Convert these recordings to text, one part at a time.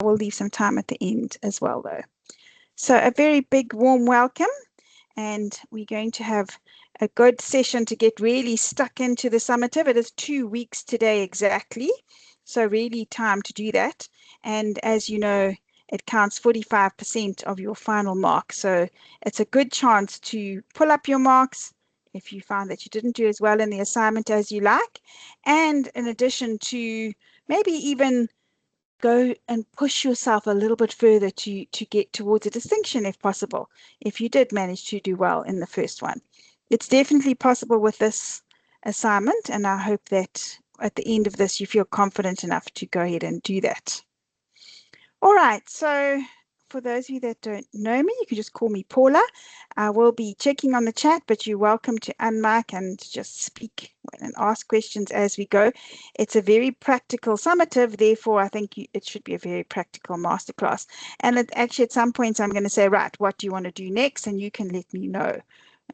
will leave some time at the end as well, though. So a very big warm welcome, and we're going to have a good session to get really stuck into the summative. It is 2 weeks today exactly, so really time to do that. And as you know, it counts 45% of your final mark. So it's a good chance to pull up your marks if you find that you didn't do as well in the assignment as you like. And in addition to maybe even go and push yourself a little bit further to get towards a distinction if possible, if you did manage to do well in the first one. It's definitely possible with this assignment, and I hope that at the end of this you feel confident enough to go ahead and do that. All right, so for those of you that don't know me, you can just call me Paula. I will be checking on the chat, but you're welcome to unmic and just speak and ask questions as we go. It's a very practical summative, therefore I think it should be a very practical masterclass. And actually at some points I'm going to say, right, what do you want to do next? And you can let me know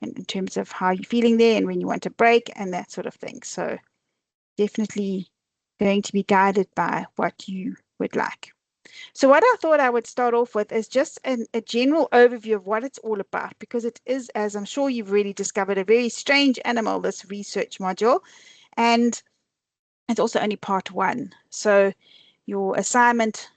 in terms of how you're feeling there and when you want a break and that sort of thing. So definitely going to be guided by what you would like. So what I thought I would start off with is just a general overview of what it's all about, because it is, as I'm sure you've really discovered, a very strange animal, this research module, and it's also only part 1. So your assignment,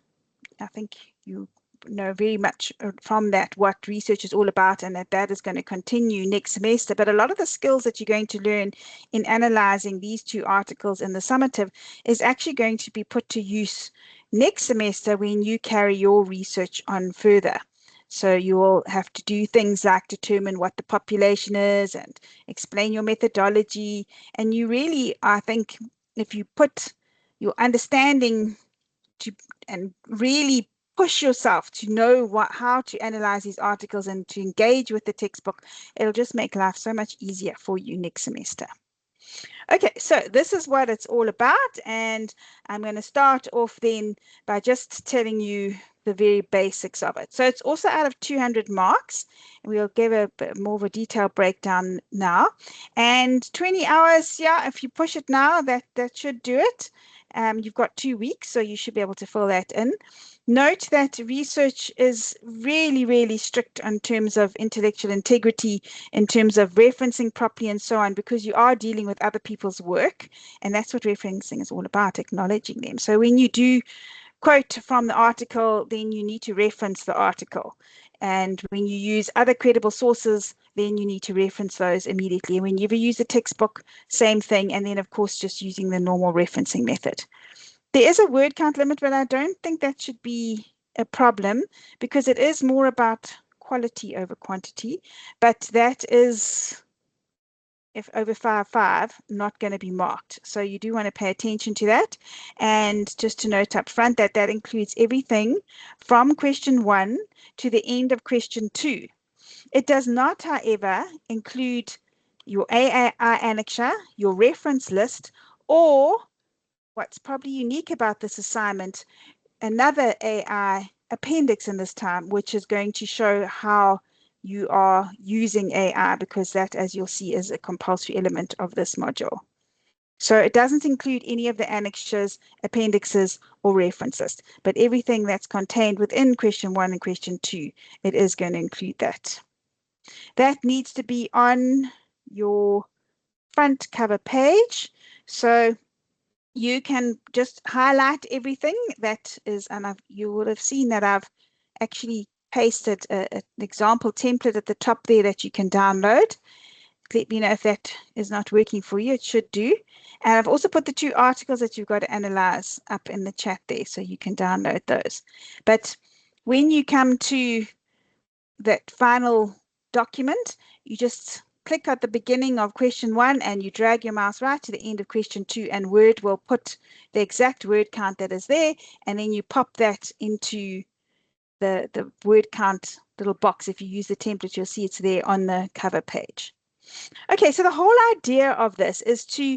I think you know very much from that what research is all about, and that is going to continue next semester. But a lot of the skills that you're going to learn in analyzing these 2 articles in the summative is actually going to be put to use next semester when you carry your research on further. So you will have to do things like determine what the population is and explain your methodology. And you really, I think, if you put your understanding to and really push yourself to know how to analyze these articles and to engage with the textbook, it'll just make life so much easier for you next semester. Okay, so this is what it's all about, and I'm going to start off then by just telling you the very basics of it. So it's also out of 200 marks. We'll give a bit more of a detailed breakdown now. And 20 hours, yeah, if you push it now, that should do it. You've got 2 weeks, so you should be able to fill that in. Note that research is really, really strict in terms of intellectual integrity, in terms of referencing properly and so on, because you are dealing with other people's work, and that's what referencing is all about, acknowledging them. So when you do quote from the article, then you need to reference the article. And when you use other credible sources, then you need to reference those immediately. And whenever you use a textbook, same thing. And then, of course, just using the normal referencing method. There is a word count limit, but I don't think that should be a problem because it is more about quality over quantity. But that is, if over 5.5, not going to be marked. So you do want to pay attention to that. And just to note up front that that includes everything from question 1 to the end of question 2. It does not, however, include your AI annexure, your reference list, or what's probably unique about this assignment, another AI appendix in this time, which is going to show how you are using AI, because that, as you'll see, is a compulsory element of this module. So it doesn't include any of the annexures, appendixes, or references, but everything that's contained within question 1 and question 2, it is going to include that. That needs to be on your front cover page. So you can just highlight everything that is, and you will have seen that I've actually pasted an example template at the top there that you can download. Let me know if that is not working for you. It should do. And I've also put the 2 articles that you've got to analyze up in the chat there, so you can download those. But when you come to that final document, you just click at the beginning of question 1 and you drag your mouse right to the end of question 2, and Word will put the exact word count that is there, and then you pop that into the word count little box. If you use the template, you'll see it's there on the cover page. Okay, so the whole idea of this is to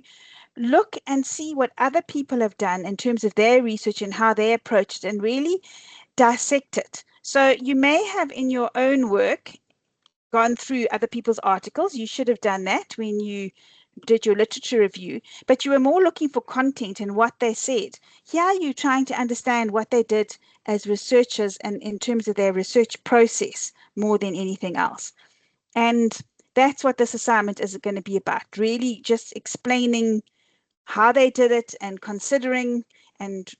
look and see what other people have done in terms of their research and how they approached it, and really dissect it. So you may have in your own work gone through other people's articles. You should have done that when you did your literature review, but you were more looking for content and what they said. Here you're trying to understand what they did as researchers and in terms of their research process more than anything else. And that's what this assignment is going to be about, really just explaining how they did it and considering and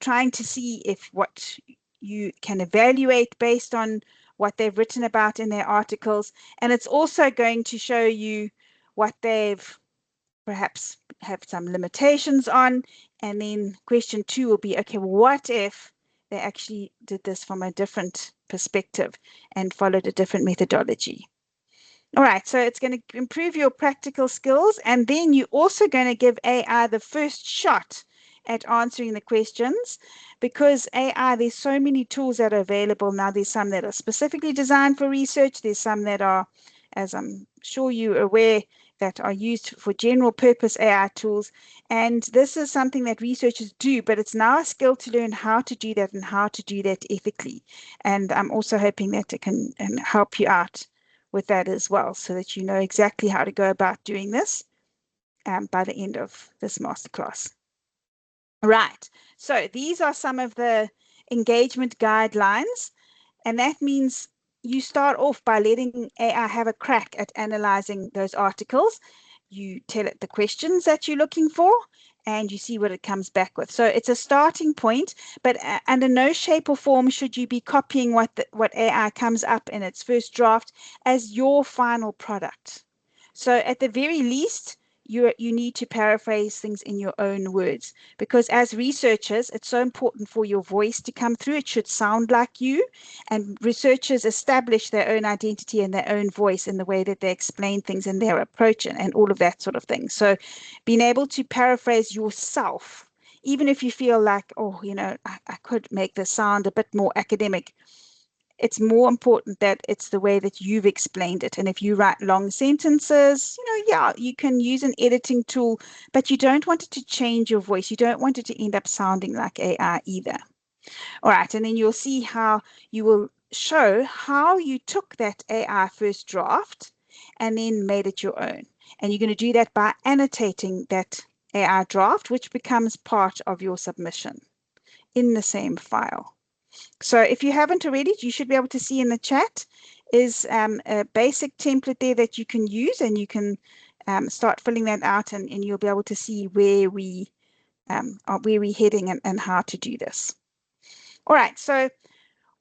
trying to see if what you can evaluate based on what they've written about in their articles. And it's also going to show you what they've perhaps have some limitations on. And then question 2 will be, okay, what if they actually did this from a different perspective and followed a different methodology? All right, so it's going to improve your practical skills, and then you're also going to give AI the first shot at answering the questions, because AI, there's so many tools that are available now. There's some that are specifically designed for research. There's some that are, as I'm sure you're aware, that are used for general purpose AI tools. And this is something that researchers do, but it's now a skill to learn how to do that and how to do that ethically. And I'm also hoping that it can help you out with that as well, so that you know exactly how to go about doing this by the end of this masterclass. Right, so these are some of the engagement guidelines, and that means you start off by letting AI have a crack at analyzing those articles. You tell it the questions that you're looking for, and you see what it comes back with. So it's a starting point, but under no shape or form should you be copying what AI comes up in its first draft as your final product. So at the very least, you need to paraphrase things in your own words, because as researchers, it's so important for your voice to come through. It should sound like you, and researchers establish their own identity and their own voice in the way that they explain things and their approach and all of that sort of thing. So being able to paraphrase yourself, even if you feel like, oh, I could make this sound a bit more academic, it's more important that it's the way that you've explained it. And if you write long sentences, yeah, you can use an editing tool, but you don't want it to change your voice. You don't want it to end up sounding like AI either. All right, and then you'll see how you will show how you took that AI first draft and then made it your own. And you're going to do that by annotating that AI draft, which becomes part of your submission in the same file. So if you haven't already, you should be able to see in the chat is a basic template there that you can use, and you can start filling that out, and you'll be able to see where we're heading and how to do this. All right, so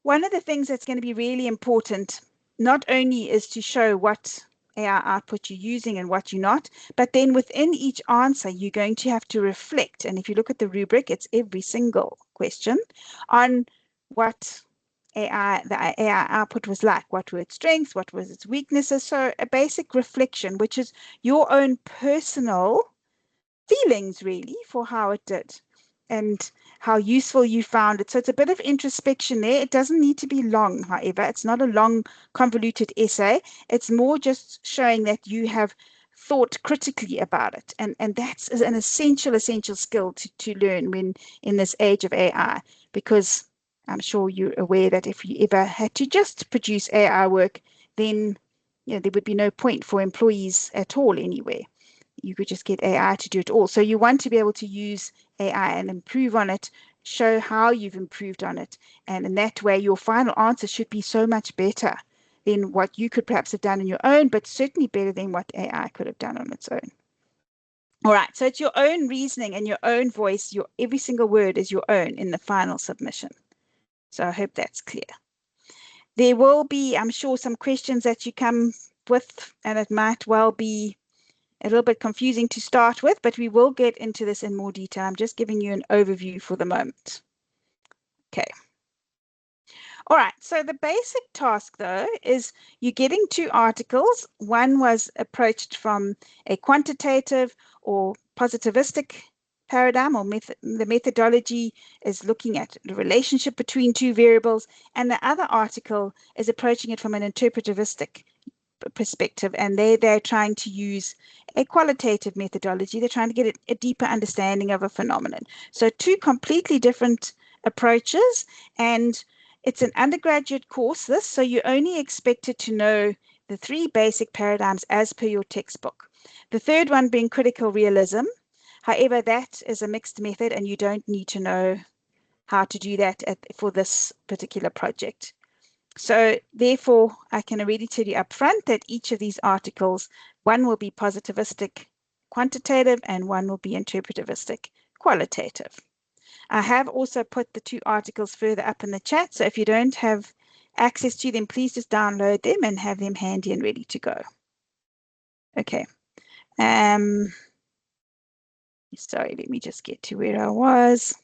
one of the things that's going to be really important not only is to show what AI output you're using and what you're not, but then within each answer, you're going to have to reflect. And if you look at the rubric, it's every single question on what the AI output was like. What were its strengths? What was its weaknesses? So a basic reflection, which is your own personal feelings really for how it did and how useful you found it. So it's a bit of introspection there. It doesn't need to be long, however. It's not a long, convoluted essay. It's more just showing that you have thought critically about it. And that's an essential skill to learn when in this age of AI, because I'm sure you're aware that if you ever had to just produce AI work, then there would be no point for employees at all anywhere. You could just get AI to do it all. So you want to be able to use AI and improve on it, show how you've improved on it. And in that way, your final answer should be so much better than what you could perhaps have done on your own, but certainly better than what AI could have done on its own. All right, so it's your own reasoning and your own voice. Every single word is your own in the final submission. So I hope that's clear. There will be, I'm sure, some questions that you come with, and it might well be a little bit confusing to start with, but we will get into this in more detail. I'm just giving you an overview for the moment. Okay. All right, so the basic task, though, is you're getting 2 articles. One was approached from a quantitative or positivistic paradigm, or the methodology is looking at the relationship between 2 variables, and the other article is approaching it from an interpretivistic perspective, and they're trying to use a qualitative methodology. They're trying to get a deeper understanding of a phenomenon. So 2 completely different approaches, and it's an undergraduate course, so you're only expected to know the 3 basic paradigms as per your textbook. The third one being critical realism. However, that is a mixed method and you don't need to know how to do that for this particular project. So therefore, I can already tell you up front that each of these articles, one will be positivistic, quantitative, and one will be interpretivistic, qualitative. I have also put the two articles further up in the chat. So if you don't have access to them, please just download them and have them handy and ready to go. Okay. Sorry, let me just get to where I was.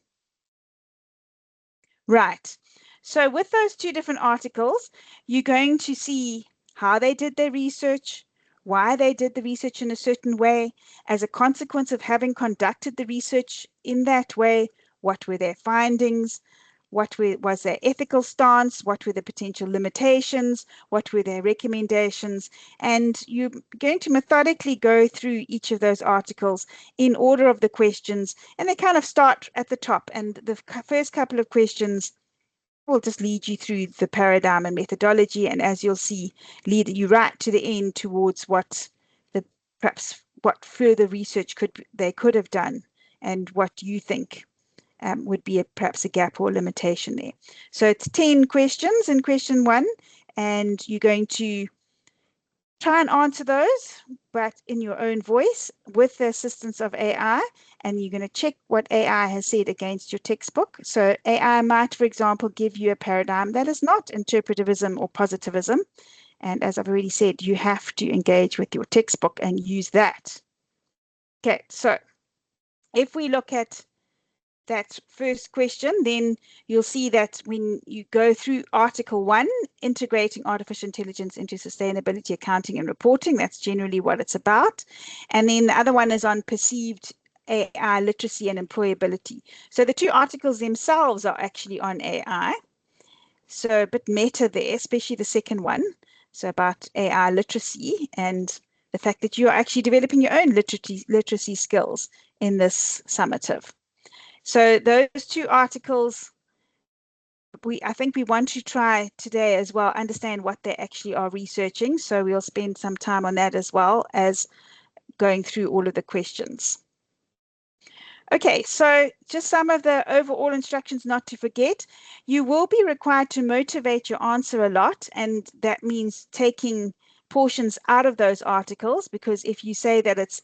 Right. So with those two different articles, you're going to see how they did their research, why they did the research in a certain way, as a consequence of having conducted the research in that way, what were their findings, was their ethical stance, what were the potential limitations, what were their recommendations, and you're going to methodically go through each of those articles in order of the questions, and they kind of start at the top, and the first couple of questions will just lead you through the paradigm and methodology, and as you'll see, lead you right to the end towards perhaps what further research they could have done and what you think would be perhaps a gap or a limitation there. So it's 10 questions in question one, and you're going to try and answer those, but in your own voice with the assistance of AI, and you're going to check what AI has said against your textbook. So AI might, for example, give you a paradigm that is not interpretivism or positivism. And as I've already said, you have to engage with your textbook and use that. Okay, so if we look at that first question, then you'll see that when you go through Article 1, integrating artificial intelligence into sustainability accounting and reporting, that's generally what it's about. And then the other one is on perceived AI literacy and employability. So the two articles themselves are actually on AI. So a bit meta there, especially the second one. So about AI literacy and the fact that you are actually developing your own literacy skills in this summative. So those two articles, I think we want to try today as well, understand what they actually are researching. So we'll spend some time on that as well as going through all of the questions. Okay, so just some of the overall instructions not to forget. You will be required to motivate your answer a lot, and that means taking portions out of those articles, because if you say that it's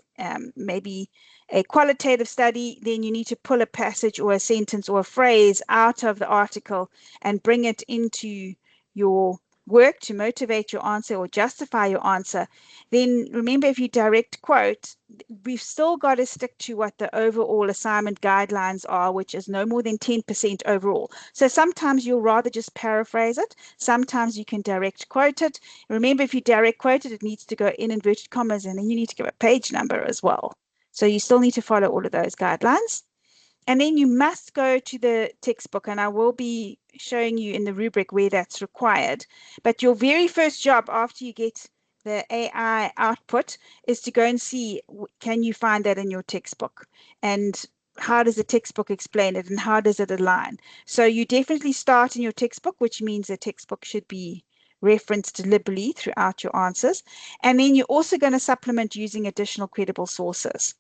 maybe a qualitative study, then you need to pull a passage or a sentence or a phrase out of the article and bring it into your work to motivate your answer or justify your answer. Then remember, if you direct quote, we've still got to stick to what the overall assignment guidelines are, which is no more than 10% overall. So sometimes you'll rather just paraphrase it. Sometimes you can direct quote it. Remember, if you direct quote it, it needs to go in inverted commas, and then you need to give a page number as well. So you still need to follow all of those guidelines. And then you must go to the textbook, and I will be showing you in the rubric where that's required. But your very first job after you get the AI output is to go and see, can you find that in your textbook? And how does the textbook explain it, and how does it align? So you definitely start in your textbook, which means the textbook should be referenced liberally throughout your answers. And then you're also going to supplement using additional credible sources.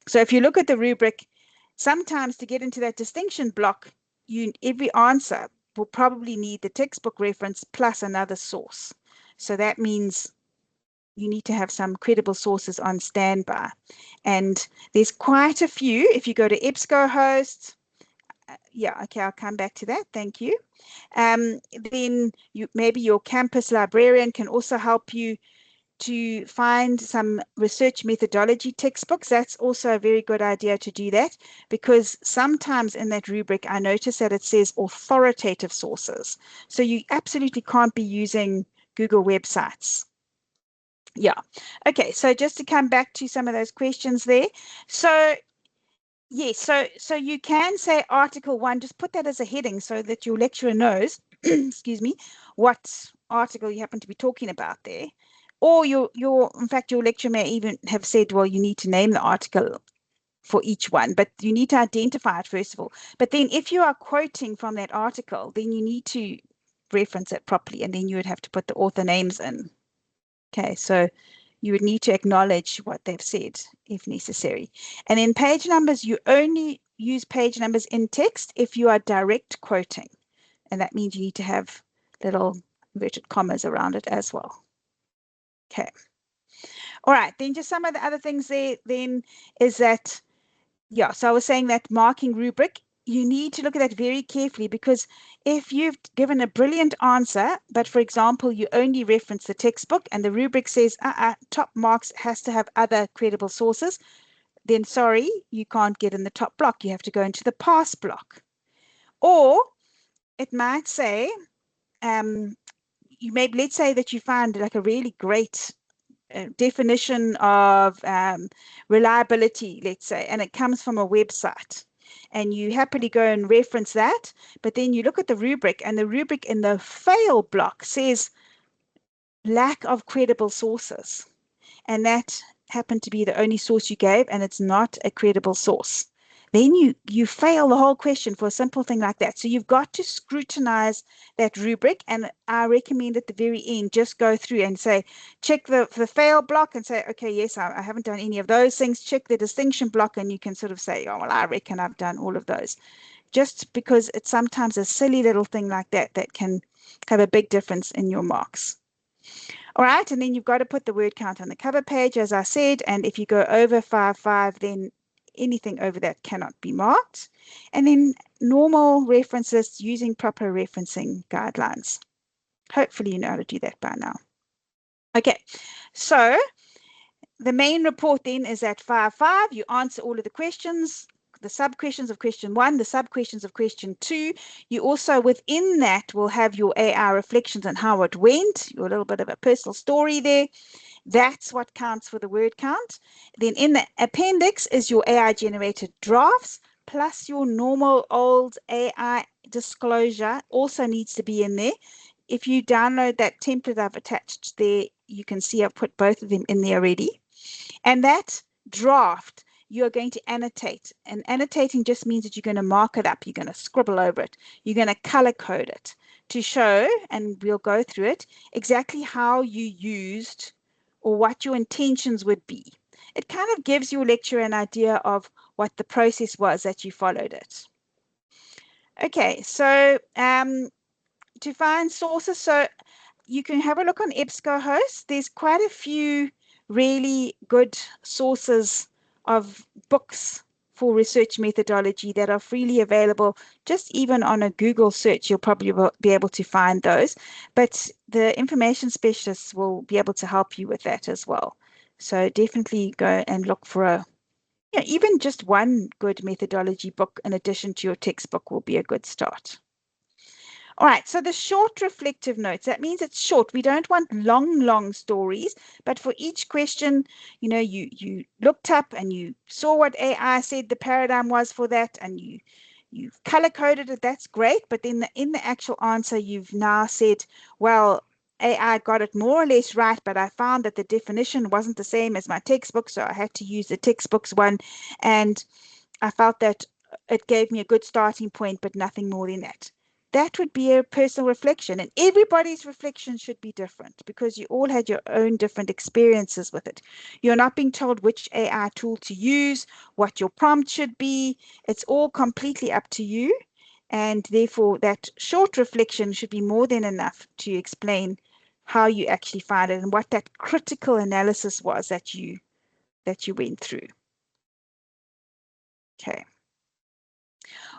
So if you look at the rubric, sometimes to get into that distinction block, every answer will probably need the textbook reference plus another source. So that means you need to have some credible sources on standby. And there's quite a few. If you go to EBSCOhost, yeah, okay, I'll come back to that. Thank you. Then maybe your campus librarian can also help you to find some research methodology textbooks. That's also a very good idea to do that, because sometimes in that rubric, I notice that it says authoritative sources. So you absolutely can't be using Google websites. Yeah. Okay. So just to come back to some of those questions there. So yes, so you can say Article 1, just put that as a heading so that your lecturer knows, excuse me, what article you happen to be talking about there. Or in fact, your lecturer may even have said, well, you need to name the article for each one, but you need to identify it first of all. But then if you are quoting from that article, then you need to reference it properly, and then you would have to put the author names in. Okay, so you would need to acknowledge what they've said if necessary. And in page numbers, you only use page numbers in text if you are direct quoting. And that means you need to have little inverted commas around it as well. Okay. All right, then just some of the other things there then is that, yeah, so I was saying that marking rubric, you need to look at that very carefully, because if you've given a brilliant answer, but for example, you only reference the textbook and the rubric says top marks has to have other credible sources, then sorry, you can't get in the top block. You have to go into the pass block. Or it might say, let's say that you find like a really great definition of reliability, let's say, and it comes from a website, and you happily go and reference that, but then you look at the rubric, and the rubric in the fail block says lack of credible sources, and that happened to be the only source you gave, and it's not a credible source. Then you fail the whole question for a simple thing like that. So you've got to scrutinize that rubric, and I recommend at the very end just go through and say, check the fail block and say, okay, yes, I haven't done any of those things. Check the distinction block, and you can sort of say, oh, well, I reckon I've done all of those. Just because it's sometimes a silly little thing like that that can have a big difference in your marks. All right, and then you've got to put the word count on the cover page, as I said, and if you go over 5.5, then anything over that cannot be marked. And then normal references using proper referencing guidelines. Hopefully you know how to do that by now. Okay, so the main report then is at 5.5. You answer all of the questions, the sub-questions of question 1, the sub-questions of question 2. You also, within that, will have your AI reflections on how it went, your little bit of a personal story there. That's what counts for the word count. Then in the appendix is your AI generated drafts, plus your normal old AI disclosure also needs to be in there. If you download that template I've attached there, you can see I've put both of them in there already. And that draft, you're going to annotate. And annotating just means that you're going to mark it up. You're going to scribble over it. You're going to color code it to show, and we'll go through it, exactly how you used or what your intentions would be. It kind of gives your lecturer an idea of what the process was that you followed it. Okay, so to find sources, so you can have a look on EBSCOhost. There's quite a few really good sources of books for research methodology that are freely available. Just even on a Google search, you'll probably be able to find those. But the information specialists will be able to help you with that as well. So definitely go and look for even just one good methodology book in addition to your textbook will be a good start. All right, so the short reflective notes, that means it's short. We don't want long stories, but for each question, you looked up and you saw what AI said the paradigm was for that, and you've color coded it. That's great. But then in the actual answer, you've now said, well, AI got it more or less right, but I found that the definition wasn't the same as my textbook, so I had to use the textbook's one, and I felt that it gave me a good starting point, but nothing more than that. That would be a personal reflection, and everybody's reflection should be different because you all had your own different experiences with it. You're not being told which AI tool to use, what your prompt should be. It's all completely up to you, and therefore that short reflection should be more than enough to explain how you actually find it and what that critical analysis was that you went through. Okay.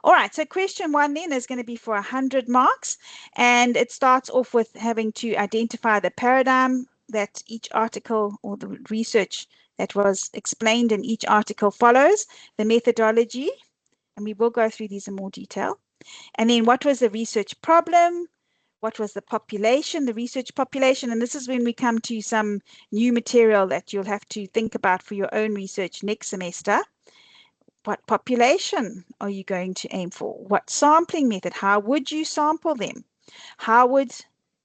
All right, so question 1 then is going to be for 100 marks, and it starts off with having to identify the paradigm that each article or the research that was explained in each article follows, the methodology, and we will go through these in more detail, and then what was the research problem, what was the population, the research population, and this is when we come to some new material that you'll have to think about for your own research next semester. What population are you going to aim for? What sampling method? How would you sample them? How would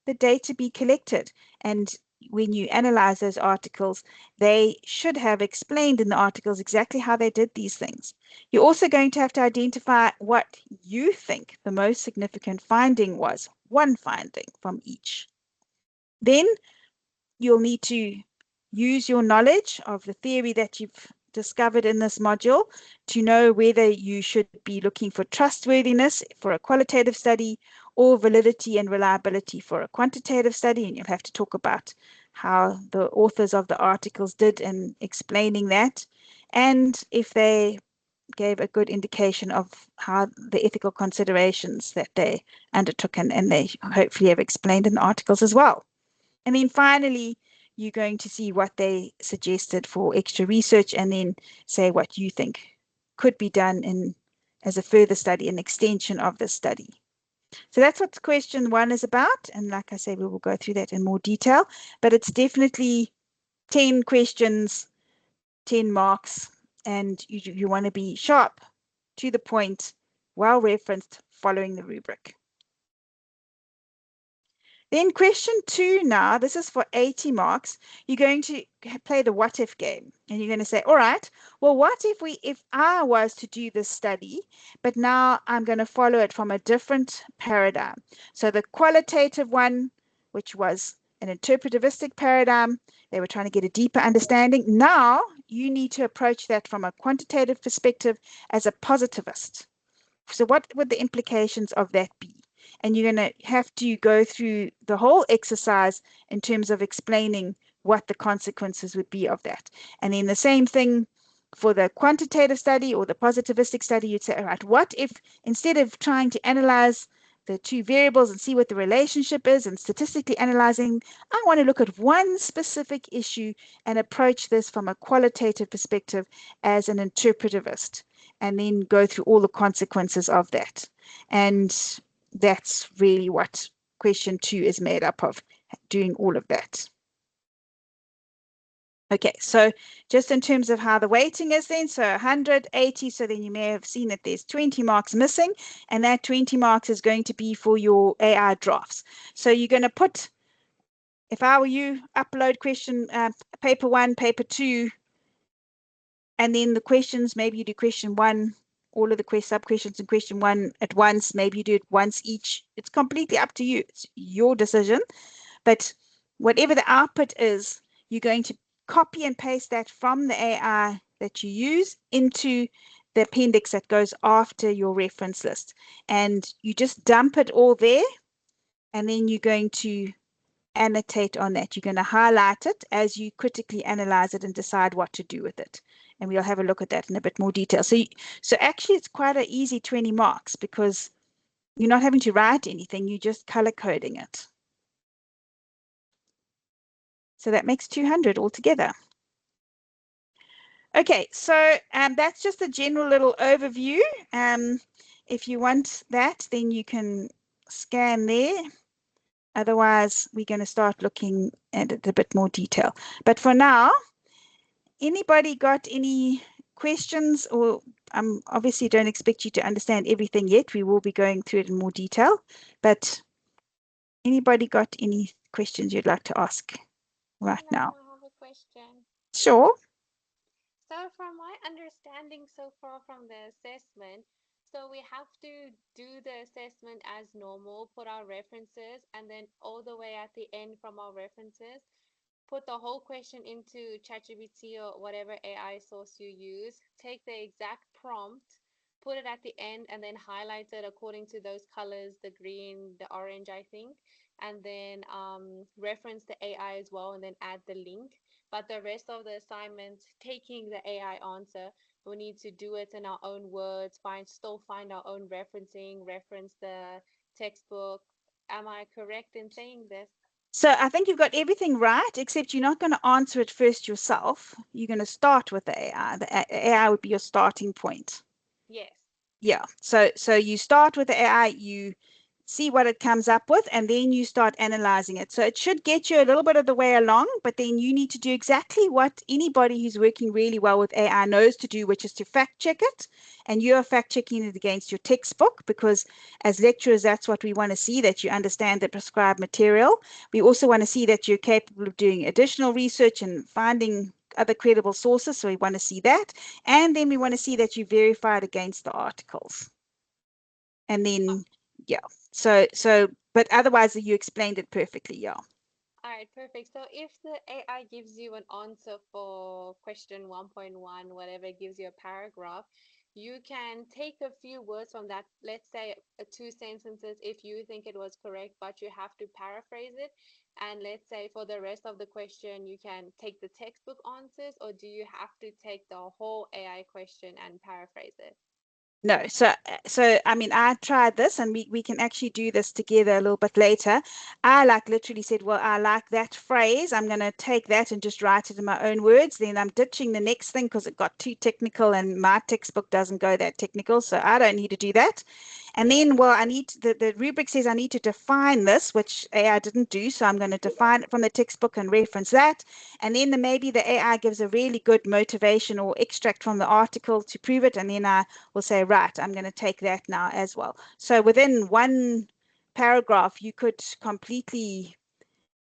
the data be collected? And when you analyze those articles, they should have explained in the articles exactly how they did these things. You're also going to have to identify what you think the most significant finding was, one finding from each. Then you'll need to use your knowledge of the theory that you've discovered in this module to know whether you should be looking for trustworthiness for a qualitative study or validity and reliability for a quantitative study. And you'll have to talk about how the authors of the articles did in explaining that, and if they gave a good indication of how the ethical considerations that they undertook, and they hopefully have explained in the articles as well. And then finally, you're going to see what they suggested for extra research, and then say what you think could be done in as a further study, an extension of this study. So that's what question 1 is about. And like I say, we will go through that in more detail, but it's definitely 10 questions, 10 marks, and you want to be sharp, to the point, well referenced, following the rubric. Then question 2 now, this is for 80 marks. You're going to play the what if game, and you're going to say, all right, well, what if I was to do this study, but now I'm going to follow it from a different paradigm. So the qualitative one, which was an interpretivistic paradigm, they were trying to get a deeper understanding. Now you need to approach that from a quantitative perspective as a positivist. So what would the implications of that be? And you're going to have to go through the whole exercise in terms of explaining what the consequences would be of that. And then the same thing for the quantitative study or the positivistic study, you'd say, all right, what if instead of trying to analyze the two variables and see what the relationship is and statistically analyzing, I want to look at one specific issue and approach this from a qualitative perspective as an interpretivist, and then go through all the consequences of that. And that's really what question 2 is made up of, doing all of that. Okay, so just in terms of how the weighting is then, so 180, so then you may have seen that there's 20 marks missing, and that 20 marks is going to be for your AI drafts. So you're going to put, if I were you, upload question paper 1, paper 2, and then the questions, maybe you do question 1, all of the sub questions in question 1 at once, maybe you do it once each. It's completely up to you. It's your decision. But whatever the output is, you're going to copy and paste that from the AI that you use into the appendix that goes after your reference list. And you just dump it all there, and then you're going to annotate on that. You're going to highlight it as you critically analyze it and decide what to do with it. And we'll have a look at that in a bit more detail. So actually, it's quite an easy 20 marks because you're not having to write anything. You're just color coding it. So that makes 200 altogether. Okay, so that's just a general little overview. If you want that, then you can scan there. Otherwise, we're going to start looking at it a bit more detail. But for now, anybody got any questions? Or obviously don't expect you to understand everything yet. We will be going through it in more detail. But anybody got any questions you'd like to ask right now? I have a question. Sure. So, from my understanding so far from the assessment, so we have to do the assessment as normal, put our references, and then all the way at the end from our references, put the whole question into ChatGPT or whatever AI source you use, take the exact prompt, put it at the end, and then highlight it according to those colors, the green, the orange, I think, and then reference the AI as well, and then add the link. But the rest of the assignment, taking the AI answer, we need to do it in our own words, still find our own referencing, reference the textbook. Am I correct in saying this? So I think you've got everything right, except you're not going to answer it first yourself. You're going to start with the AI. The AI would be your starting point. Yes. Yeah. So you start with the AI, you see what it comes up with, and then you start analyzing it. So it should get you a little bit of the way along, but then you need to do exactly what anybody who's working really well with AI knows to do, which is to fact check it. And you're fact checking it against your textbook, because as lecturers, that's what we want to see, that you understand the prescribed material. We also want to see that you're capable of doing additional research and finding other credible sources. So we want to see that. And then we want to see that you verify it against the articles. And then, yeah. But otherwise, you explained it perfectly, yeah. All right, perfect. So if the AI gives you an answer for question 1.1, whatever, it gives you a paragraph, you can take a few words from that, let's say two sentences if you think it was correct, but you have to paraphrase it. And let's say for the rest of the question, you can take the textbook answers, or do you have to take the whole AI question and paraphrase it? No, so I mean, I tried this, and we can actually do this together a little bit later. I like literally said, well, I like that phrase. I'm going to take that and just write it in my own words. Then I'm ditching the next thing because it got too technical, and my textbook doesn't go that technical, so I don't need to do that. And then, well, I need the rubric says I need to define this, which AI didn't do. So I'm going to define it from the textbook and reference that. And then maybe the AI gives a really good motivation or extract from the article to prove it. And then I will say, right, I'm going to take that now as well. So within one paragraph, you could completely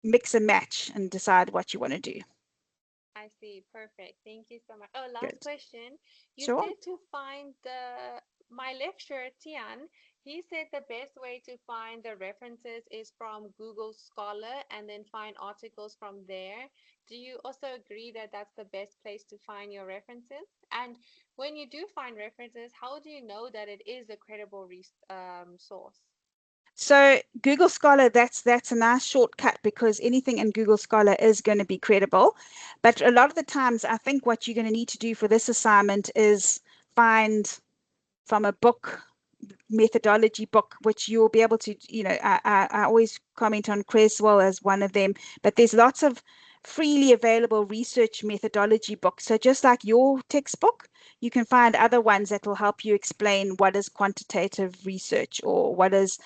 mix and match and decide what you want to do. I see. Perfect. Thank you so much. Oh, last Good. question. You Sure. said to find the my lecturer, Tian, he said the best way to find the references is from Google Scholar and then find articles from there. Do you also agree that that's the best place to find your references? And when you do find references, how do you know that it is a credible source? So Google Scholar, that's a nice shortcut because anything in Google Scholar is going to be credible. But a lot of the times, I think what you're going to need to do for this assignment is find from a book methodology book, which you'll be able to, I always comment on Creswell as one of them, but there's lots of freely available research methodology books. So just like your textbook, you can find other ones that will help you explain what is quantitative research, or what does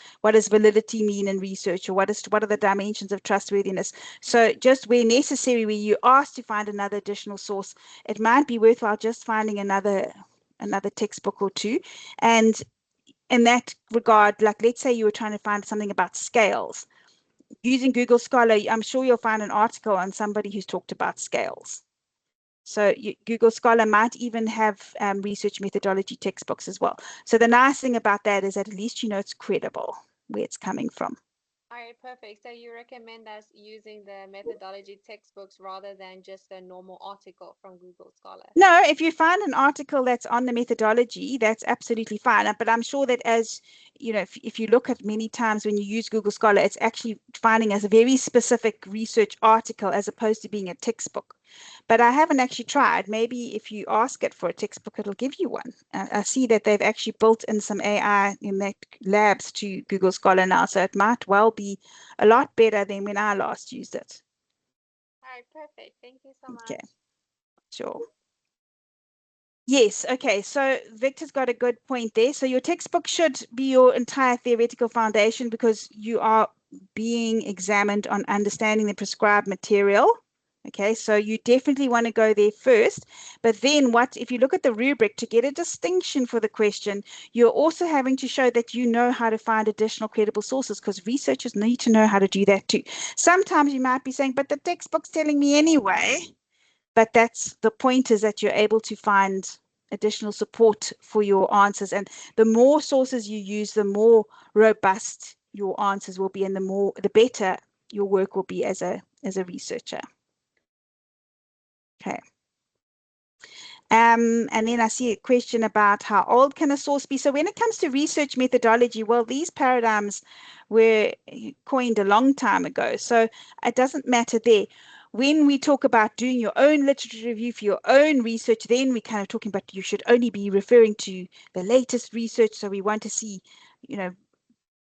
validity mean in research, or what are the dimensions of trustworthiness. So just where necessary, where you asked to find another additional source, it might be worthwhile just finding another textbook or two. And in that regard, like let's say you were trying to find something about scales, using Google Scholar, I'm sure you'll find an article on somebody who's talked about scales. So Google Scholar might even have research methodology textbooks as well. So the nice thing about that is that at least you know it's credible where it's coming from. All right, perfect. So you recommend us using the methodology textbooks rather than just a normal article from Google Scholar. No, if you find an article that's on the methodology, that's absolutely fine. But I'm sure that as you know, if you look at many times when you use Google Scholar, it's actually finding as a very specific research article as opposed to being a textbook. But I haven't actually tried. Maybe if you ask it for a textbook, it'll give you one. I see that they've actually built in some AI in their labs to Google Scholar now, so it might well be a lot better than when I last used it. All right, perfect. Thank you so Okay, much. sure. Yes, okay. So Victor's got a good point there. So your textbook should be your entire theoretical foundation because you are being examined on understanding the prescribed material. Okay, so you definitely want to go there first. But then what if you look at the rubric to get a distinction for the question, you're also having to show that you know how to find additional credible sources because researchers need to know how to do that too. Sometimes you might be saying, but the textbook's telling me anyway. But that's the point, is that you're able to find additional support for your answers. And the more sources you use, the more robust your answers will be, and the better your work will be as a researcher. Okay. And then I see a question about how old can a source be. So when it comes to research methodology, well, these paradigms were coined a long time ago. So it doesn't matter there. When we talk about doing your own literature review for your own research, then we're kind of talking about you should only be referring to the latest research. So we want to see, you know,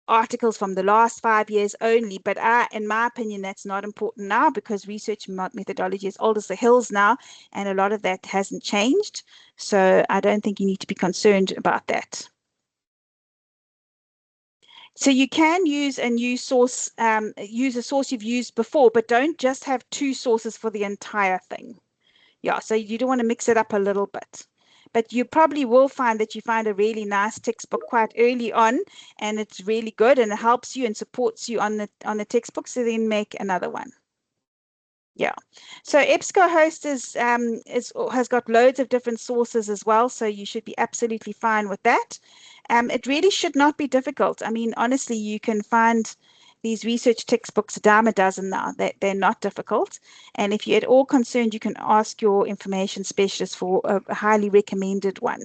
articles from the last 5 years only. But in my opinion, that's not important now because research methodology is old as the hills now, and a lot of that hasn't changed. So I don't think you need to be concerned about that. So you can use a new source, use a source you've used before, but don't just have two sources for the entire thing. Yeah, so you don't want to mix it up a little bit. But you probably will find that you find a really nice textbook quite early on, and it's really good and it helps you and supports you on the textbook. So then make another one. Yeah. So EBSCOhost is has got loads of different sources as well, so you should be absolutely fine with that. It really should not be difficult. I mean, honestly, you can find these research textbooks, a dime a dozen now. They're not difficult. And if you're at all concerned, you can ask your information specialist for a highly recommended one.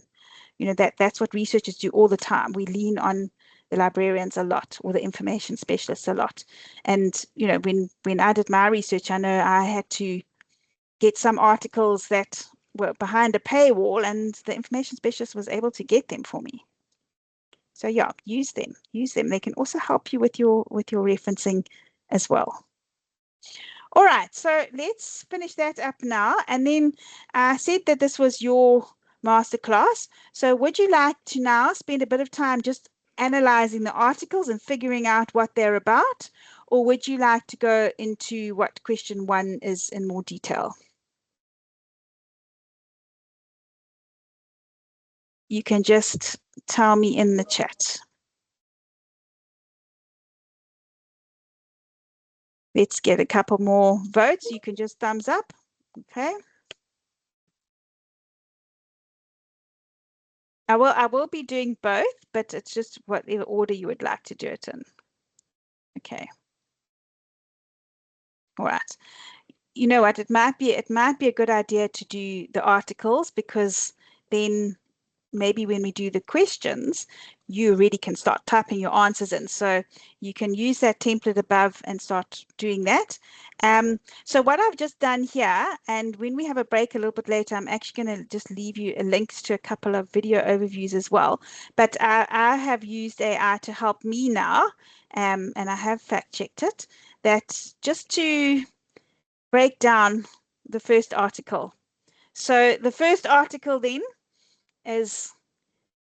That's what researchers do all the time. We lean on the librarians a lot, or the information specialists a lot. And when I did my research, I know I had to get some articles that were behind a paywall, and the information specialist was able to get them for me. So yeah, use them. They can also help you with your referencing as well. All right, so let's finish that up now. And then I said that this was your masterclass. So would you like to now spend a bit of time just analyzing the articles and figuring out what they're about? Or would you like to go into what question 1 is in more detail? You can just tell me in the chat. Let's get a couple more votes. You can just thumbs up. Okay. I will be doing both, but it's just whatever order you would like to do it in. Okay. All right. You know what? It might be a good idea to do the articles, because then maybe when we do the questions, you really can start typing your answers in. So you can use that template above and start doing that. So what I've just done here, and when we have a break a little bit later, I'm actually going to just leave you a links to a couple of video overviews as well. But I have used AI to help me now, and I have fact checked it, that just to break down the first article. So the first article then is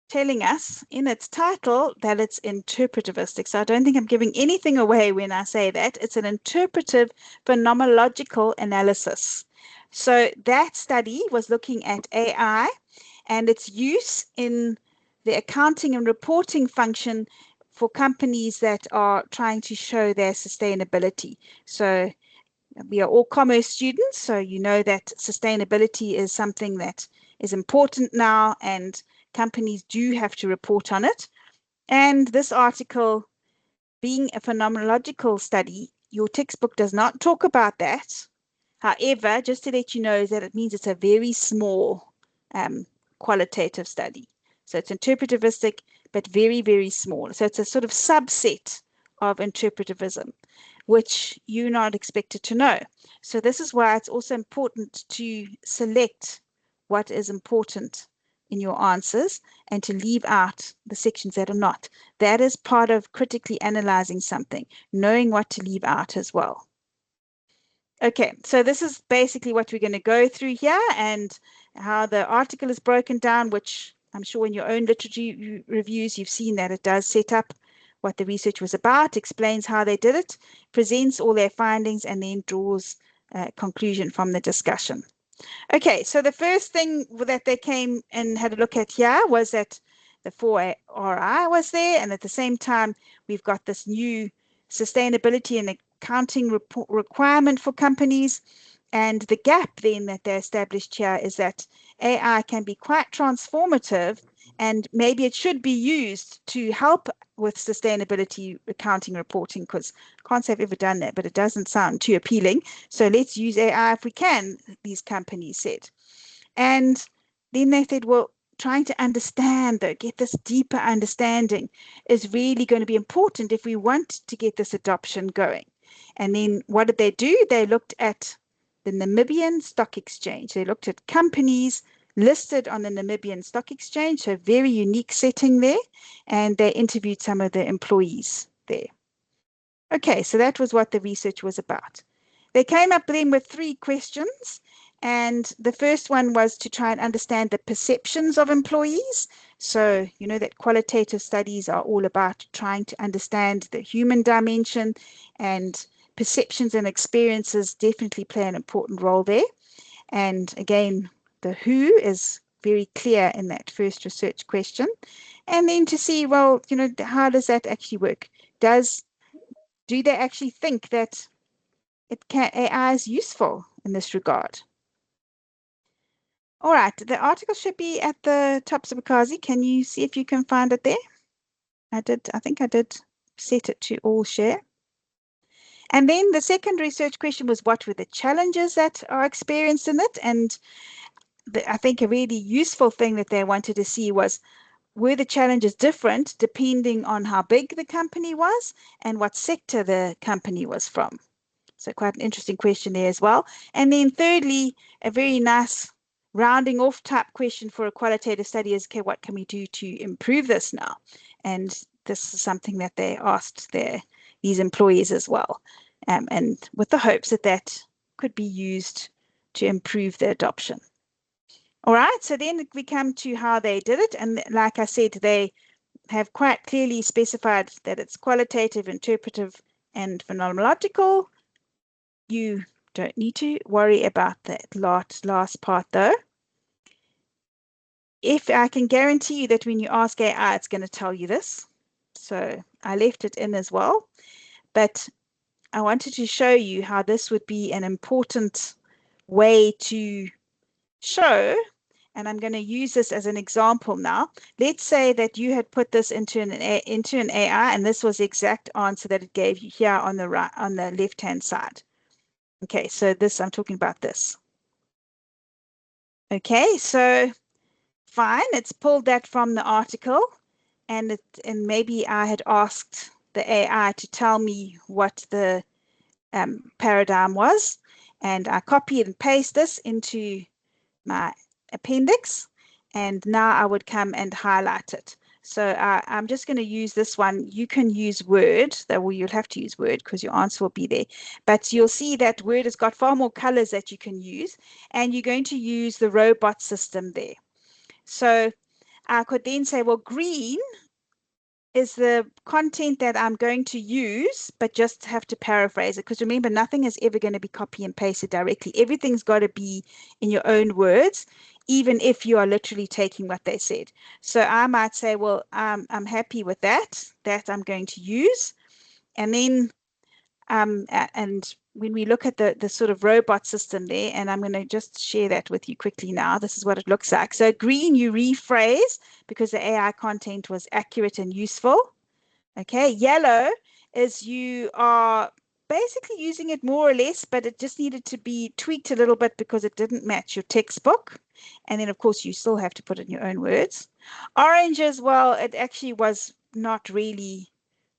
telling us in its title that it's interpretivistic. So I don't think I'm giving anything away when I say that. It's an interpretive phenomenological analysis. So that study was looking at AI and its use in the accounting and reporting function for companies that are trying to show their sustainability. So we are all commerce students, so you know that sustainability is something that is important now, and companies do have to report on it. And this article, being a phenomenological study, your textbook does not talk about that. However, just to let you know that it means it's a very small qualitative study. So it's interpretivistic, but very, very small. So it's a sort of subset of interpretivism, which you're not expected to know. So this is why it's also important to select what is important in your answers and to leave out the sections that are not. That is part of critically analyzing something, knowing what to leave out as well. Okay, so this is basically what we're going to go through here, and how the article is broken down, which I'm sure in your own literature reviews, you've seen that it does set up what the research was about, explains how they did it, presents all their findings, and then draws a conclusion from the discussion. Okay, so the first thing that they came and had a look at here was that the 4RI was there, and at the same time, we've got this new sustainability and accounting requirement for companies. And the gap then that they established here is that AI can be quite transformative, and maybe it should be used to help with sustainability accounting reporting, because can't say I've ever done that, but it doesn't sound too appealing. So let's use AI if we can, these companies said. And then they said, well, trying to understand, though, get this deeper understanding is really going to be important if we want to get this adoption going. And then what did they do? They looked at the Namibian Stock Exchange. They looked at companies listed on the Namibian Stock Exchange, so very unique setting there, and they interviewed some of the employees there. Okay, so that was what the research was about. They came up then with 3 questions, and the first one was to try and understand the perceptions of employees. So, you know that qualitative studies are all about trying to understand the human dimension, and perceptions and experiences definitely play an important role there. And again, the who is very clear in that first research question. And then to see, well, how does that actually work? Do they actually think that AI is useful in this regard? All right, the article should be at the top, Sabakazi. Can you see if you can find it there? I think I did set it to all share. And then the second research question was, what were the challenges that are experienced in it? And I think a really useful thing that they wanted to see was, were the challenges different depending on how big the company was and what sector the company was from? So quite an interesting question there as well. And then thirdly, a very nice rounding off type question for a qualitative study is, okay, what can we do to improve this now? And this is something that they asked these employees as well. And with the hopes that that could be used to improve the adoption. All right, so then we come to how they did it. And like I said, they have quite clearly specified that it's qualitative, interpretive, and phenomenological. You don't need to worry about that last part though. If I can guarantee you that when you ask AI, it's going to tell you this. So I left it in as well. But I wanted to show you how this would be an important way to show, and I'm going to use this as an example now. Let's say that you had put this into an AI, and this was the exact answer that it gave you here on the right, on the left-hand side. Okay, so this, I'm talking about this. Okay, so fine, it's pulled that from the article, and maybe I had asked the AI to tell me what the paradigm was, and I copy and paste this into my appendix, and now I would come and highlight it. So I'm just going to use this one. You can use Word, well, you'll have to use Word because your answer will be there. But you'll see that Word has got far more colors that you can use, and you're going to use the robot system there. So I could then say, well, green is the content that I'm going to use, but just have to paraphrase it. Because remember, nothing is ever going to be copy and pasted directly. Everything's got to be in your own words, even if you are literally taking what they said. So I might say, well, I'm happy with that I'm going to use. And then, and when we look at the sort of robot system there, and I'm going to just share that with you quickly now. This is what it looks like. So green, you rephrase because the AI content was accurate and useful. Okay, yellow is you are basically using it more or less, but it just needed to be tweaked a little bit because it didn't match your textbook. And then, of course, you still have to put it in your own words. Orange as well, it actually was not really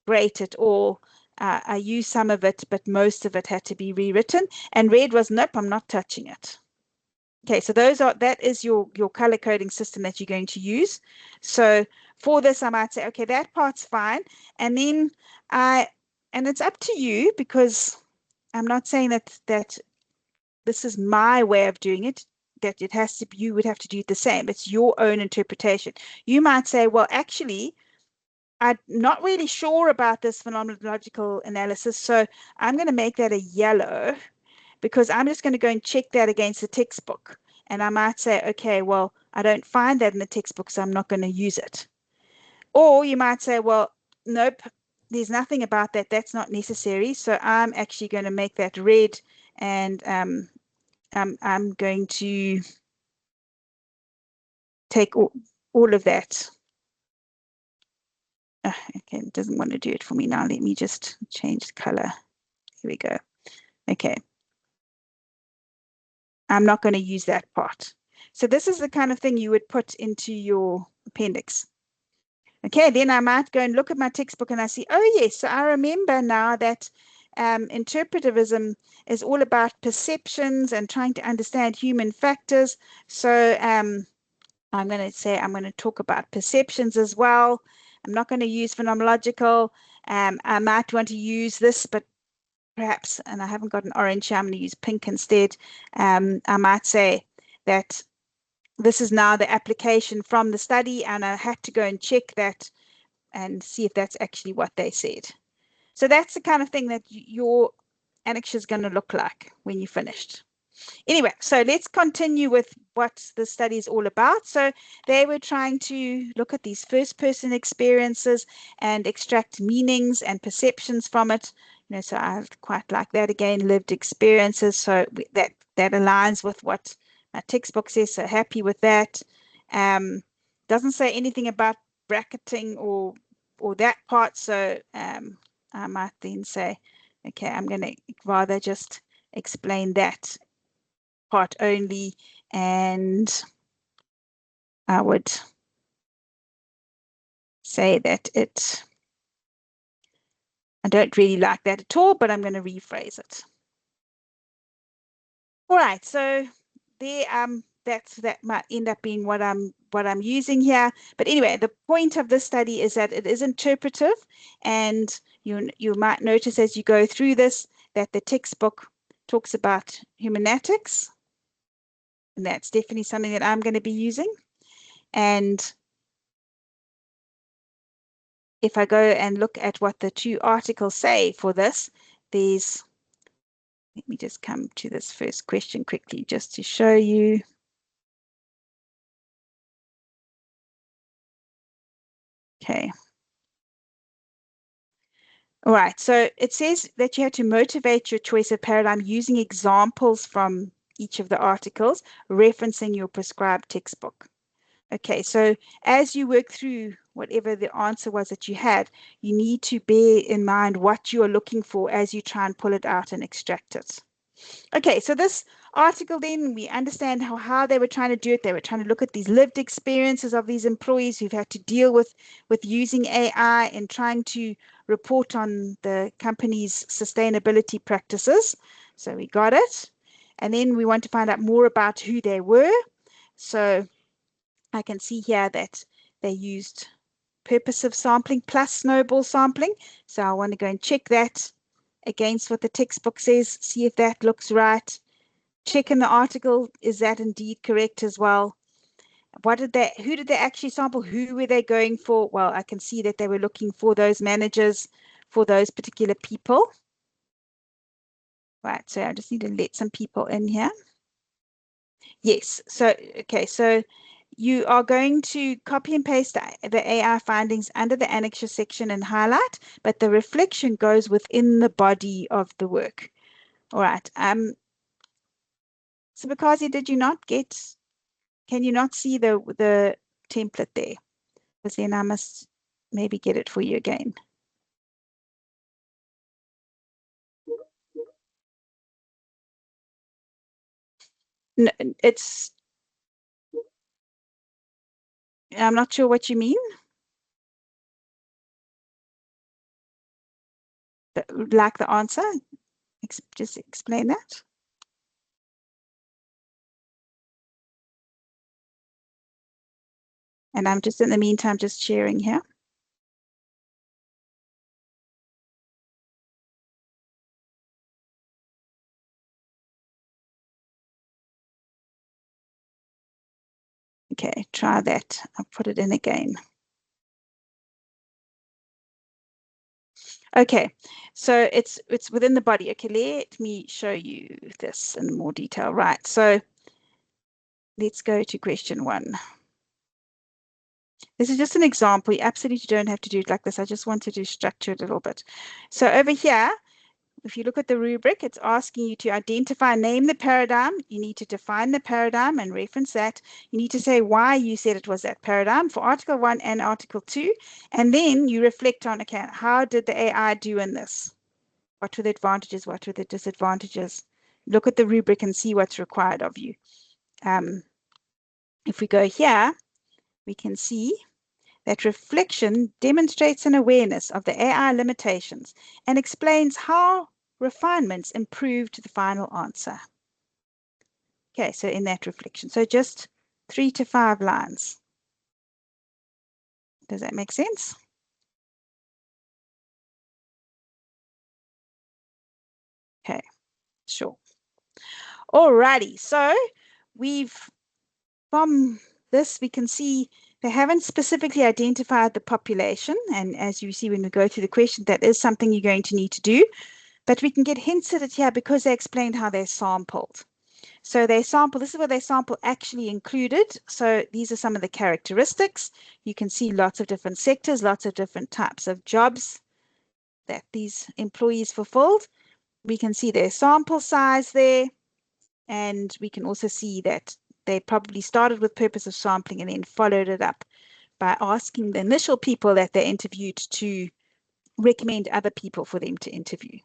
great at all. I used some of it, but most of it had to be rewritten. And red was, nope, I'm not touching it. Okay, so that is your color coding system that you're going to use. So for this, I might say, okay, that part's fine. And then and it's up to you, because I'm not saying that this is my way of doing it, that it has to be, you would have to do it the same. It's your own interpretation. You might say, well, actually, I'm not really sure about this phenomenological analysis, so I'm going to make that a yellow, because I'm just going to go and check that against the textbook. And I might say, okay, well, I don't find that in the textbook, so I'm not going to use it. Or you might say, well, nope, there's nothing about that. That's not necessary. So I'm actually going to make that red, and I'm going to take all of that. Okay, it doesn't want to do it for me now. Let me just change the color. Here we go. Okay. I'm not going to use that part. So this is the kind of thing you would put into your appendix. Okay, then I might go and look at my textbook and I see, oh yes, so I remember now that interpretivism is all about perceptions and trying to understand human factors. So I'm going to say I'm going to talk about perceptions as well. I'm not going to use phenomenological. I might want to use this, but perhaps, and I haven't got an orange here, I'm going to use pink instead. I might say that this is now the application from the study, and I had to go and check that and see if that's actually what they said. So that's the kind of thing that your annex is going to look like when you're finished. Anyway, so let's continue with what the study is all about. So they were trying to look at these first-person experiences and extract meanings and perceptions from it. You know, so I quite like that again, lived experiences. So that aligns with what my textbook says. So happy with that. Doesn't say anything about bracketing or that part. So I might then say Okay, I'm going to rather just explain that part only, and I would say that I don't really like that at all, but I'm going to rephrase it. All right, so there that might end up being what I'm using here. But anyway, the point of this study is that it is interpretive, and you might notice as you go through this that the textbook talks about humanetics, and that's definitely something that I'm going to be using. And if I go and look at what the two articles say for this, let me just come to this first question quickly just to show you. Okay. All right, so it says that you have to motivate your choice of paradigm using examples from each of the articles, referencing your prescribed textbook. Okay, so as you work through whatever the answer was that you had, you need to bear in mind what you are looking for as you try and pull it out and extract it. Okay, so this article then, we understand how they were trying to do it. They were trying to look at these lived experiences of these employees who've had to deal with using AI and trying to report on the company's sustainability practices. So we got it. And then we want to find out more about who they were. So I can see here that they used purposive sampling plus snowball sampling. So I want to go and check that against what the textbook says, see if that looks right. Check in the article, is that indeed correct as well? Who did they actually sample? Who were they going for? Well, I can see that they were looking for those managers for those particular people. Right, so I just need to let some people in here. Yes, so, okay, so you are going to copy and paste the AI findings under the annexure section and highlight, but the reflection goes within the body of the work. All right. So because did you not get, can you not see the template there? Because then I must maybe get it for you again. No, I'm not sure what you mean. Like the answer? Just explain that. And I'm just in the meantime just sharing here. Okay, try that. I'll put it in again. Okay, so it's within the body. Okay, let me show you this in more detail. Right, so let's go to question 1. This is just an example. You absolutely don't have to do it like this. I just wanted to structure it a little bit. So over here, if you look at the rubric, it's asking you to identify, name the paradigm. You need to define the paradigm and reference that. You need to say why you said it was that paradigm for Article 1 and Article 2. And then you reflect on, okay, how did the AI do in this? What were the advantages? What were the disadvantages? Look at the rubric and see what's required of you. If we go here, we can see that reflection demonstrates an awareness of the AI limitations and explains how refinements improved the final answer. Okay, so in that reflection, so just 3 to 5 lines. Does that make sense? Okay, sure. Alrighty, so from this, we can see they haven't specifically identified the population. And as you see, when we go through the question, that is something you're going to need to do. But we can get hints at it here because they explained how they sampled. So this is where they sample actually included. So these are some of the characteristics. You can see lots of different sectors, lots of different types of jobs that these employees fulfilled. We can see their sample size there. And we can also see that they probably started with purpose of sampling and then followed it up by asking the initial people that they interviewed to recommend other people for them to interview.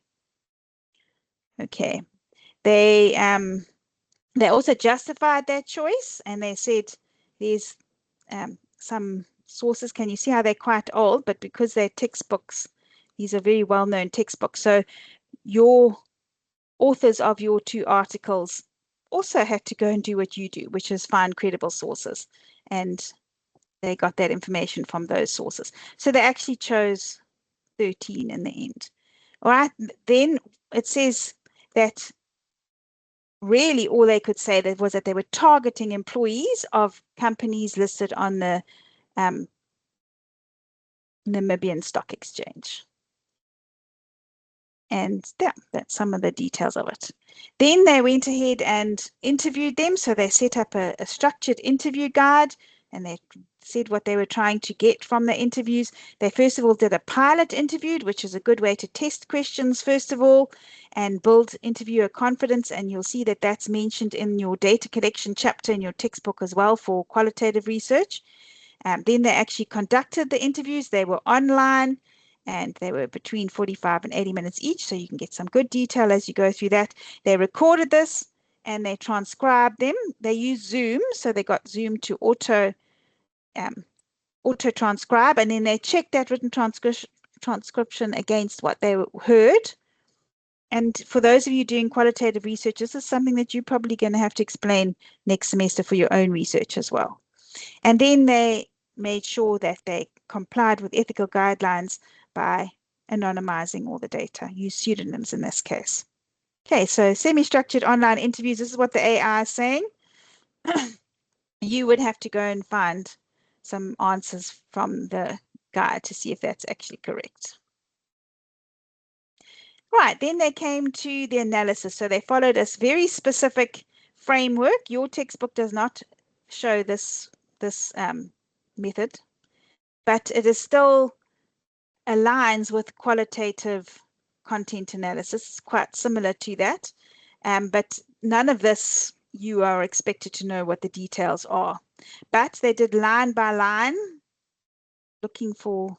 Okay. They also justified that choice, and they said there's some sources. Can you see how they're quite old? But because they're textbooks, these are very well-known textbooks. So your authors of your two articles also had to go and do what you do, which is find credible sources. And they got that information from those sources. So they actually chose 13 in the end. All right. Then it says that really all they could say that was that they were targeting employees of companies listed on the Namibian Stock Exchange. And yeah, that's some of the details of it. Then they went ahead and interviewed them. So they set up a structured interview guide, and they said what they were trying to get from the interviews. They first of all did a pilot interview, which is a good way to test questions first of all and build interviewer confidence. And you'll see that that's mentioned in your data collection chapter in your textbook as well for qualitative research. Then they actually conducted the interviews. They were online, and they were between 45 and 80 minutes each, so you can get some good detail as you go through that. They recorded this and they transcribed them. They used Zoom, so they got Zoom to auto transcribe, and then they checked that written transcription against what they heard. And for those of you doing qualitative research, this is something that you're probably going to have to explain next semester for your own research as well. And then they made sure that they complied with ethical guidelines by anonymizing all the data, use pseudonyms in this case. Okay, so semi-structured online interviews, this is what the AI is saying. You would have to go and find some answers from the guide to see if that's actually correct. Right, then they came to the analysis. So they followed a very specific framework. Your textbook does not show this method, but it is still aligns with qualitative content analysis. It's quite similar to that, but none of this you are expected to know what the details are. But they did line by line, looking for,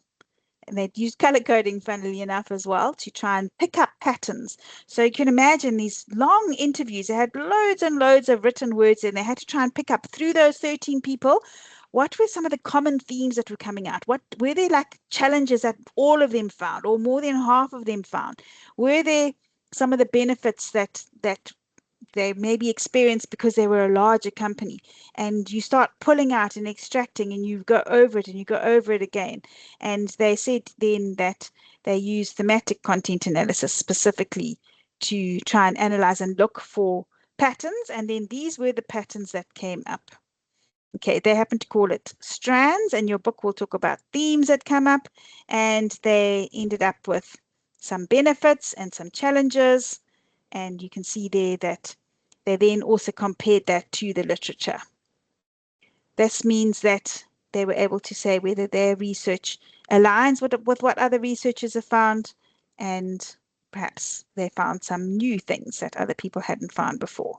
and they'd used color coding, funnily enough, as well, to try and pick up patterns. So you can imagine these long interviews. They had loads and loads of written words, and they had to try and pick up through those 13 people. What were some of the common themes that were coming out? What were there like challenges that all of them found, or more than half of them found? Were there some of the benefits that they maybe experienced because they were a larger company, and you start pulling out and extracting, and you go over it and you go over it again. And they said then that they use thematic content analysis specifically to try and analyze and look for patterns, and then these were the patterns that came up. Okay, they happen to call it strands, and your book will talk about themes that come up, and they ended up with some benefits and some challenges. And you can see there that they then also compared that to the literature. This means that they were able to say whether their research aligns with what other researchers have found, and perhaps they found some new things that other people hadn't found before.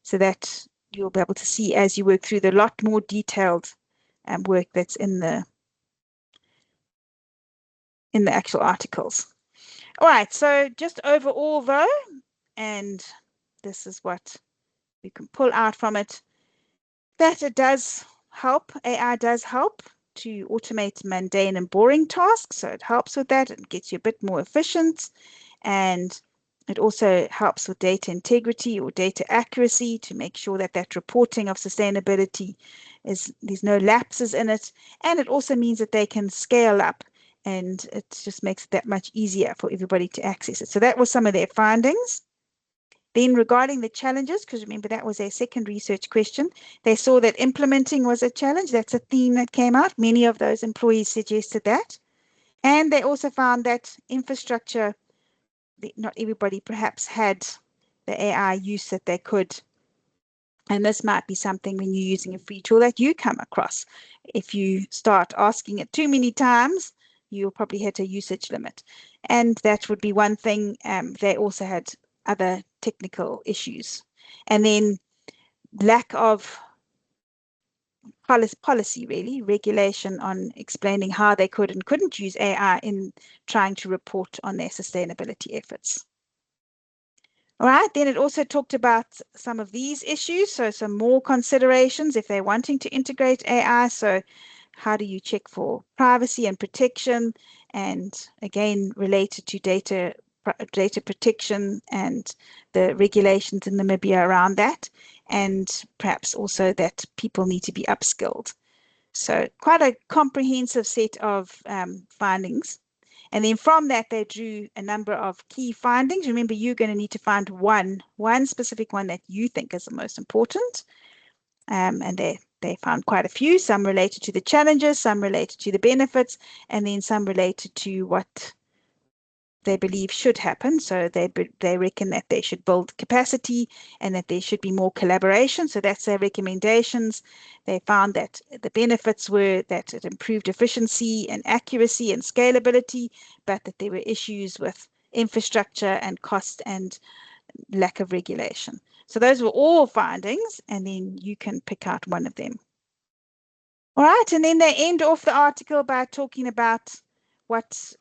So that you'll be able to see as you work through the lot more detailed work that's in the actual articles. All right, so just overall though, and this is what we can pull out from it, that it does help, AI does help to automate mundane and boring tasks. So it helps with that. It gets you a bit more efficient. And it also helps with data integrity or data accuracy to make sure that that reporting of sustainability there's no lapses in it. And it also means that they can scale up, and it just makes it that much easier for everybody to access it. So that was some of their findings. Then regarding the challenges, because remember that was their second research question, they saw that implementing was a challenge. That's a theme that came out. Many of those employees suggested that. And they also found that infrastructure, not everybody perhaps had the AI use that they could. And this might be something when you're using a free tool that you come across. If you start asking it too many times, you'll probably hit a usage limit. And that would be one thing. They also had other technical issues. And then lack of policy, really, regulation on explaining how they could and couldn't use AI in trying to report on their sustainability efforts. All right, then it also talked about some of these issues, so some more considerations if they're wanting to integrate AI. So how do you check for privacy and protection? And again, related to data protection and the regulations in Namibia around that, and perhaps also that people need to be upskilled. So quite a comprehensive set of findings. And then from that, they drew a number of key findings. Remember, you're going to need to find one specific one that you think is the most important. And they found quite a few, some related to the challenges, some related to the benefits, and then some related to what they believe should happen. So they reckon that they should build capacity and that there should be more collaboration. So that's their recommendations. They found that the benefits were that it improved efficiency and accuracy and scalability, but that there were issues with infrastructure and cost and lack of regulation. So those were all findings, and then you can pick out one of them. All right, and then they end off the article by talking about what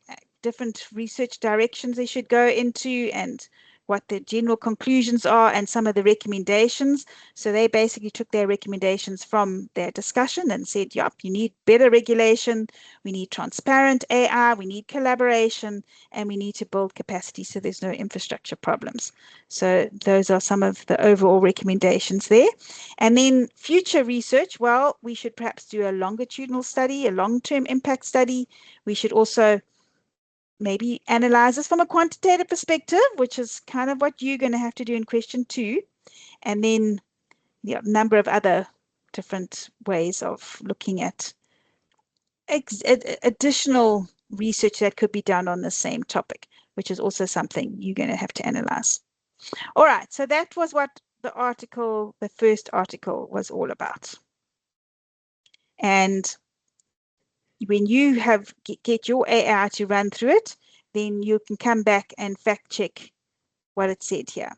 different research directions they should go into and what the general conclusions are and some of the recommendations. So they basically took their recommendations from their discussion and said, yep, you need better regulation, we need transparent AI, we need collaboration, and we need to build capacity so there's no infrastructure problems. So those are some of the overall recommendations there. And then future research, well, we should perhaps do a longitudinal study, a long-term impact study. We should also maybe analyze this from a quantitative perspective, which is kind of what you're going to have to do in question 2. And then a number of other different ways of looking at additional research that could be done on the same topic, which is also something you're going to have to analyze. All right, so that was what the first article was all about. And when you get your AI to run through it, then you can come back and fact check what it said here.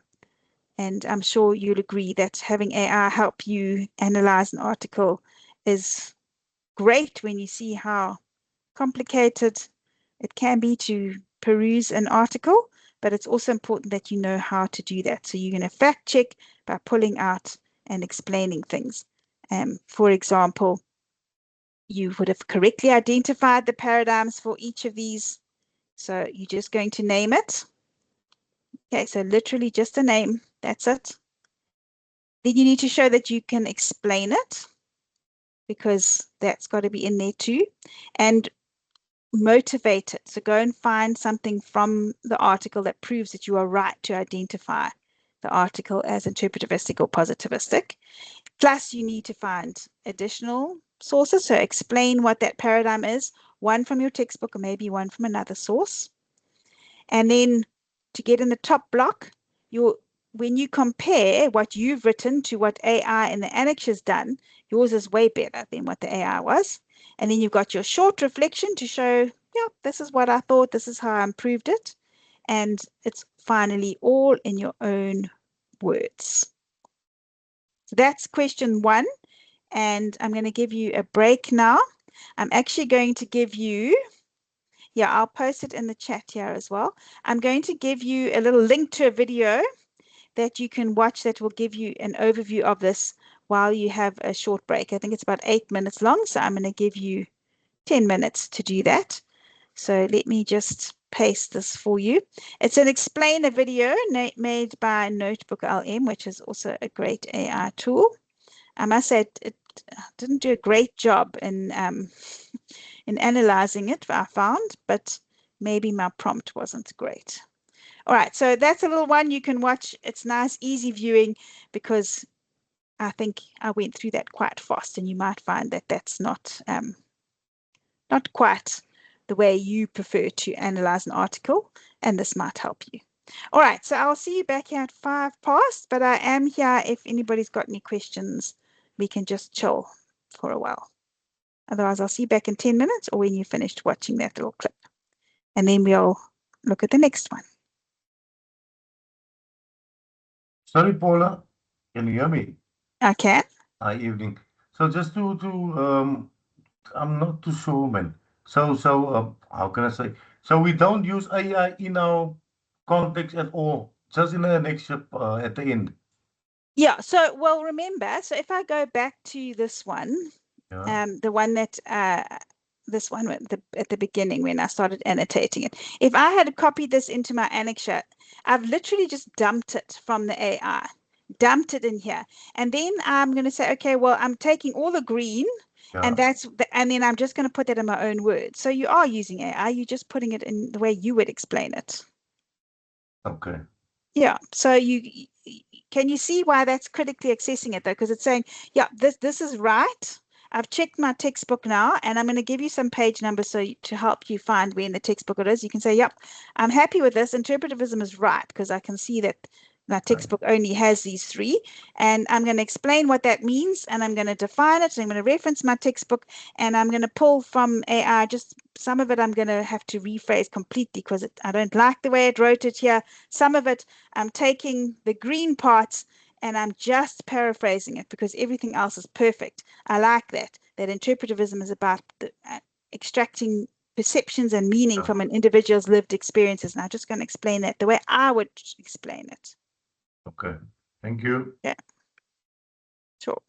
And I'm sure you'll agree that having AI help you analyze an article is great when you see how complicated it can be to peruse an article, but it's also important that you know how to do that. So you're going to fact check by pulling out and explaining things. For example, you would have correctly identified the paradigms for each of these. So you're just going to name it. Okay, so literally just a name. That's it. Then you need to show that you can explain it because that's got to be in there too. And motivate it. So go and find something from the article that proves that you are right to identify the article as interpretivistic or positivistic. Plus, you need to find additional sources. So explain what that paradigm is, one from your textbook or maybe one from another source. And then to get in the top block, when you compare what you've written to what AI in the annex has done, yours is way better than what the AI was. And then you've got your short reflection to show, yeah, this is what I thought, this is how I improved it. And it's finally all in your own words. So that's question 1. And I'm going to give you a break now. I'm actually going to give you, yeah, I'll post it in the chat here as well. I'm going to give you a little link to a video that you can watch that will give you an overview of this while you have a short break. I think it's about 8 minutes long, so I'm going to give you 10 minutes to do that. So let me just paste this for you. It's an explainer video made by Notebook LM, which is also a great AI tool. I must say it didn't do a great job in analyzing it, I found, but maybe my prompt wasn't great. All right, so that's a little one you can watch. It's nice, easy viewing because I think I went through that quite fast, and you might find that that's not quite the way you prefer to analyze an article, and this might help you. All right, so I'll see you back here at 5 past, but I am here if anybody's got any questions. We can just chill for a while. Otherwise, I'll see you back in 10 minutes or when you've finished watching that little clip. And then we'll look at the next one. Sorry, Paula, can you hear me? I can. Hi, evening. So just I'm not too sure, man. So how can I say? So we don't use AI in our context at all. just in the next step at the end. Yeah, so, well, remember, so if I go back to this one, Yeah. the one that, this one at the beginning when I started annotating it, if I had copied this into my annexure, I've literally just dumped it from the AI, dumped it in here. And then I'm going to say, okay, well, I'm taking all the green and Yeah. and then I'm just going to put that in my own words. So you are using AI, you're just putting it in the way you would explain it. Okay. Yeah. So can you see why that's critically accessing it though? Because it's saying, yeah, this is right. I've checked my textbook now, and I'm going to give you some page numbers to help you find where in the textbook it is. You can say, yep, I'm happy with this. Interpretivism is right because I can see that my Right. textbook only has these three, and I'm going to explain what that means, and I'm going to define it, and I'm going to reference my textbook, and I'm going to pull from AI just some of it. I'm going to have to rephrase completely because I don't like the way it wrote it here. Some of it, I'm taking the green parts and I'm just paraphrasing it because everything else is perfect. I like that interpretivism is about extracting perceptions and meaning Yeah. from an individual's lived experiences. And I'm just going to explain that the way I would explain it. Okay. Thank you. Yeah, sure.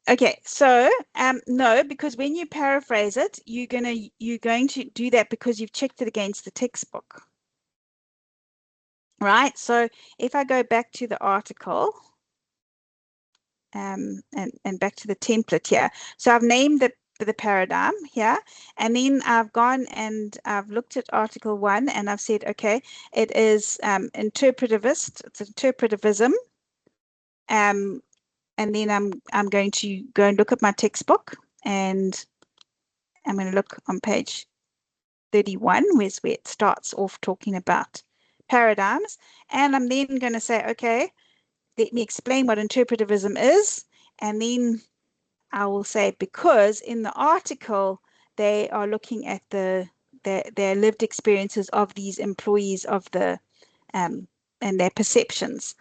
Okay, so no, because when you paraphrase it, you're going to do that because you've checked it against the textbook, right? So if I go back to the article, and back to the template here. So I've named the paradigm here, and then I've gone and I've looked at Article 1, and I've said, okay, it is interpretivist, it's interpretivism, um, and then I'm going to go and look at my textbook, and I'm going to look on page 31, where it starts off talking about paradigms, and I'm then going to say, okay, let me explain what interpretivism is, and then I will say because in the article they are looking at their lived experiences of these employees of the and their perceptions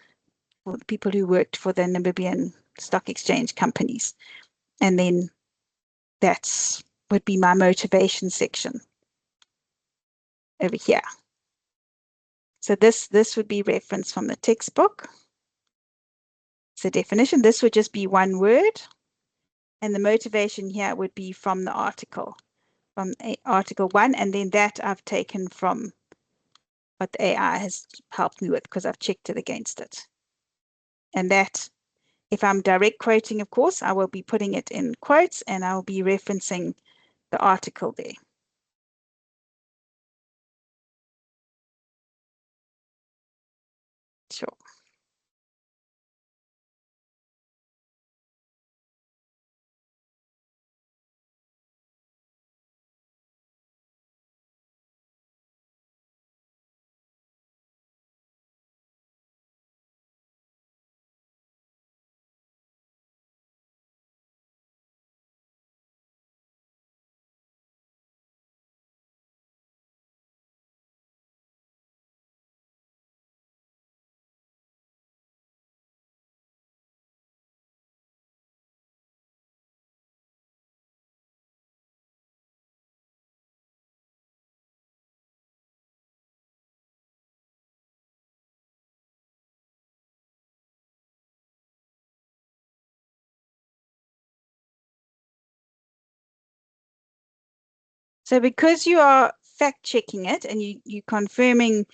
for the people who worked for the Namibian stock exchange companies, and then that's would be my motivation section over here. So this would be reference from the textbook. So definition, this would just be one word, and the motivation here would be from the article. From Article 1, and then that I've taken from what the AI has helped me with because I've checked it against it. And that, if I'm direct quoting, of course, I will be putting it in quotes and I'll be referencing the article there. Sure. So because you are fact checking it and you confirming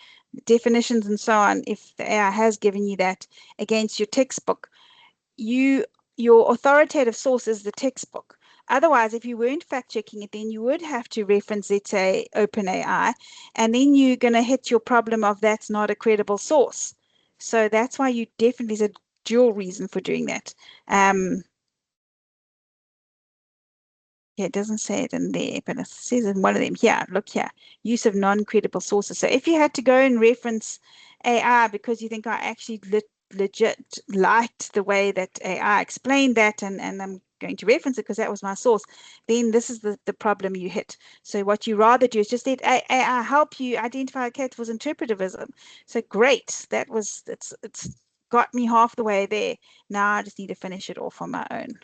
definitions and so on, if the AI has given you that against your textbook, your authoritative source is the textbook. Otherwise, if you weren't fact checking it, then you would have to reference, let's say, OpenAI, and then you're going to hit your problem of that's not a credible source. So that's why you definitely is a dual reason for doing that. Yeah, it doesn't say it in there, but it says in one of them. Here, look here, use of non-credible sources. So if you had to go and reference AI because you think I actually legit liked the way that AI explained that, and I'm going to reference it because that was my source, then this is the problem you hit. So what you rather do is just let AI help you identify, okay, it was interpretivism. So great, it's got me half the way there. Now I just need to finish it off on my own.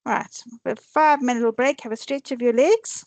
All right, a 5-minute little break, have a stretch of your legs.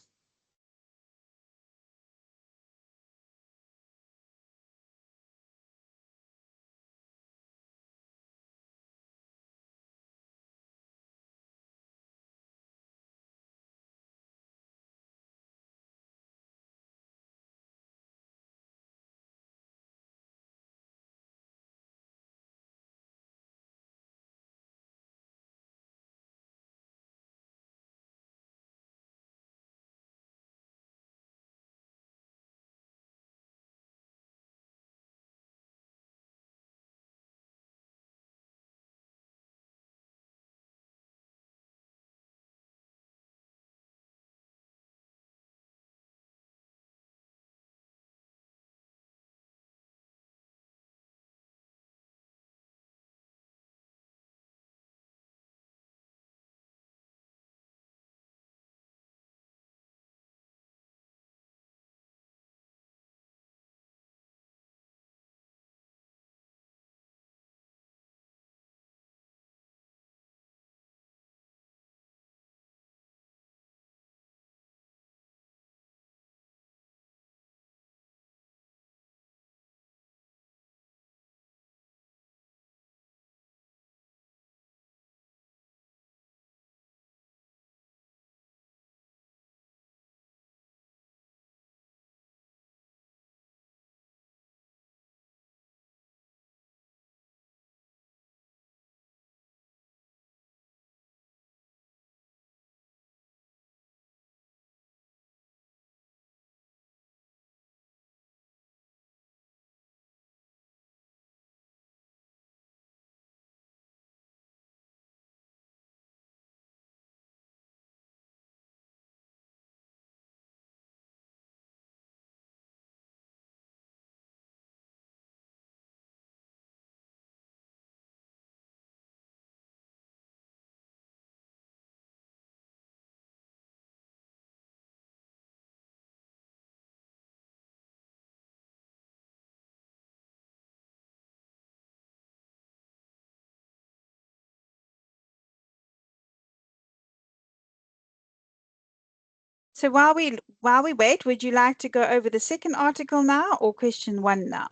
So while we wait, would you like to go over the second article now or question 1 now?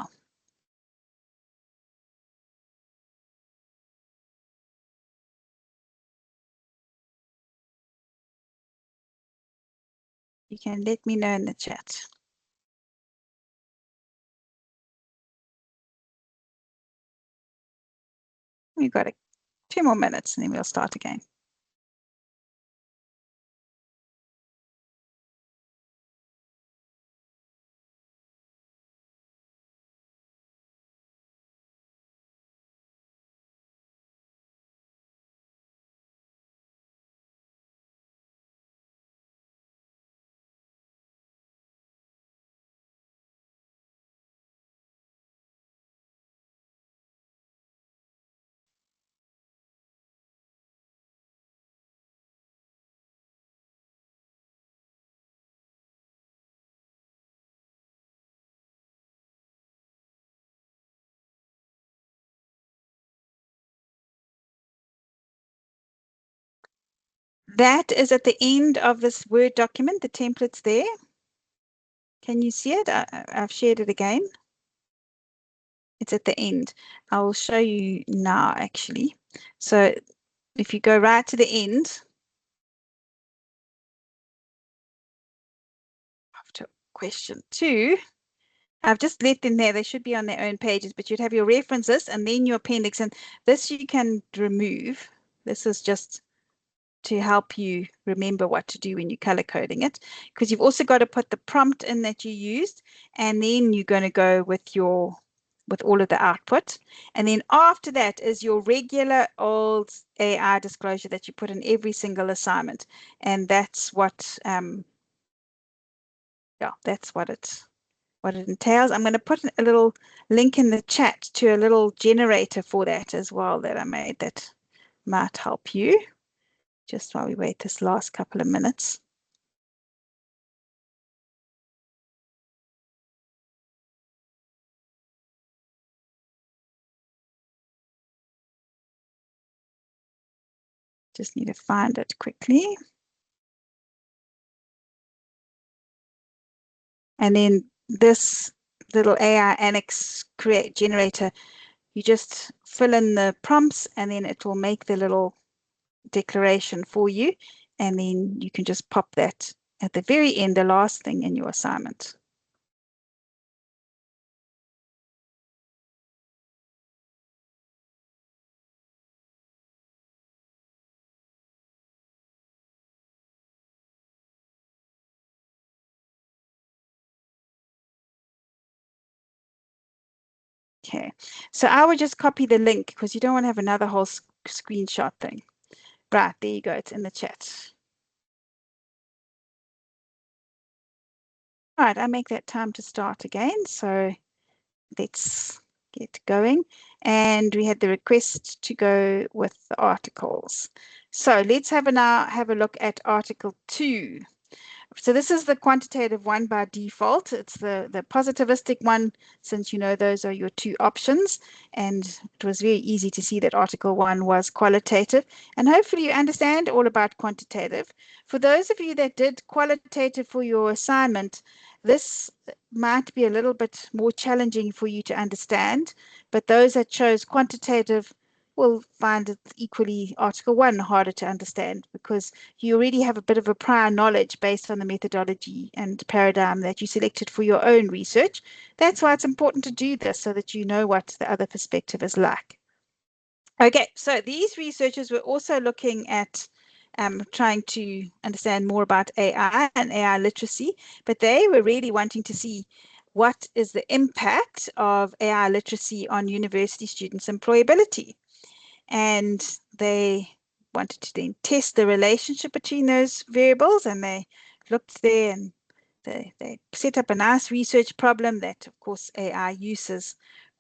You can let me know in the chat. We've got 2 more minutes and then we'll start again. That is at the end of this Word document, the template's there. Can you see it? I've shared it again. It's at the end. I will show you now, actually. So if you go right to the end, after question 2, I've just left them there. They should be on their own pages, but you'd have your references and then your appendix. And this you can remove. This is just to help you remember what to do when you're color coding it, because you've also got to put the prompt in that you used, and then you're going to go with your with all of the output. And then after that is your regular old AI disclosure that you put in every single assignment. And that's what, yeah, that's what it entails. I'm going to put a little link in the chat to a little generator for that as well that I made that might help you just while we wait this last couple of minutes. Just need to find it quickly. And then this little AI Annex create generator, you just fill in the prompts and then it will make the little declaration for you. And then you can just pop that at the very end, the last thing in your assignment. Okay, so I would just copy the link because you don't want to have another whole screenshot thing. Right, there you go. It's in the chat. All right, I make that time to start again. So let's get going. And we had the request to go with the articles. So let's have a look at Article 2. So this is the quantitative one by default. It's the positivistic one, since you know those are your two options. And it was very easy to see that Article 1 was qualitative. And hopefully you understand all about quantitative. For those of you that did qualitative for your assignment, this might be a little bit more challenging for you to understand. But those that chose quantitative will find it equally Article 1 harder to understand because you already have a bit of a prior knowledge based on the methodology and paradigm that you selected for your own research. That's why it's important to do this so that you know what the other perspective is like. Okay, so these researchers were also looking at trying to understand more about AI and AI literacy, but they were really wanting to see what is the impact of AI literacy on university students' employability. And they wanted to then test the relationship between those variables, and they looked there and they set up a nice research problem that, of course, AI use is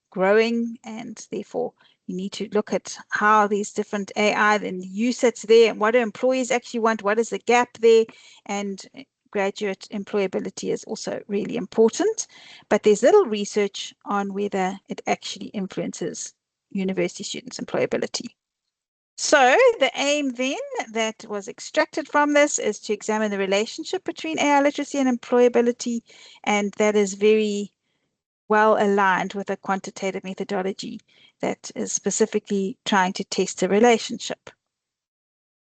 growing, and therefore you need to look at how these different AI and use that's there, and what do employees actually want, what is the gap there, and graduate employability is also really important. But there's little research on whether it actually influences university students' employability. So the aim then that was extracted from this is to examine the relationship between AI literacy and employability, and that is very well aligned with a quantitative methodology that is specifically trying to test the relationship.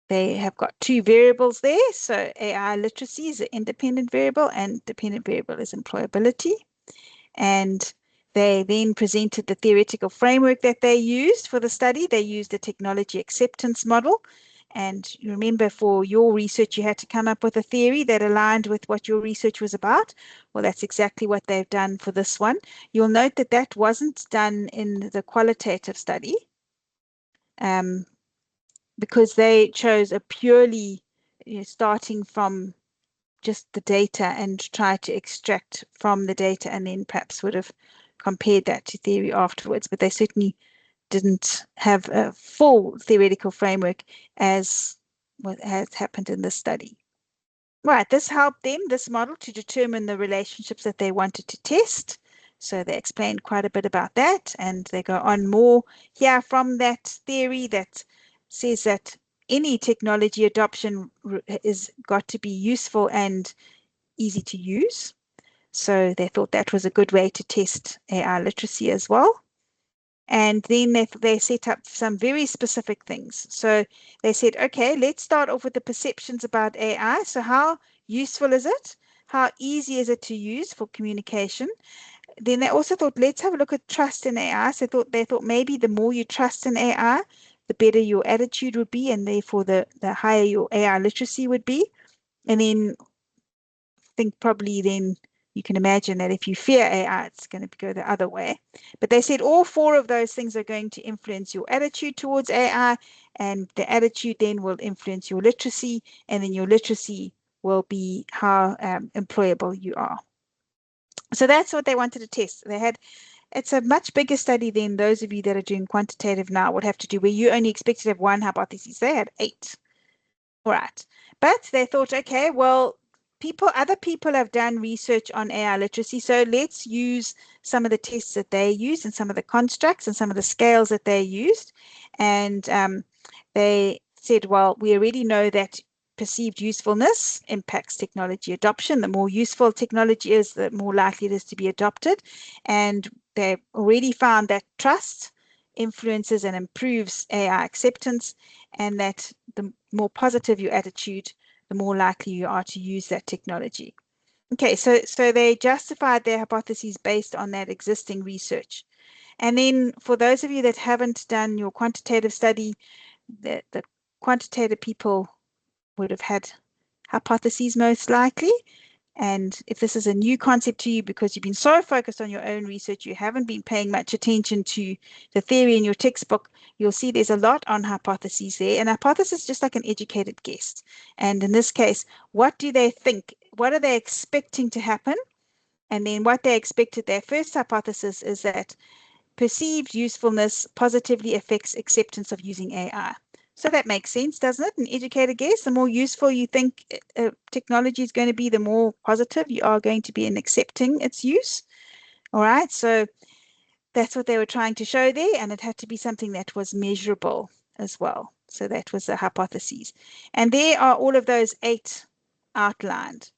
They have got two variables there. So AI literacy is an independent variable and dependent variable is employability. And they then presented the theoretical framework that they used for the study. They used a technology acceptance model. And you remember for your research, you had to come up with a theory that aligned with what your research was about. Well, that's exactly what they've done for this one. You'll note that that wasn't done in the qualitative study because they chose a purely starting from just the data and try to extract from the data and then perhaps would have compared that to theory afterwards, but they certainly didn't have a full theoretical framework as what has happened in this study. Right, this helped them, this model, to determine the relationships that they wanted to test. So they explained quite a bit about that, and they go on more here from that theory that says that any technology adoption is got to be useful and easy to use. So they thought that was a good way to test AI literacy as well. And then they set up some very specific things. So they said, okay, let's start off with the perceptions about AI. So how useful is it? How easy is it to use for communication? Then they also thought, let's have a look at trust in AI. So they thought maybe the more you trust in AI, the better your attitude would be, and therefore the higher your AI literacy would be. And then I think probably then you can imagine that if you fear AI, it's going to go the other way. But they said all four of those things are going to influence your attitude towards AI, and the attitude then will influence your literacy, and then your literacy will be how employable you are. So that's what they wanted to test. It's a much bigger study than those of you that are doing quantitative now would have to do, where you only expected to have one hypothesis. They had 8. All right. But they thought, okay, well, other people have done research on AI literacy, so let's use some of the tests that they used and some of the constructs and some of the scales that they used. And they said, well, we already know that perceived usefulness impacts technology adoption. The more useful technology is, the more likely it is to be adopted. And they already found that trust influences and improves AI acceptance, and that the more positive your attitude, the more likely you are to use that technology. Okay, so they justified their hypotheses based on that existing research. And then for those of you that haven't done your quantitative study, the quantitative people would have had hypotheses most likely. And if this is a new concept to you because you've been so focused on your own research, you haven't been paying much attention to the theory in your textbook, you'll see there's a lot on hypotheses there. And hypothesis is just like an educated guess. And in this case, what do they think? What are they expecting to happen? And then what they expected, their first hypothesis is that perceived usefulness positively affects acceptance of using AI. So that makes sense, doesn't it? An educated guess, the more useful you think technology is going to be, the more positive you are going to be in accepting its use. All right, so that's what they were trying to show there, and it had to be something that was measurable as well. So that was the hypotheses. And there are all of those 8 outlined.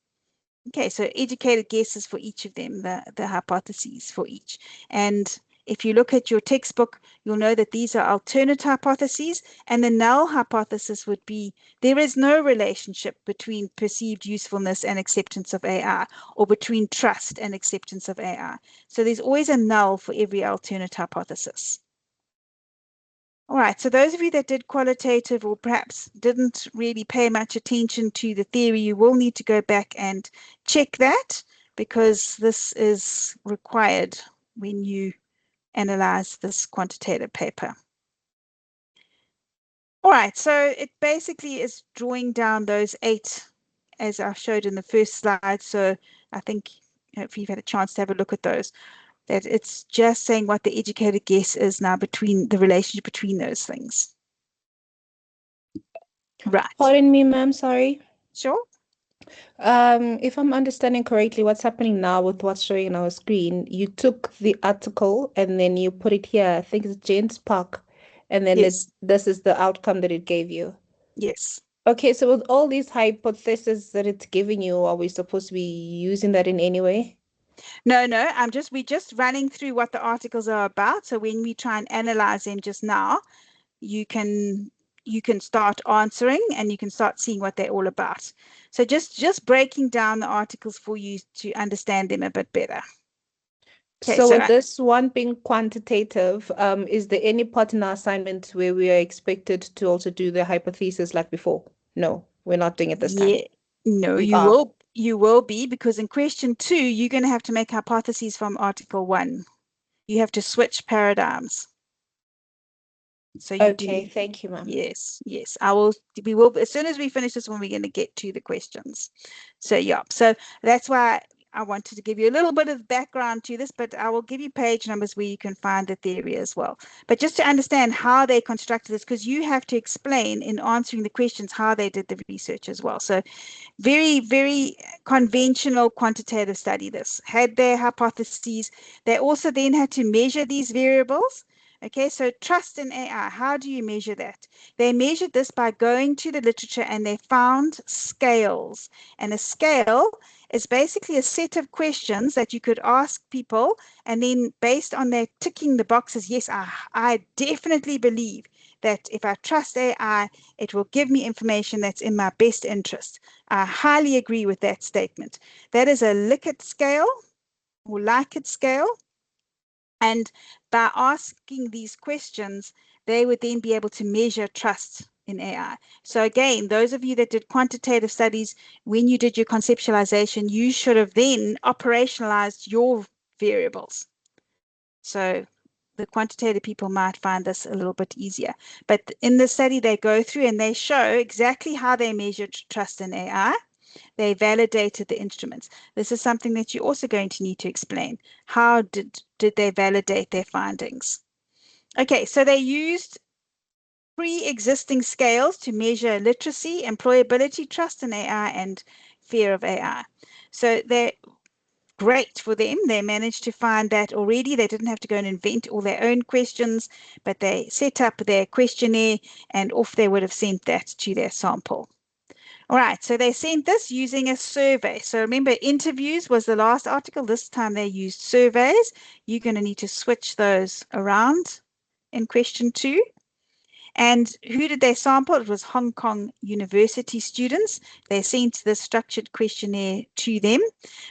Okay, so educated guesses for each of them, the hypotheses for each. And if you look at your textbook, you'll know that these are alternate hypotheses, and the null hypothesis would be there is no relationship between perceived usefulness and acceptance of AI, or between trust and acceptance of AI. So there's always a null for every alternate hypothesis. All right, so those of you that did qualitative or perhaps didn't really pay much attention to the theory, you will need to go back and check that, because this is required when you analyze this quantitative paper. All right, so it basically is drawing down those 8 as I showed in the first slide. So I think if you've had a chance to have a look at those, that it's just saying what the educated guess is now between the relationship between those things. Right. Pardon me, ma'am, sorry. Sure. If I'm understanding correctly, what's happening now with what's showing on our screen, you took the article and then you put it here. I think it's James Park, and then Yes. this is the outcome that it gave you. Yes. Okay, so with all these hypotheses that it's giving you, are we supposed to be using that in any way? No, we're just running through what the articles are about. So when we try and analyze them just now, you can start answering and you can start seeing what they're all about. So just breaking down the articles for you to understand them a bit better. Okay, So with this one being quantitative, is there any part in our assignment where we are expected to also do the hypothesis like before? No, we're not doing it this time. yeah, no, We you are. will be, because in question 2, you're going to have to make hypotheses from article 1. You have to switch paradigms. So you Okay, do. thank you, ma'am. Yes. We will, as soon as we finish this one, we're going to get to the questions. So yeah, so that's why I wanted to give you a little bit of background to this, but I will give you page numbers where you can find the theory as well. But just to understand how they constructed this, because you have to explain in answering the questions how they did the research as well. So very, very conventional quantitative study. This had their hypotheses. They also then had to measure these variables. Okay, so trust in AI, how do you measure that? They measured this by going to the literature and they found scales. And a scale is basically a set of questions that you could ask people, and then based on their ticking the boxes, yes, I definitely believe that if I trust AI, it will give me information that's in my best interest. I highly agree with that statement. That is a Likert scale or Likert scale. And by asking these questions, they would then be able to measure trust in AI. So again, those of you that did quantitative studies, when you did your conceptualization, you should have then operationalized your variables. So the quantitative people might find this a little bit easier. But in the study, they go through and they show exactly how they measured trust in AI. They validated the instruments. This is something that you're also going to need to explain. How did they validate their findings? Okay, so they used pre-existing scales to measure literacy, employability, trust in AI, and fear of AI. So they're great for them. They managed to find that already. They didn't have to go and invent all their own questions, but they set up their questionnaire and off they would have sent that to their sample. All right, so they sent this using a survey. So remember, interviews was the last article. This time they used surveys. You're going to need to switch those around in question 2. And who did they sample? It was Hong Kong University students. They sent this structured questionnaire to them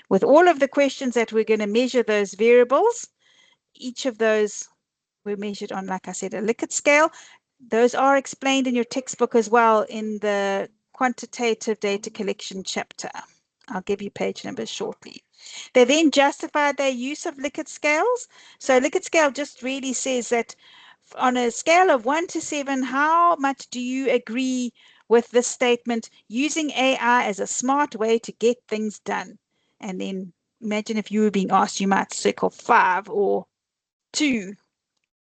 with all of the questions that we're going to measure those variables. Each of those were measured on, like I said, a Likert scale. Those are explained in your textbook as well in the quantitative data collection chapter. I'll give you page numbers shortly. They then justified their use of Likert scales. So Likert scale just really says that on a scale of 1 to 7, how much do you agree with this statement, using AI as a smart way to get things done? And then imagine if you were being asked, you might circle 5 or 2.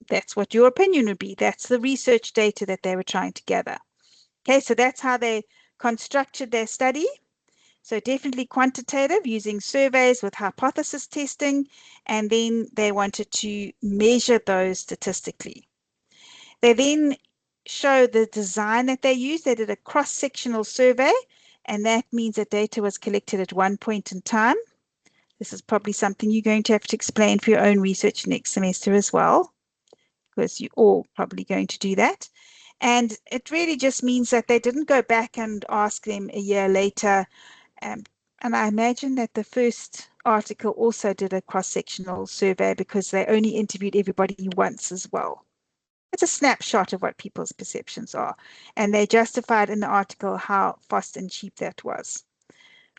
That's what your opinion would be. That's the research data that they were trying to gather. Okay, so that's how they constructed their study. So definitely quantitative, using surveys with hypothesis testing, and then they wanted to measure those statistically. They then show the design that they used. They did a cross-sectional survey, and that means that data was collected at one point in time. This is probably something you're going to have to explain for your own research next semester as well, because you're all probably going to do that. And it really just means that they didn't go back and ask them a year later. And I imagine that the first article also did a cross-sectional survey because they only interviewed everybody once as well. It's a snapshot of what people's perceptions are. And they justified in the article how fast and cheap that was.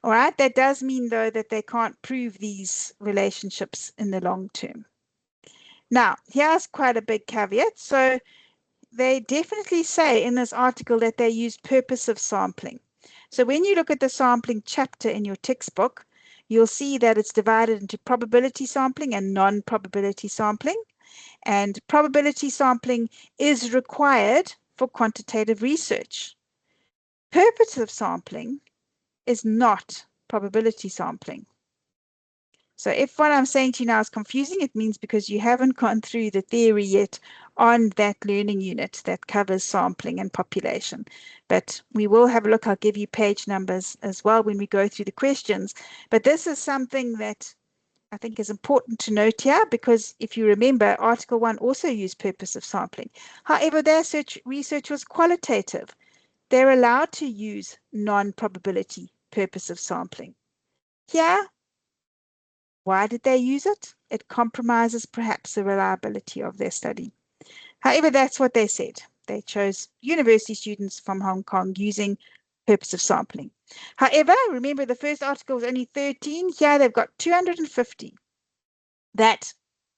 All right, that does mean, though, that they can't prove these relationships in the long term. Now, here's quite a big caveat. So they definitely say in this article that they use purposive sampling. So when you look at the sampling chapter in your textbook, you'll see that it's divided into probability sampling and non-probability sampling. And probability sampling is required for quantitative research. Purposive sampling is not probability sampling. So if what I'm saying to you now is confusing, it means because you haven't gone through the theory yet on that learning unit that covers sampling and population. But we will have a look. I'll give you page numbers as well when we go through the questions. But this is something that I think is important to note here, because if you remember, Article 1 also used purposive sampling. However, their research was qualitative. They're allowed to use non-probability purposive sampling. Here, why did they use it? It compromises perhaps the reliability of their study. However, that's what they said. They chose university students from Hong Kong using purposive sampling. However, remember the first article was only 13. Here they've got 250. That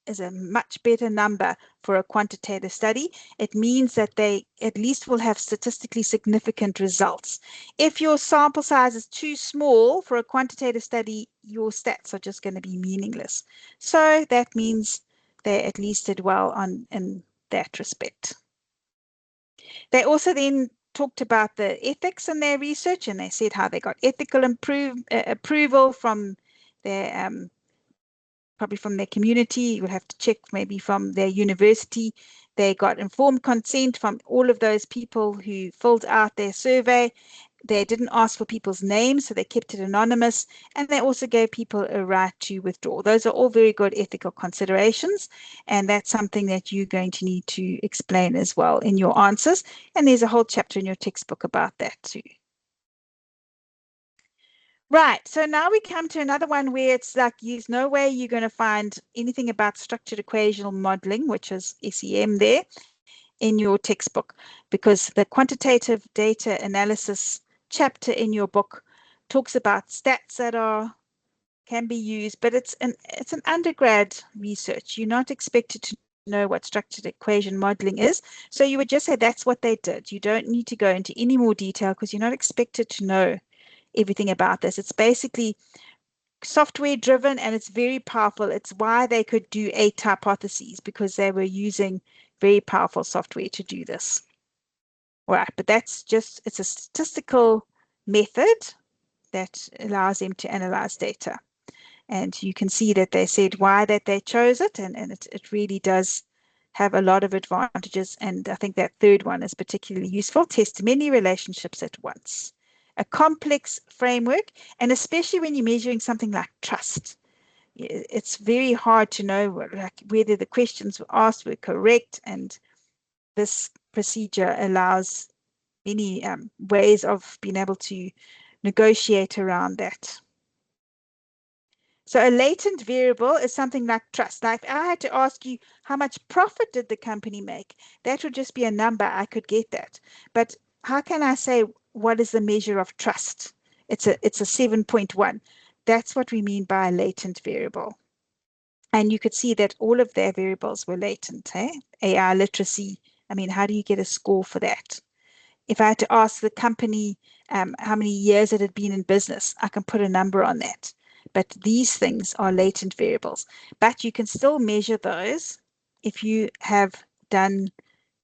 is a much better number for a quantitative study. It means that they at least will have statistically significant results. If your sample size is too small for a quantitative study, your stats are just going to be meaningless. So that means they at least did well in that respect. They also then talked about the ethics in their research, and they said how they got ethical approval from their probably from their community. You'll have to check maybe from their university. They got informed consent from all of those people who filled out their survey. They didn't ask for people's names, so they kept it anonymous. And they also gave people a right to withdraw. Those are all very good ethical considerations. And that's something that you're going to need to explain as well in your answers. And there's a whole chapter in your textbook about that too. Right, so now we come to another one where it's like there's no way you're going to find anything about structured equational modeling, which is SEM there. in your textbook, because the quantitative data analysis chapter in your book talks about stats that can be used, but it's an undergrad research. You're not expected to know what structured equation modeling is. So you would just say that's what they did. You don't need to go into any more detail because you're not expected to know everything about this. It's basically software driven and it's very powerful. It's why they could do 8 hypotheses, because they were using very powerful software to do this. All right, but it's a statistical method that allows them to analyze data. And you can see that they said why that they chose it, and it really does have a lot of advantages. And I think that third one is particularly useful. Test many relationships at once. A complex framework, and especially when you're measuring something like trust. It's very hard to know whether the questions asked were correct, and this procedure allows many ways of being able to negotiate around that. So a latent variable is something like trust. Like if I had to ask you how much profit did the company make, that would just be a number. I could get that. But how can I say what is the measure of trust? It's a 7.1. That's what we mean by a latent variable. And you could see that all of their variables were latent. AI literacy. I mean, how do you get a score for that? If I had to ask the company how many years it had been in business, I can put a number on that. But these things are latent variables. But you can still measure those if you have done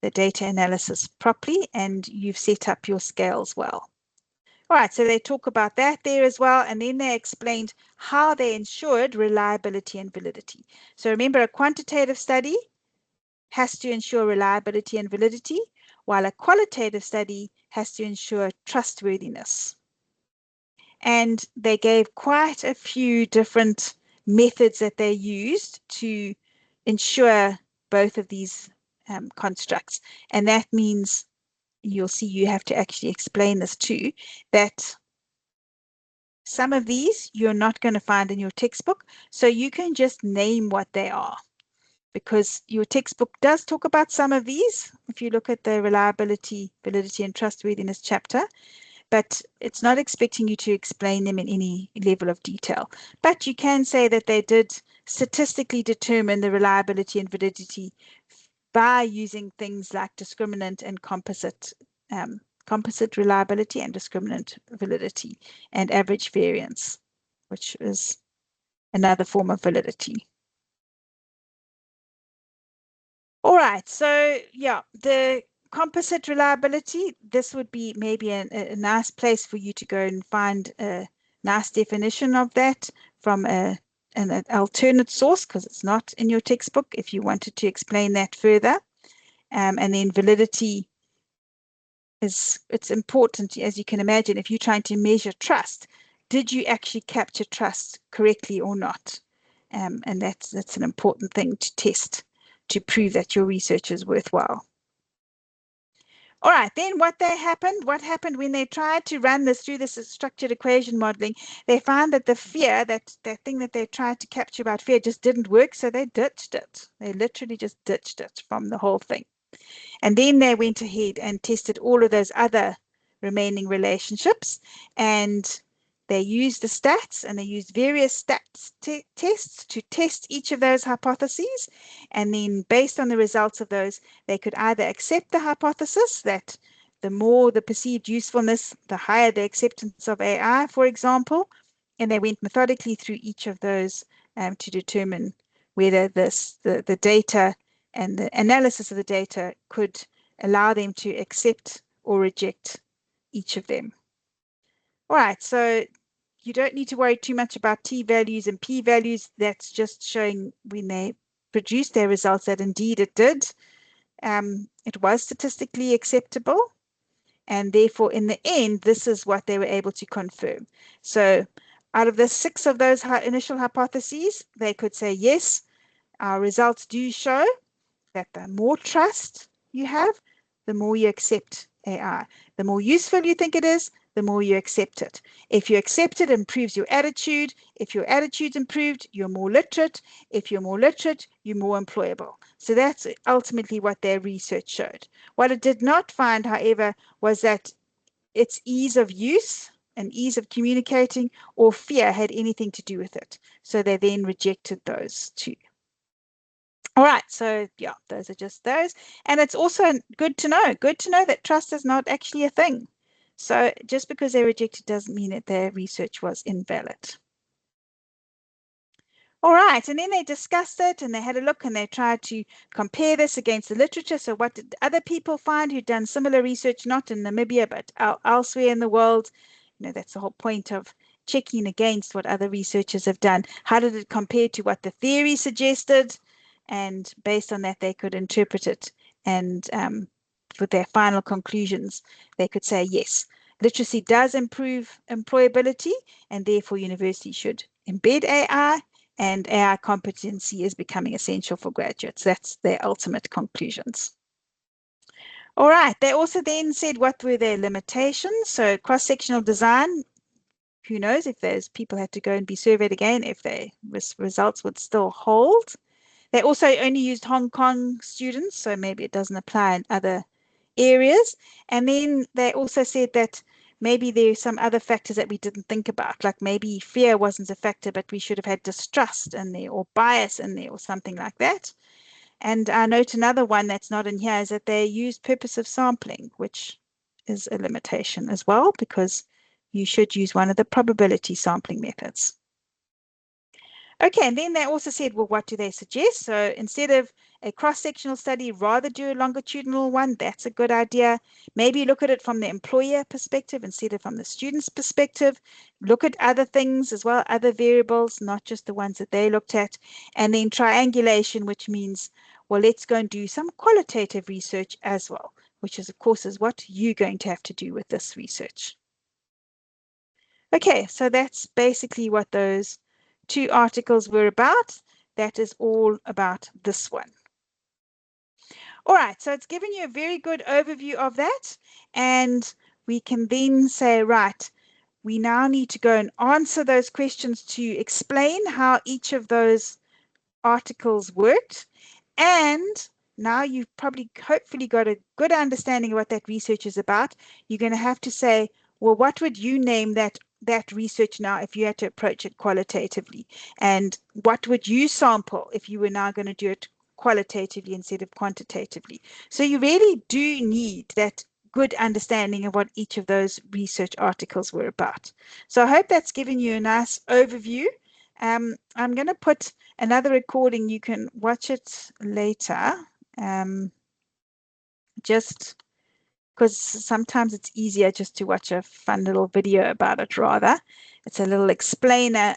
the data analysis properly and you've set up your scales well. All right, so they talk about that there as well, and then they explained how they ensured reliability and validity. So remember, a quantitative study has to ensure reliability and validity, while a qualitative study has to ensure trustworthiness. And they gave quite a few different methods that they used to ensure both of these constructs. And that means, you'll see you have to actually explain this too, that some of these you're not going to find in your textbook, so you can just name what they are, because your textbook does talk about some of these if you look at the reliability, validity, and trustworthiness chapter, but it's not expecting you to explain them in any level of detail. But you can say that they did statistically determine the reliability and validity by using things like discriminant and composite reliability and discriminant validity, and average variance, which is another form of validity. All right, so yeah, the composite reliability, this would be maybe a nice place for you to go and find a nice definition of that from an alternate source, because it's not in your textbook, if you wanted to explain that further. And then validity it's important, as you can imagine, if you're trying to measure trust, did you actually capture trust correctly or not? And that's an important thing to test to prove that your research is worthwhile. All right, then what happened when they tried to run this through this structured equation modeling, they found that the fear, that thing that they tried to capture about fear, just didn't work, so they ditched it. They literally just ditched it from the whole thing. And then they went ahead and tested all of those other remaining relationships, and they used the stats, and they used various stats tests to test each of those hypotheses. And then based on the results of those, they could either accept the hypothesis that the more the perceived usefulness, the higher the acceptance of AI, for example. And they went methodically through each of those to determine whether the data and the analysis of the data could allow them to accept or reject each of them. All right, so you don't need to worry too much about t-values and p-values. That's just showing when they produced their results that indeed it did. It was statistically acceptable, and therefore in the end, this is what they were able to confirm. So out of the 6 of those initial hypotheses, they could say, yes, our results do show that the more trust you have, the more you accept AI. The more useful you think it is, the more you accept it. If you accept it, it improves your attitude. If your attitude's improved, you're more literate. If you're more literate, you're more employable. So that's ultimately what their research showed. What it did not find, however, was that its ease of use and ease of communicating or fear had anything to do with it. So they then rejected those two. All right, so yeah, those are just those. And it's also good to know that trust is not actually a thing. So just because they rejected doesn't mean that their research was invalid. All right, and then they discussed it and they had a look and they tried to compare this against the literature. So what did other people find who'd done similar research, not in Namibia, but elsewhere in the world? You know, that's the whole point of checking against what other researchers have done. How did it compare to what the theory suggested? And based on that, they could interpret it. And with their final conclusions, they could say, yes, literacy does improve employability, and therefore universities should embed AI, and AI competency is becoming essential for graduates. That's their ultimate conclusions. All right, they also then said what were their limitations. So cross-sectional design, who knows if those people had to go and be surveyed again, if their results would still hold. They also only used Hong Kong students, so maybe it doesn't apply in other areas. And then they also said that maybe there are some other factors that we didn't think about, like maybe fear wasn't a factor, but we should have had distrust in there or bias in there or something like that. And I note another one that's not in here is that they use purposive sampling, which is a limitation as well, because you should use one of the probability sampling methods. Okay, and then they also said, well, what do they suggest? So instead of a cross-sectional study, rather do a longitudinal one. That's a good idea. Maybe look at it from the employer perspective instead of from the student's perspective. Look at other things as well, other variables, not just the ones that they looked at. And then triangulation, which means, well, let's go and do some qualitative research as well, which is, of course, is what you're going to have to do with this research. Okay, so that's basically what those two articles were about. That is all about this one. All right, so it's given you a very good overview of that. And we can then say, right, we now need to go and answer those questions to explain how each of those articles worked. And now you've probably hopefully got a good understanding of what that research is about. You're going to have to say, well, what would you name that research now if you had to approach it qualitatively? And what would you sample if you were now going to do it qualitatively instead of quantitatively? So you really do need that good understanding of what each of those research articles were about. So I hope that's given you a nice overview. I'm going to put another recording. You can watch it later, just because sometimes it's easier just to watch a fun little video about it rather. It's a little explainer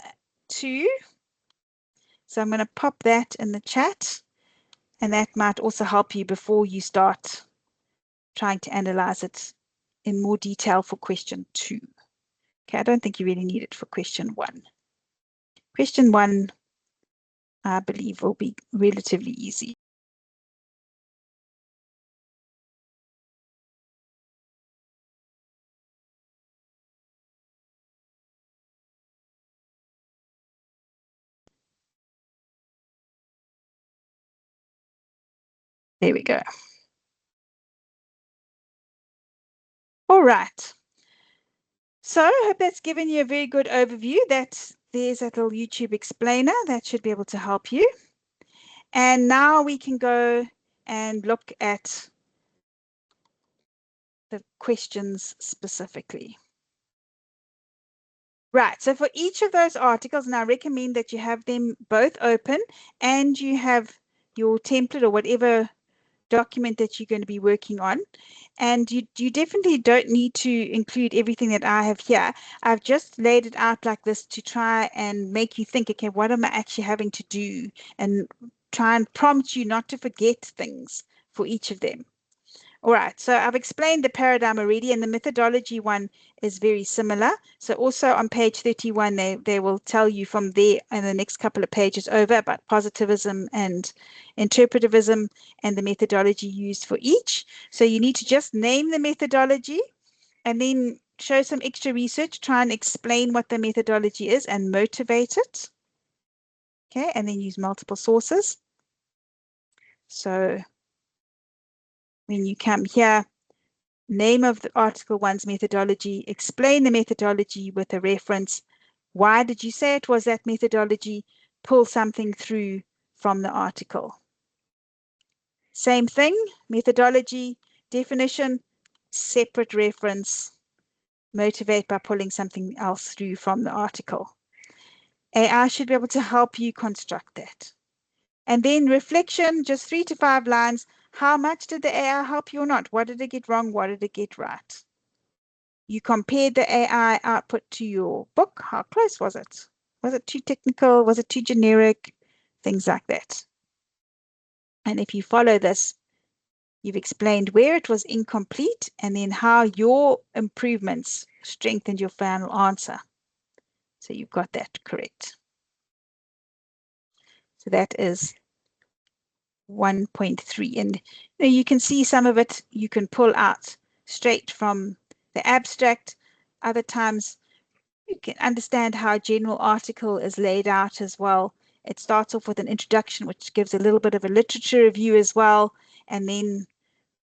too. So I'm going to pop that in the chat, and that might also help you before you start trying to analyze it in more detail for question 2. Okay, I don't think you really need it for question 1. Question 1, I believe, will be relatively easy. There we go. All right. So I hope that's given you a very good overview. There's that little YouTube explainer that should be able to help you. And now we can go and look at the questions specifically. Right, so for each of those articles, and I recommend that you have them both open and you have your template or whatever document that you're going to be working on. And you definitely don't need to include everything that I have here. I've just laid it out like this to try and make you think, okay, what am I actually having to do? And try and prompt you not to forget things for each of them. All right, so I've explained the paradigm already, and the methodology one is very similar. So also on page 31, they will tell you from there in the next couple of pages over about positivism and interpretivism and the methodology used for each. So you need to just name the methodology and then show some extra research, try and explain what the methodology is and motivate it. Okay, and then use multiple sources. So when you come here, name of the Article 1's methodology, explain the methodology with a reference. Why did you say it was that methodology? Pull something through from the article. Same thing, methodology, definition, separate reference, motivate by pulling something else through from the article. AI should be able to help you construct that. And then reflection, just 3 to 5 lines. How much did the AI help you or not? What did it get wrong? What did it get right? You compared the AI output to your book. How close was it? Was it too technical? Was it too generic? Things like that. And if you follow this, you've explained where it was incomplete and then how your improvements strengthened your final answer. So you've got that correct. So that is 1.3. And you can see some of it you can pull out straight from the abstract. Other times you can understand how a general article is laid out as well. It starts off with an introduction, which gives a little bit of a literature review as well. And then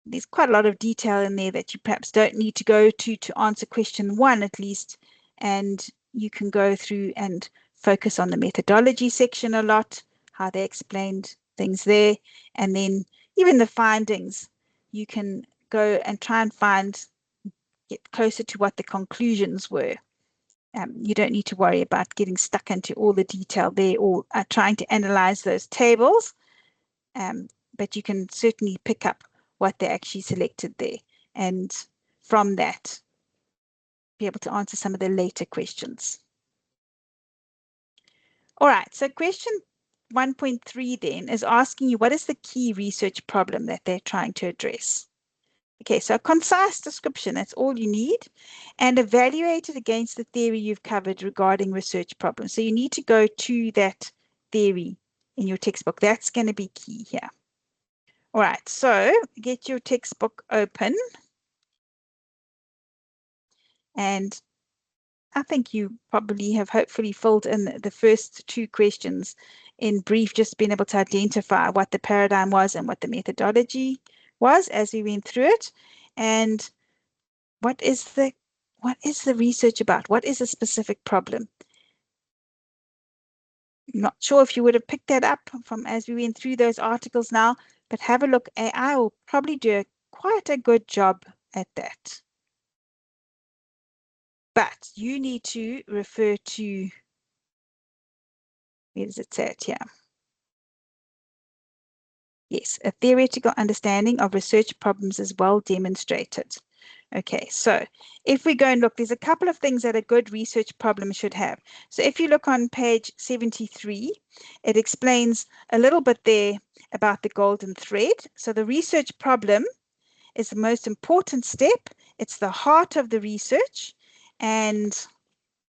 there's quite a lot of detail in there that you perhaps don't need to go to answer question 1 at least. And you can go through and focus on the methodology section a lot, how they explained things there. And then even the findings, you can go and try and get closer to what the conclusions were. You don't need to worry about getting stuck into all the detail there or trying to analyze those tables, but you can certainly pick up what they actually selected there, and from that, be able to answer some of the later questions. All right, so question 1.3 then is asking you what is the key research problem that they're trying to address. Okay, so a concise description, that's all you need, and evaluate it against the theory you've covered regarding research problems. So you need to go to that theory in your textbook. That's going to be key here. All right, so get your textbook open. And I think you probably have hopefully filled in the first 2 questions in brief, just being able to identify what the paradigm was and what the methodology was as we went through it. And what is the research about? What is a specific problem? I'm not sure if you would have picked that up from as we went through those articles now, but have a look. AI will probably do quite a good job at that. But you need to refer to, where does it say it here? Yes, a theoretical understanding of research problems is well demonstrated. Okay, so if we go and look, there's a couple of things that a good research problem should have. So if you look on page 73, it explains a little bit there about the golden thread. So the research problem is the most important step. It's the heart of the research. And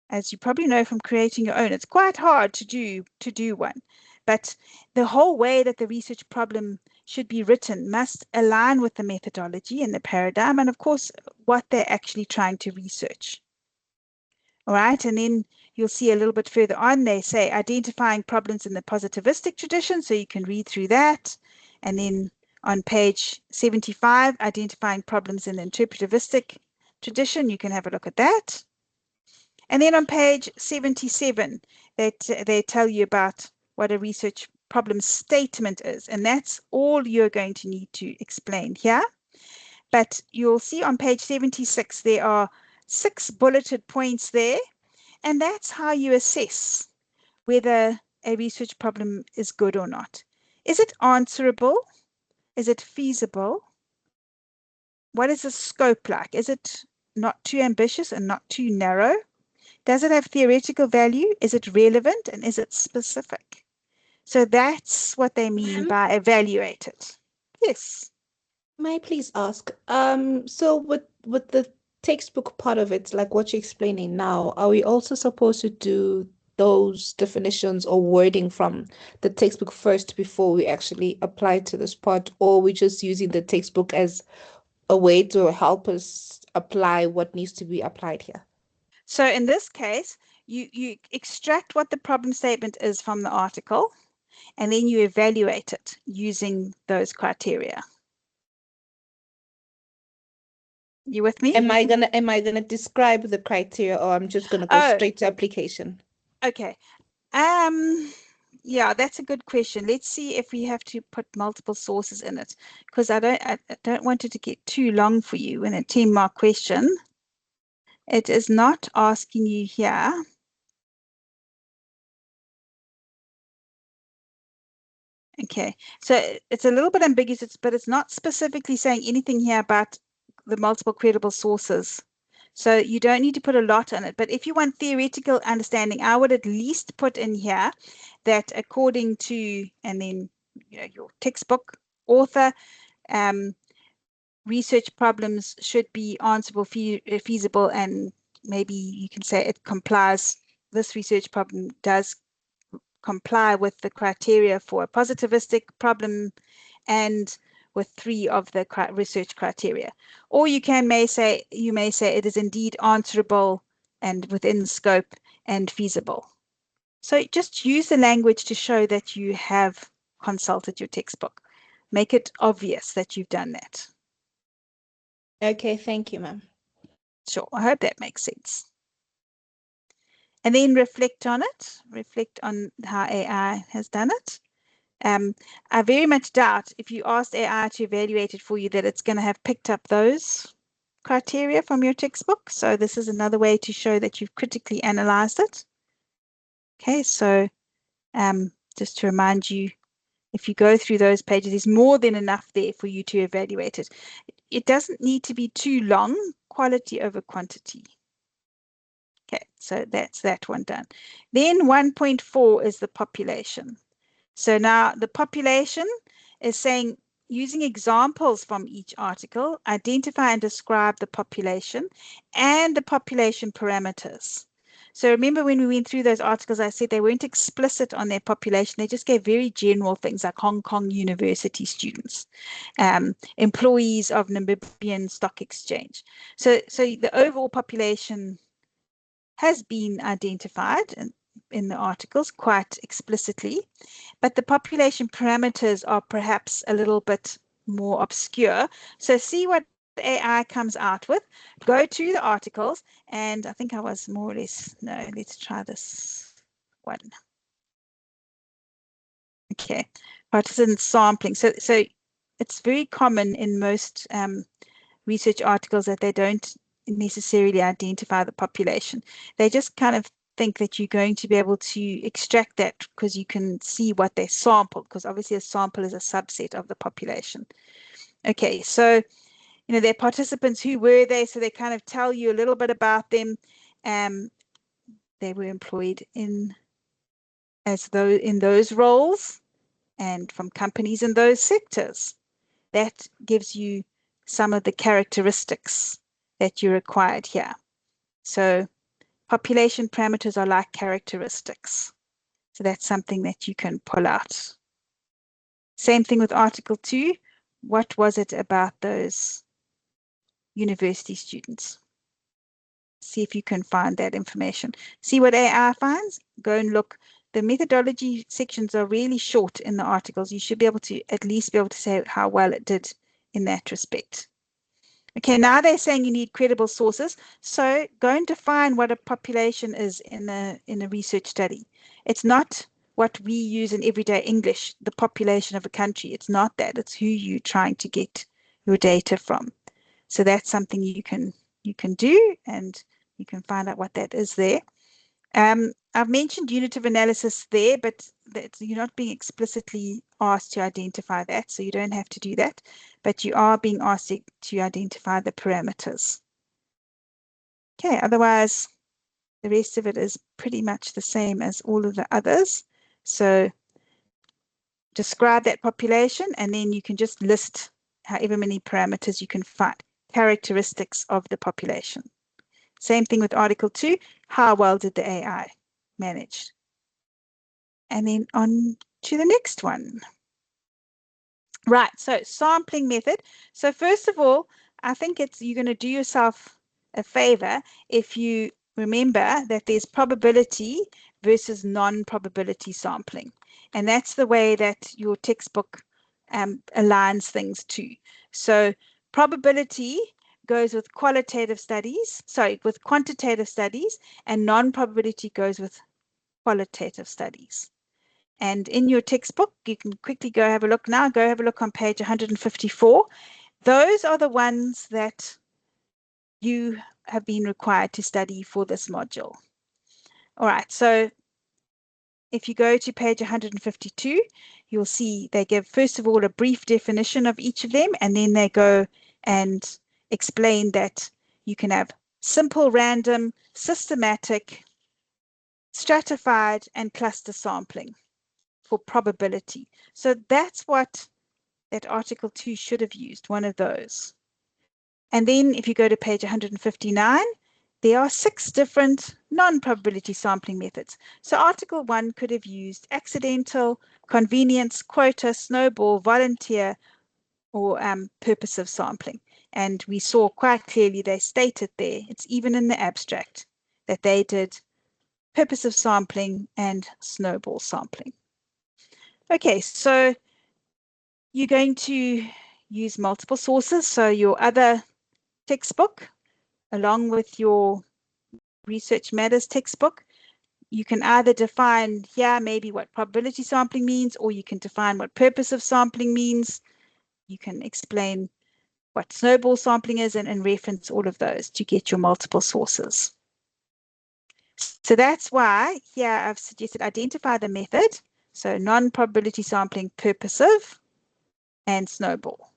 as you probably know from creating your own, it's quite hard to do one. But the whole way that the research problem should be written must align with the methodology and the paradigm, and of course, what they're actually trying to research. All right, and then you'll see a little bit further on, they say identifying problems in the positivistic tradition, so you can read through that. And then on page 75, identifying problems in the interpretivistic tradition, you can have a look at that. And then on page 77, they tell you about what a research problem statement is. And that's all you're going to need to explain here. But you'll see on page 76, there are 6 bulleted points there. And that's how you assess whether a research problem is good or not. Is it answerable? Is it feasible? What is the scope like? Is it not too ambitious and not too narrow? Does it have theoretical value? Is it relevant? And is it specific? So that's what they mean by evaluate it. Yes. May I please ask, so with the textbook part of it, like what you're explaining now, are we also supposed to do those definitions or wording from the textbook first before we actually apply to this part, or are we just using the textbook as a way to help us apply what needs to be applied here? So in this case, you extract what the problem statement is from the article, and then you evaluate it using those criteria. You with me? Am I gonna describe the criteria, or I'm just gonna go Oh, straight to application? okay. Yeah, that's a good question. Let's see if we have to put multiple sources in it, because I don't want it to get too long for you in a 10-mark question. It is not asking you here. Okay, so it's a little bit ambiguous, but it's not specifically saying anything here about the multiple credible sources. So you don't need to put a lot in it. But if you want theoretical understanding, I would at least put in here that according to, and then your textbook author, research problems should be answerable, feasible, and maybe you can say it complies. This research problem does comply with the criteria for a positivistic problem and with 3 of the research criteria. Or you may say it is indeed answerable and within scope and feasible. So just use the language to show that you have consulted your textbook. Make it obvious that you've done that. Okay, thank you, ma'am. Sure, I hope that makes sense. And then reflect on it. Reflect on how AI has done it. I very much doubt if you asked AI to evaluate it for you that it's going to have picked up those criteria from your textbook. So this is another way to show that you've critically analyzed it. Okay, so just to remind you, if you go through those pages, there's more than enough there for you to evaluate it. It doesn't need to be too long, quality over quantity. Okay, so that's that one done. Then 1.4 is the population. So now the population is saying, using examples from each article, identify and describe the population and the population parameters. So remember when we went through those articles, I said they weren't explicit on their population. They just gave very general things like Hong Kong University students, employees of Namibian Stock Exchange. So the overall population has been identified in the articles quite explicitly, but the population parameters are perhaps a little bit more obscure. So see what AI comes out with. Go to the articles, and I think I was more or less, no, let's try this one. Okay, participant sampling. So it's very common in most research articles that they don't necessarily identify the population. They just kind of think that you're going to be able to extract that because you can see what they sampled, because obviously a sample is a subset of the population. Okay, so they're participants. Who were they? So they kind of tell you a little bit about them. They were employed in those roles and from companies in those sectors. That gives you some of the characteristics that you required here. So population parameters are like characteristics. So that's something that you can pull out. Same thing with Article 2. What was it about those university students? See if you can find that information. See what AI finds. Go and look. The methodology sections are really short in the articles. You should be able to at least be able to say how well it did in that respect. Okay, now they're saying you need credible sources. So go and define what a population is in a research study. It's not what we use in everyday English, the population of a country. It's not that. It's who you're trying to get your data from. So that's something you can do, and you can find out what that is there. I've mentioned unitive analysis there, but you're not being explicitly asked to identify that, so you don't have to do that, but you are being asked to identify the parameters. Okay, otherwise, the rest of it is pretty much the same as all of the others. So describe that population, and then you can just list however many parameters you can find, characteristics of the population. Same thing with Article 2, how well did the AI manage? And then on to the next one. Right, so sampling method. So first of all, I think you're going to do yourself a favor if you remember that there's probability versus non-probability sampling. And that's the way that your textbook aligns things to. So probability goes with quantitative studies, and non-probability goes with qualitative studies. And in your textbook, you can quickly go have a look now, go have a look on page 154. Those are the ones that you have been required to study for this module. All right, so if you go to page 152, you'll see they give, first of all, a brief definition of each of them, and then they go and explain that you can have simple, random, systematic, stratified, and cluster sampling for probability. So that's what that Article 2 should have used, one of those. And then if you go to page 159, there are 6 different non-probability sampling methods. So Article 1 could have used accidental, convenience, quota, snowball, volunteer, or purposive sampling. And we saw quite clearly they stated there, it's even in the abstract, that they did purposive sampling and snowball sampling. Okay, so you're going to use multiple sources. So your other textbook, along with your Research Matters textbook, you can either define here maybe what probability sampling means, or you can define what purposive sampling means. You can explain what snowball sampling is and reference all of those to get your multiple sources. So that's why here I've suggested identify the method. So non-probability sampling, purposive, and snowball.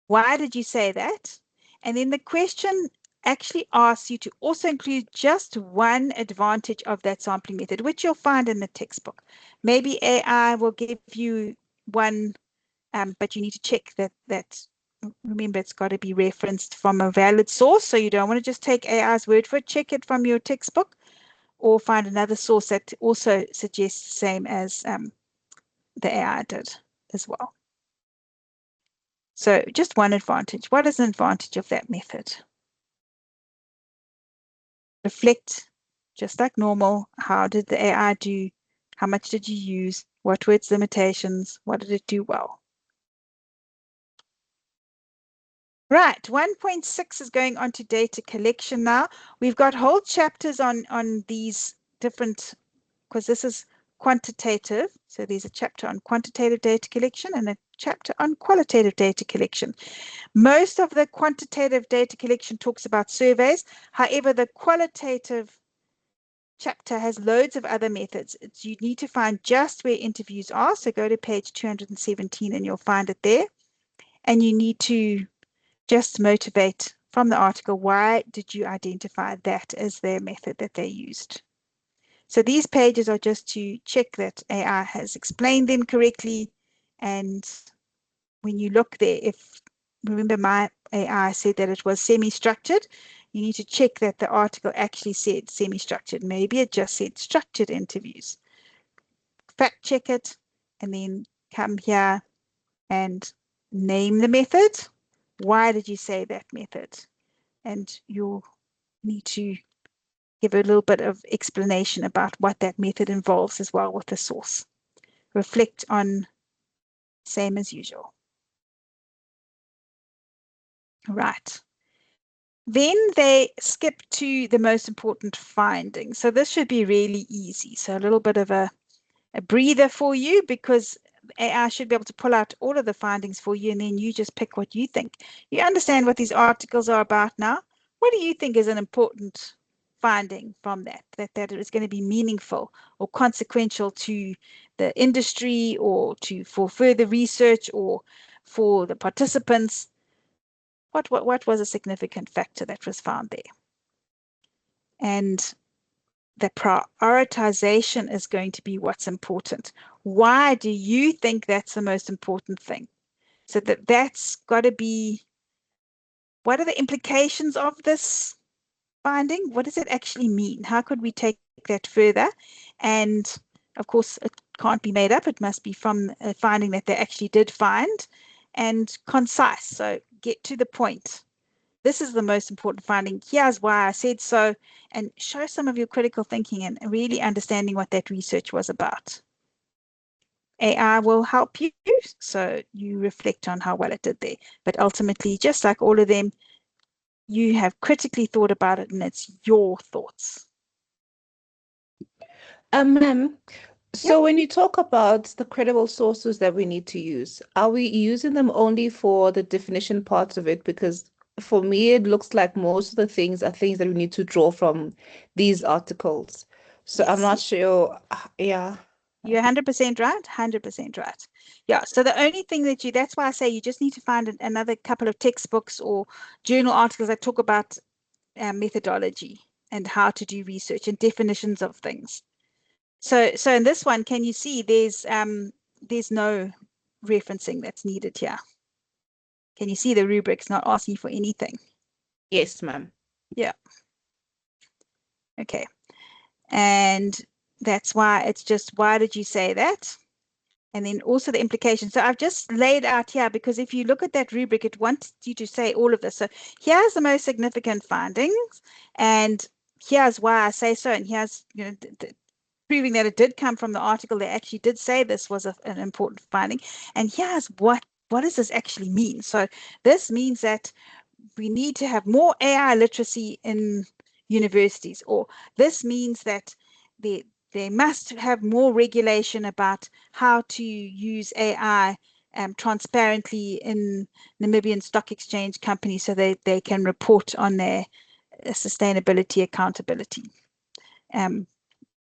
Why did you say that? And then the question actually asks you to also include just one advantage of that sampling method, which you'll find in the textbook. Maybe AI will give you one, but you need to check that remember, it's got to be referenced from a valid source. So you don't want to just take AI's word for it. Check it from your textbook, or find another source that also suggests the same as the AI did as well. So just one advantage. What is an advantage of that method? Reflect, just like normal. How did the AI do? How much did you use? What were its limitations? What did it do well? Right, 1.6 is going on to data collection now. We've got whole chapters on these different, because this is quantitative. So there's a chapter on quantitative data collection and a chapter on qualitative data collection. Most of the quantitative data collection talks about surveys. However, the qualitative chapter has loads of other methods. You need to find just where interviews are. So go to page 217 and you'll find it there. And you need to just motivate from the article, why did you identify that as their method that they used? So these pages are just to check that AI has explained them correctly. And when you look there, remember my AI said that it was semi-structured, you need to check that the article actually said semi-structured. Maybe it just said structured interviews. Fact check it, and then come here and name the method. Why did you say that method? And you'll need to give a little bit of explanation about what that method involves as well with the source. Reflect on same as usual. Right. Then they skip to the most important findings. So this should be really easy. So a little bit of a breather for you, because AI should be able to pull out all of the findings for you, and then you just pick what you think. You understand what these articles are about now. What do you think is an important finding from that it is going to be meaningful or consequential to the industry, or for further research, or for the participants? What was a significant factor that was found there? And the prioritization is going to be what's important. Why do you think that's the most important thing? So that's got to be, what are the implications of this finding? What does it actually mean? How could we take that further? And of course, it can't be made up. It must be from a finding that they actually did find, and concise. So get to the point. This is the most important finding. Here's why I said so, and show some of your critical thinking and really understanding what that research was about. AI will help you, so you reflect on how well it did there. But ultimately, just like all of them, you have critically thought about it, and it's your thoughts. Ma'am, Yep. so when you talk about the credible sources that we need to use, are we using them only for the definition parts of it? Because for me, it looks like most of the things are things that we need to draw from these articles. So I'm Yes, not yes. sure. Yeah. You're 100% right, 100% right. Yeah, so the only thing that's why I say you just need to find another couple of textbooks or journal articles that talk about methodology and how to do research and definitions of things. So in this one, can you see there's no referencing that's needed here? Can you see the rubric's not asking for anything? Yes, ma'am. Yeah. Okay. And that's why it's just, why did you say that? And then also the implications. So I've just laid out here, because if you look at that rubric, it wants you to say all of this. So here's the most significant findings, and here's why I say so, and here's proving that it did come from the article. They actually did say this was an important finding, and here's what does this actually mean. So this means that we need to have more AI literacy in universities, or this means that they must have more regulation about how to use AI transparently in Namibian stock exchange companies, so they can report on their sustainability accountability.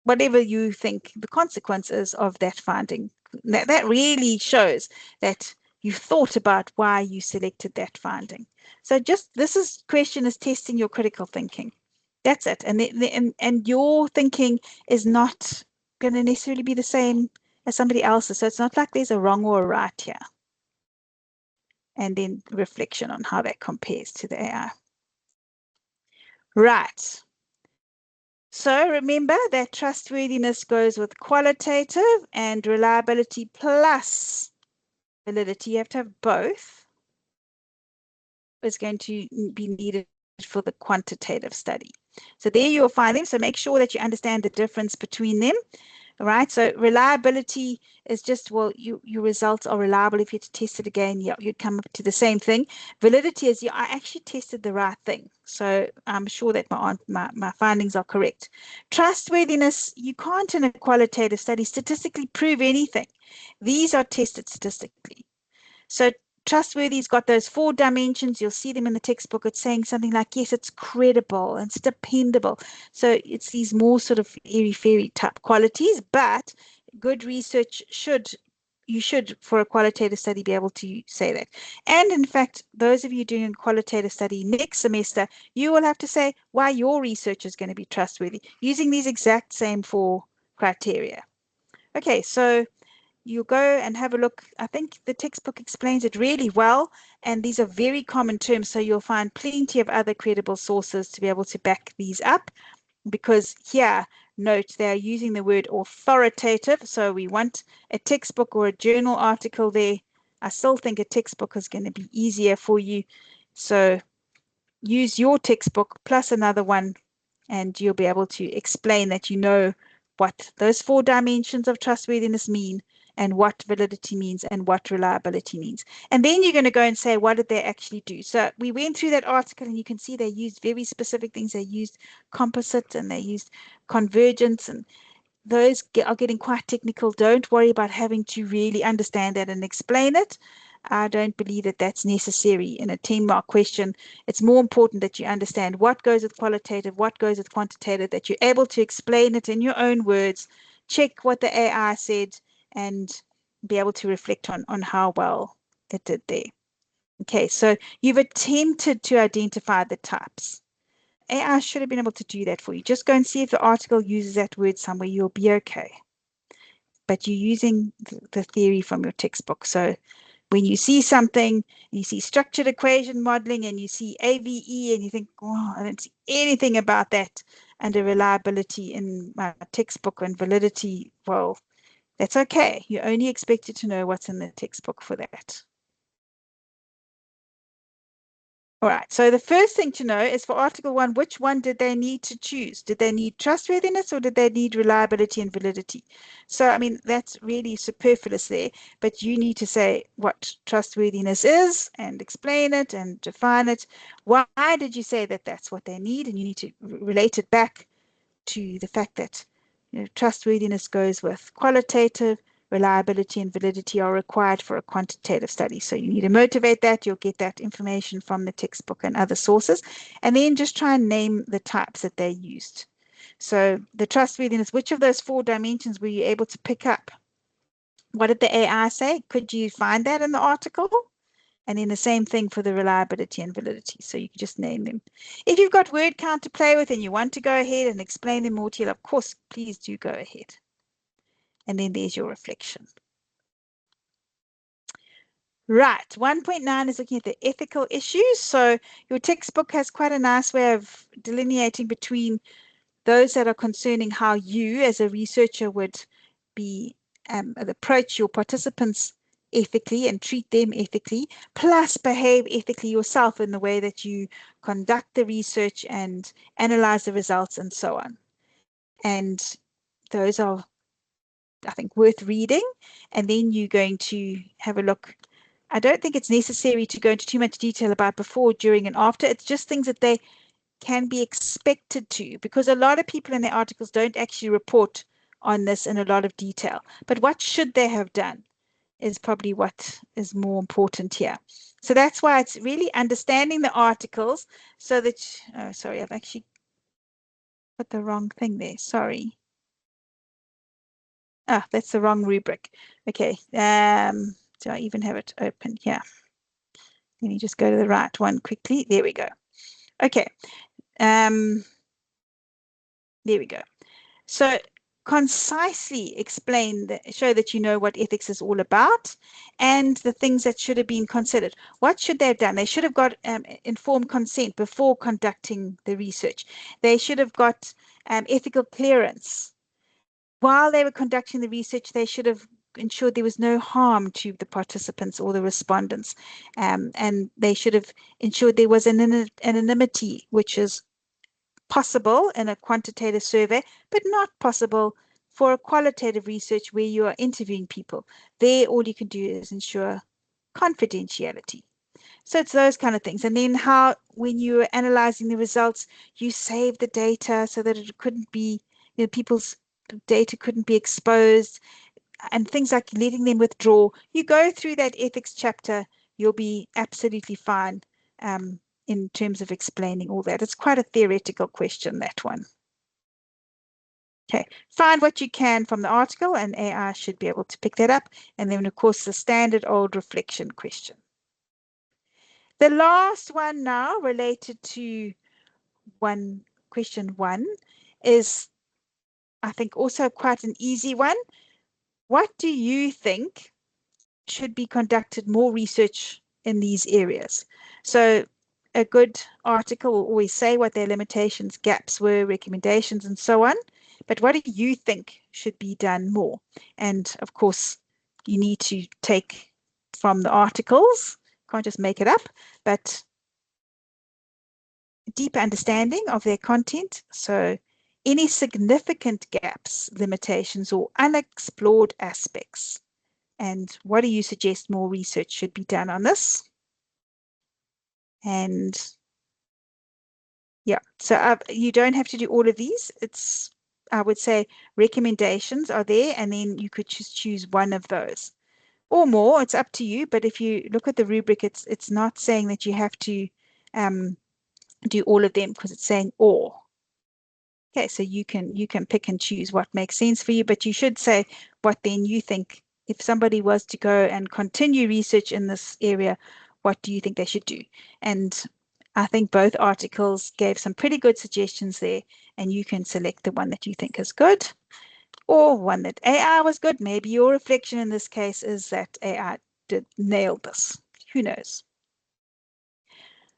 Whatever you think the consequences of that finding, that really shows that you thought about why you selected that finding. So just this question is testing your critical thinking. That's it. And your thinking is not going to necessarily be the same as somebody else's. So it's not like there's a wrong or a right here. And then reflection on how that compares to the AI. Right. So remember that trustworthiness goes with qualitative, and reliability plus validity, you have to have both, is going to be needed for the quantitative study. So there you'll find them. So make sure that you understand the difference between them. All right. So reliability is just, well, your results are reliable. If you had to test it again, you'd come up to the same thing. Validity is, I actually tested the right thing. So I'm sure that my findings are correct. Trustworthiness, you can't in a qualitative study statistically prove anything. These are tested statistically. So trustworthy's got those 4 dimensions. You'll see them in the textbook. It's saying something like, yes, it's credible and it's dependable. So it's these more sort of airy-fairy type qualities, but good research you should, for a qualitative study, be able to say that. And in fact, those of you doing a qualitative study next semester, you will have to say why your research is going to be trustworthy using these exact same 4 criteria. Okay, so you go and have a look. I think the textbook explains it really well, and these are very common terms, so you'll find plenty of other credible sources to be able to back these up, because here, note, they're using the word authoritative, so we want a textbook or a journal article there. I still think a textbook is going to be easier for you, so use your textbook plus another one, and you'll be able to explain that you know what those 4 dimensions of trustworthiness mean, and what validity means, and what reliability means. And then you're going to go and say, what did they actually do? So we went through that article, and you can see they used very specific things. They used composite, and they used convergence, and those are getting quite technical. Don't worry about having to really understand that and explain it. I don't believe that that's necessary in a 10-mark question. It's more important that you understand what goes with qualitative, what goes with quantitative, that you're able to explain it in your own words, check what the AI said, and be able to reflect on how well it did there. Okay, so you've attempted to identify the types. AI should have been able to do that for you. Just go and see if the article uses that word somewhere. You'll be okay. But you're using the theory from your textbook. So when you see something, you see structured equation modeling, and you see AVE, and you think, oh, I don't see anything about that under reliability in my textbook, and validity, well, that's okay. You're only expected to know what's in the textbook for that. All right, so the first thing to know is for Article 1, which one did they need to choose? Did they need trustworthiness or did they need reliability and validity? So, I mean, that's really superfluous there, but you need to say what trustworthiness is and explain it and define it. Why did you say that that's what they need? And you need to relate it back to the fact that trustworthiness goes with qualitative, reliability and validity are required for a quantitative study. So you need to motivate that. You'll get that information from the textbook and other sources. And then just try and name the types that they used. So the trustworthiness, which of those 4 dimensions were you able to pick up? What did the AI say? Could you find that in the article? And then the same thing for the reliability and validity. So you can just name them. If you've got word count to play with and you want to go ahead and explain them more to you, of course, please do go ahead. And then there's your reflection. Right, 1.9 is looking at the ethical issues. So your textbook has quite a nice way of delineating between those that are concerning how you as a researcher would be approach your participants ethically and treat them ethically, plus behave ethically yourself in the way that you conduct the research and analyze the results and so on. And those are, I think, worth reading. And then you're going to have a look. I don't think it's necessary to go into too much detail about before, during, and after. It's just things that they can be expected to, because a lot of people in their articles don't actually report on this in a lot of detail. But what should they have done is probably what is more important here. So that's why it's really understanding the articles so that, oh, sorry, I've actually put the wrong thing there. Sorry. Ah, that's the wrong rubric. Okay. Do I even have it open here? Let me just go to the right one quickly. There we go. Okay. There we go. So concisely explain, show that you know what ethics is all about and the things that should have been considered. What should they have done? They should have got informed consent before conducting the research. They should have got ethical clearance. While they were conducting the research, they should have ensured there was no harm to the participants or the respondents. And they should have ensured there was an anonymity, which is possible in a quantitative survey, but not possible for a qualitative research where you are interviewing people. There, all you can do is ensure confidentiality. So it's those kind of things. And then how, when you're analyzing the results, you save the data so that it couldn't be, people's data couldn't be exposed, and things like letting them withdraw. You go through that ethics chapter, you'll be absolutely fine in terms of explaining all that. It's quite a theoretical question, that one. Okay, find what you can from the article and AI should be able to pick that up. And then, of course, the standard old reflection question. The last one now related to question 1 is, I think, also quite an easy one. What do you think should be conducted more research in these areas? So a good article will always say what their limitations, gaps were, recommendations, and so on. But what do you think should be done more? And of course, you need to take from the articles, can't just make it up, but deeper understanding of their content. So any significant gaps, limitations, or unexplored aspects. And what do you suggest more research should be done on this? And yeah, so you don't have to do all of these. It's, I would say, recommendations are there, and then you could just choose one of those or more. It's up to you. But if you look at the rubric, it's not saying that you have to do all of them, because it's saying or. Okay, so you can pick and choose what makes sense for you, but you should say what then you think. If somebody was to go and continue research in this area, what do you think they should do? And I think both articles gave some pretty good suggestions there, and you can select the one that you think is good, or one that AI was good. Maybe your reflection in this case is that AI did nail this. Who knows?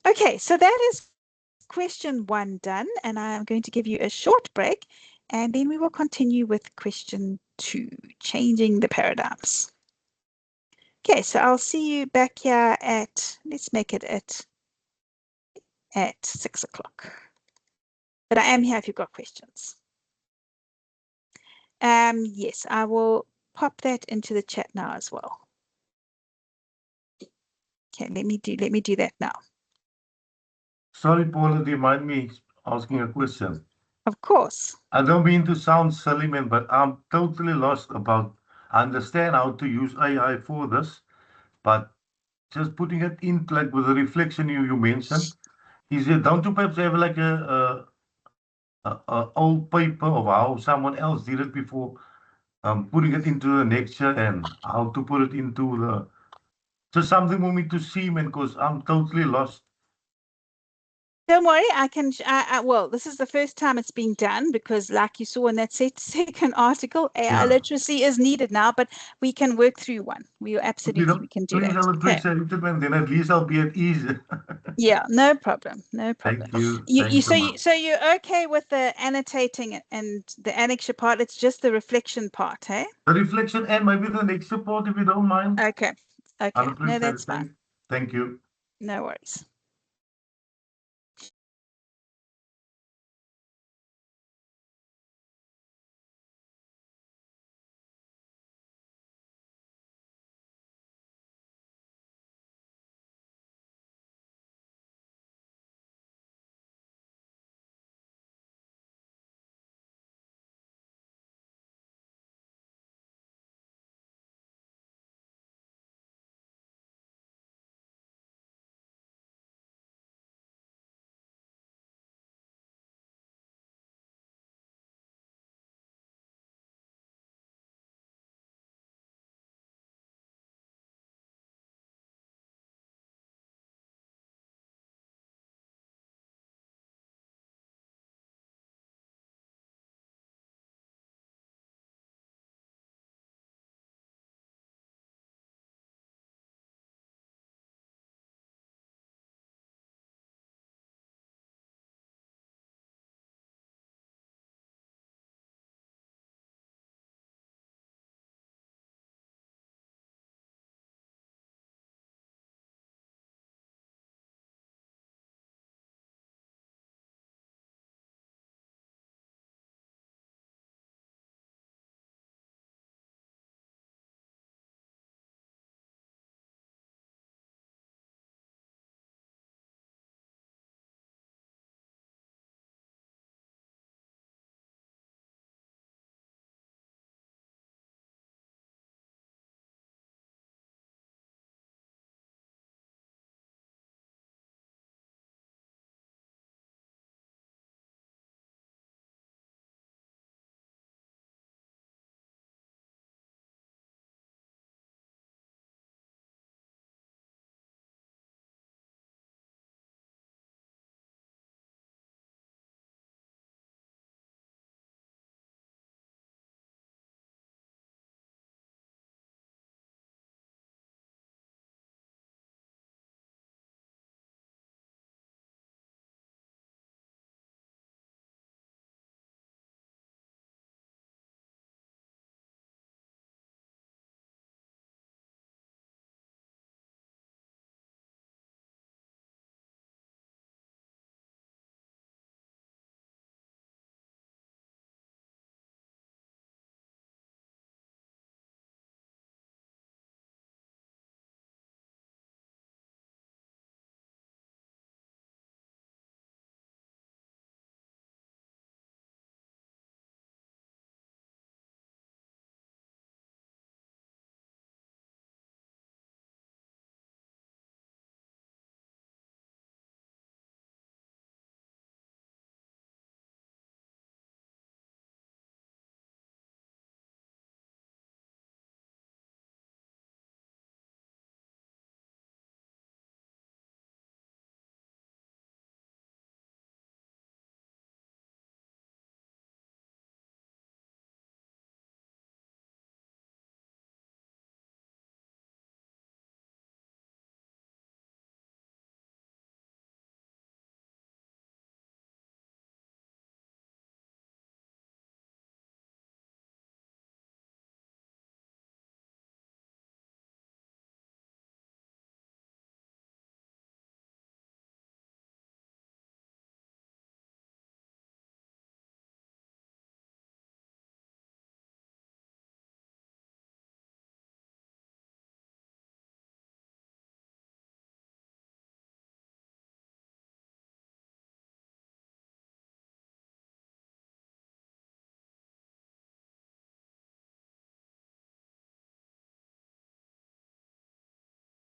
Okay, so that is question 1 done, and I'm going to give you a short break, and then we will continue with question 2, changing the paradigms. Okay, so I'll see you back here at, let's make it at at 6 o'clock. But I am here if you've got questions. Yes, I will pop that into the chat now as well. Okay, let me do that now. Sorry, Paula, do you mind me asking a question? Of course. I don't mean to sound silly, man, but I'm totally lost about. I understand how to use AI for this, but just putting it in like with the reflection you mentioned, is it don't you perhaps have like a old paper of how someone else did it before, putting it into the lecture and how to put it into the just something for me to see, man, because I'm totally lost. Don't worry, I can. Well, this is the first time it's being done because, like you saw in that second article, AI Yeah. literacy is needed now, but we can work through one. We If you absolutely we don't, can do please, that. I'll Okay. appreciate it, man. Then at least I'll be at ease. Yeah, no problem. No problem. Thank you. You Thanks so much. so you're okay with the annotating and the annexure part? It's just the reflection part, hey? The reflection and maybe the next support, if you don't mind. Okay. I'll Okay. No, appreciate that's it. fine. Thank you. No worries.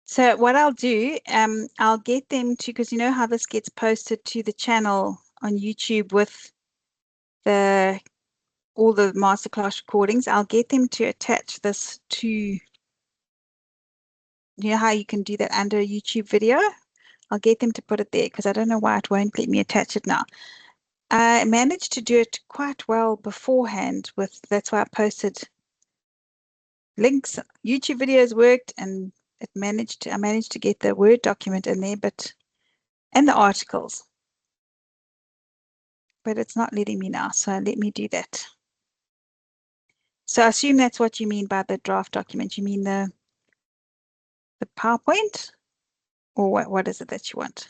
So what I'll do, I'll get them to, because you know how this gets posted to the channel on YouTube with all the masterclass recordings. I'll get them to attach this to, you know how you can do that under a YouTube video? I'll get them to put it there because I don't know why it won't let me attach it now. I managed to do it quite well beforehand that's why I posted links. YouTube videos worked and I managed to get the Word document in there, and the articles. But it's not letting me now, so let me do that. So I assume that's what you mean by the draft document. You mean the PowerPoint? Or what is it that you want?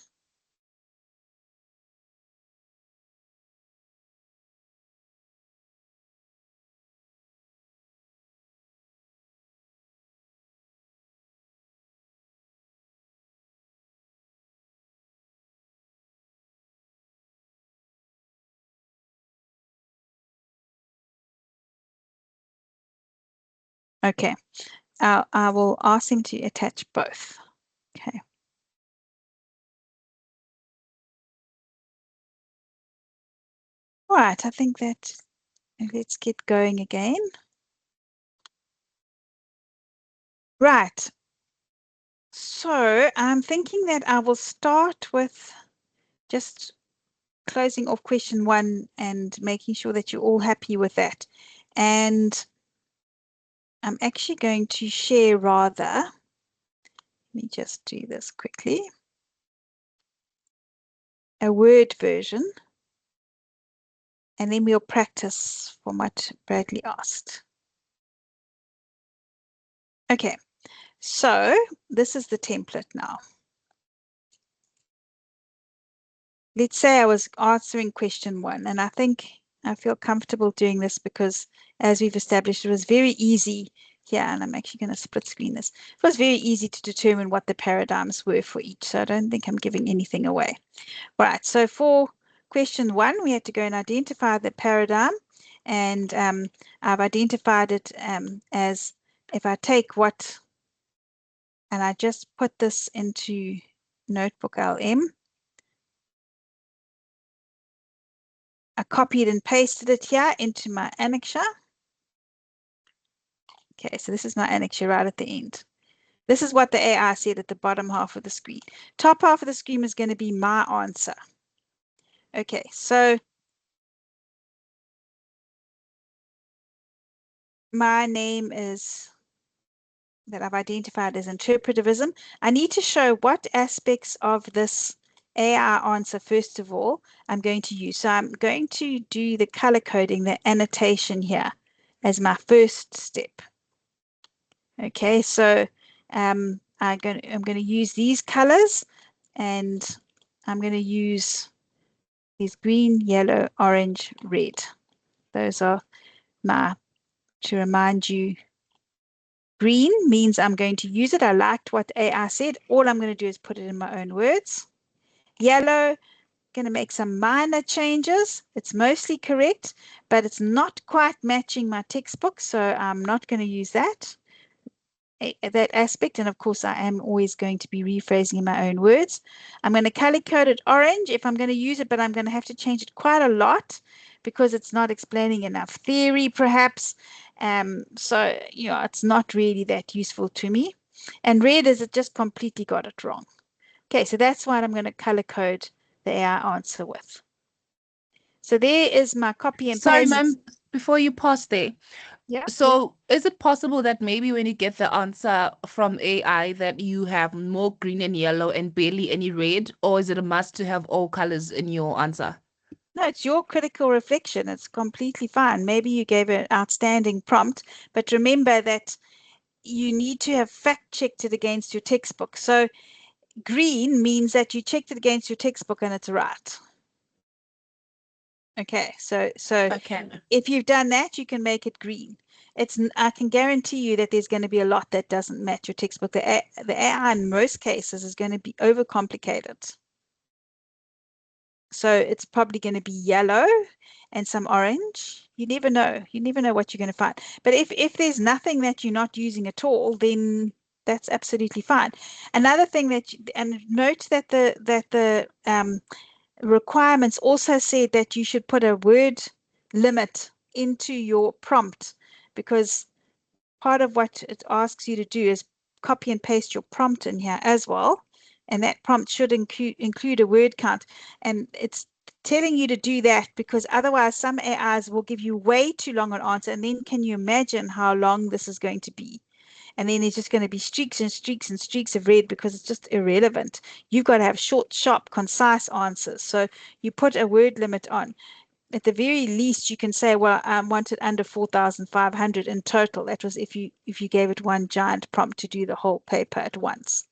Okay, I will ask him to attach both. Okay. All right, I think that let's get going again. Right. So I'm thinking that I will start with just closing off question 1 and making sure that you're all happy with that. And I'm actually going to share rather. Let me just do this quickly. A Word version. And then we'll practice from what Bradley asked. Okay, so this is the template now. Let's say I was answering question 1, and I think I feel comfortable doing this because, as we've established, it was very easy here, and I'm actually going to split screen this. It was very easy to determine what the paradigms were for each, so I don't think I'm giving anything away. All right, so for question 1, we had to go and identify the paradigm, and I've identified it as if I take what, and I just put this into Notebook LM. I copied and pasted it here into my annexure. Okay, so this is my annexure right at the end. This is what the AI said at the bottom half of the screen. Top half of the screen is going to be my answer. Okay, so my name is that I've identified as interpretivism. I need to show what aspects of this AI answer, first of all, I'm going to use. So I'm going to do the color coding, the annotation here as my first step. Okay, so I'm going to use these colors, and I'm going to use these green, yellow, orange, red. Those are my, to remind you, green means I'm going to use it. I liked what AI said. All I'm going to do is put it in my own words. Yellow, going to make some minor changes. It's mostly correct, but it's not quite matching my textbook, so I'm not going to use that aspect. And of course, I am always going to be rephrasing in my own words. I'm going to color code it orange if I'm going to use it, but I'm going to have to change it quite a lot because it's not explaining enough theory, perhaps. So, you know, it's not really that useful to me. And red is it just completely got it wrong. Okay, so that's what I'm going to color code the AI answer with. So there is my copy and Sorry, paste. ma'am, before you pause there. Yeah. So is it possible that maybe when you get the answer from AI that you have more green and yellow and barely any red, or is it a must to have all colors in your answer? No, it's your critical reflection. It's completely fine. Maybe you gave an outstanding prompt, but remember that you need to have fact checked it against your textbook. So green means that you checked it against your textbook and it's right. Okay, so Okay. if you've done that, you can make it green. I can guarantee you that there's going to be a lot that doesn't match your textbook. The AI in most cases is going to be overcomplicated. So it's probably going to be yellow and some orange. You never know. You never know what you're going to find. But if there's nothing that you're not using at all, then That's absolutely fine. Another thing that, and note that the requirements also said that you should put a word limit into your prompt, because part of what it asks you to do is copy and paste your prompt in here as well. And that prompt should include a word count. And it's telling you to do that because otherwise some AIs will give you way too long an answer. And then can you imagine how long this is going to be? And then there's just going to be streaks and streaks and streaks of red because it's just irrelevant. You've got to have short, sharp, concise answers. So you put a word limit on. At the very least, you can say, well, I want it under 4,500 in total. That was if you gave it one giant prompt to do the whole paper at once.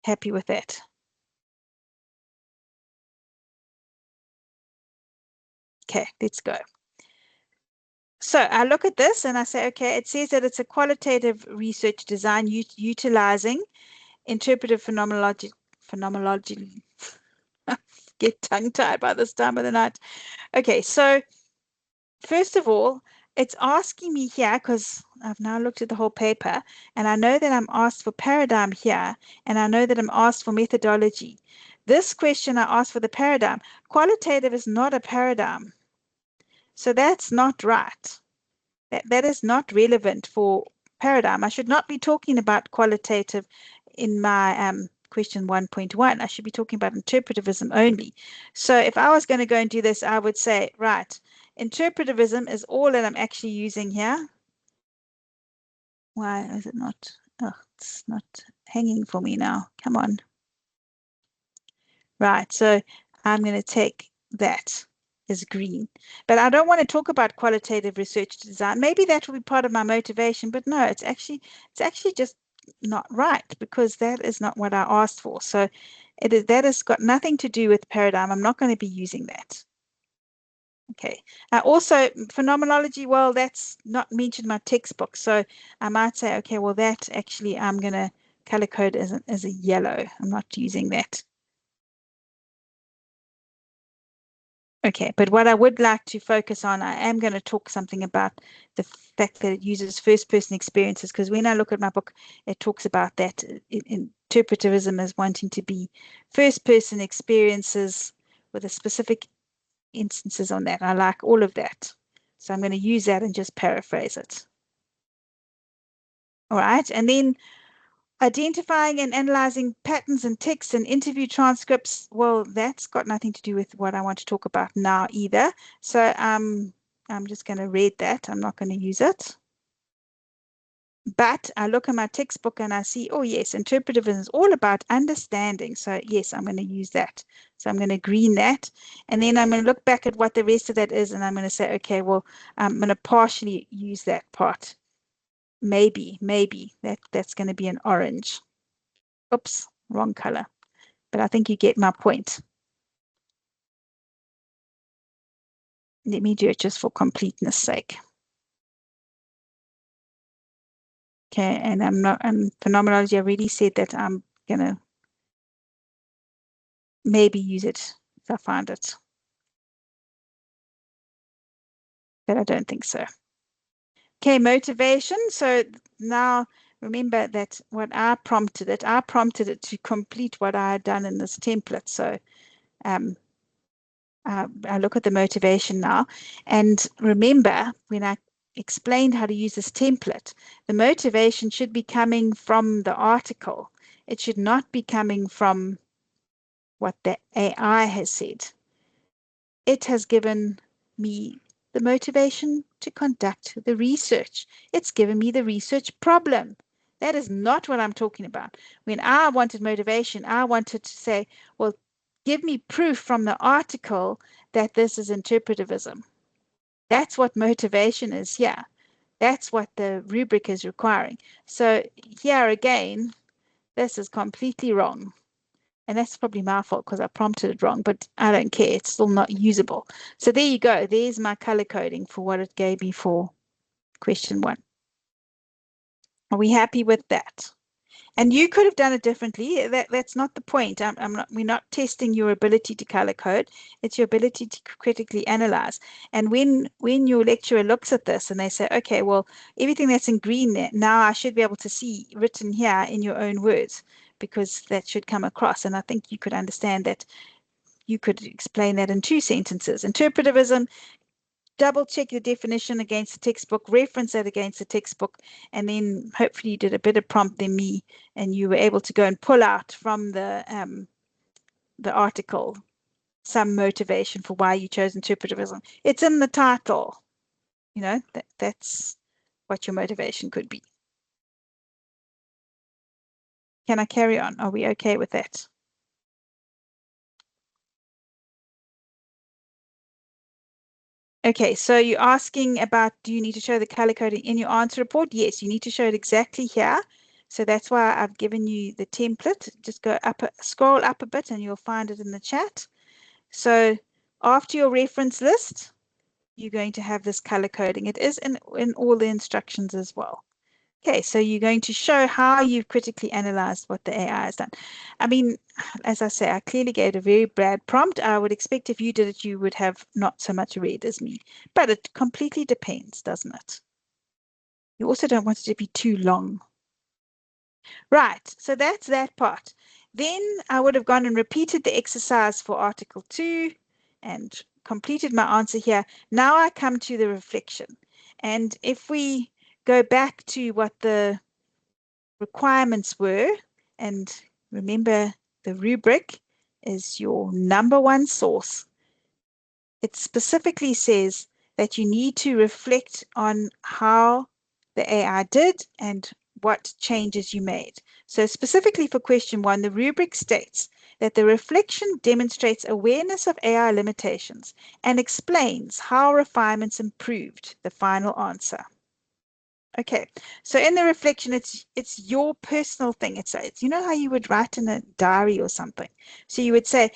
Happy with that? Okay, let's go. So I look at this and I say, okay, it says that it's a qualitative research design utilizing interpretive phenomenology. Get tongue-tied by this time of the night. Okay, so first of all, it's asking me here, because I've now looked at the whole paper, and I know that I'm asked for paradigm here, and I know that I'm asked for methodology. This question I asked for the paradigm. Qualitative is not a paradigm. So that's not right. That is not relevant for paradigm. I should not be talking about qualitative in my question 1.1. I should be talking about interpretivism only. So if I was going to go and do this, I would say, right, interpretivism is all that I'm actually using here. Why is it not? Oh, it's not hanging for me now. Come on. Right, so I'm going to take that as green. But I don't want to talk about qualitative research design. Maybe that will be part of my motivation, but no, it's actually just not right, because that is not what I asked for. So that has got nothing to do with paradigm. I'm not going to be using that. Okay. Also, phenomenology, well, that's not mentioned in my textbook. So I might say, okay, well, that actually I'm going to color code as a yellow. I'm not using that. Okay, but what I would like to focus on, I am going to talk something about the fact that it uses first-person experiences, because when I look at my book, it talks about that interpretivism as wanting to be first-person experiences with a specific instances on that. I like all of that. So I'm going to use that and just paraphrase it. All right, and then identifying and analyzing patterns in text and interview transcripts, well, that's got nothing to do with what I want to talk about now either. So I'm just going to read that. I'm not going to use it. But I look at my textbook and I see, oh yes, interpretivism is all about understanding. So yes, I'm going to use that. So I'm going to green that. And then I'm going to look back at what the rest of that is. And I'm going to say, okay, well, I'm going to partially use that part. Maybe that's going to be an orange. Oops, wrong color. But I think you get my point. Let me do it just for completeness sake. Okay, and phenomenology, I already said that I'm gonna maybe use it if I find it. But I don't think so. Okay, motivation. So now remember that I prompted it to complete what I had done in this template. So I look at the motivation now, and remember when I explained how to use this template, the motivation should be coming from the article. It should not be coming from what the AI has said. It has given me the motivation to conduct the research. It's given me the research problem. That is not what I'm talking about. When I wanted motivation, I wanted to say, well, give me proof from the article that this is interpretivism. That's what motivation is here. That's what the rubric is requiring. So here again, this is completely wrong. And that's probably my fault because I prompted it wrong, but I don't care. It's still not usable. So there you go. There's my color coding for what it gave me for question 1. Are we happy with that? And you could have done it differently. That's not the point. We're not testing your ability to color code. It's your ability to critically analyze. And when your lecturer looks at this and they say, okay, well, everything that's in green there, now I should be able to see written here in your own words, because that should come across. And I think you could understand that you could explain that in 2 sentences. Interpretivism, double check the definition against the textbook, reference that against the textbook, and then hopefully you did a better prompt than me, and you were able to go and pull out from the article some motivation for why you chose interpretivism. It's in the title, you know, that's what your motivation could be. Can I carry on? Are we okay with that? Okay, so you're asking about, do you need to show the color coding in your answer report? Yes, you need to show it exactly here. So that's why I've given you the template. Just go up, scroll up a bit and you'll find it in the chat. So after your reference list, you're going to have this color coding. It is in all the instructions as well. Okay, so you're going to show how you've critically analyzed what the AI has done. I mean, as I say, I clearly gave a very bad prompt. I would expect if you did it, you would have not so much read as me. But it completely depends, doesn't it? You also don't want it to be too long. Right, so that's that part. Then I would have gone and repeated the exercise for Article 2 and completed my answer here. Now I come to the reflection. And if we go back to what the requirements were, and remember the rubric is your #1 source. It specifically says that you need to reflect on how the AI did and what changes you made. So specifically for question 1, the rubric states that the reflection demonstrates awareness of AI limitations and explains how refinements improved the final answer. Okay, so in the reflection, it's your personal thing. It's you know how you would write in a diary or something. So you would say,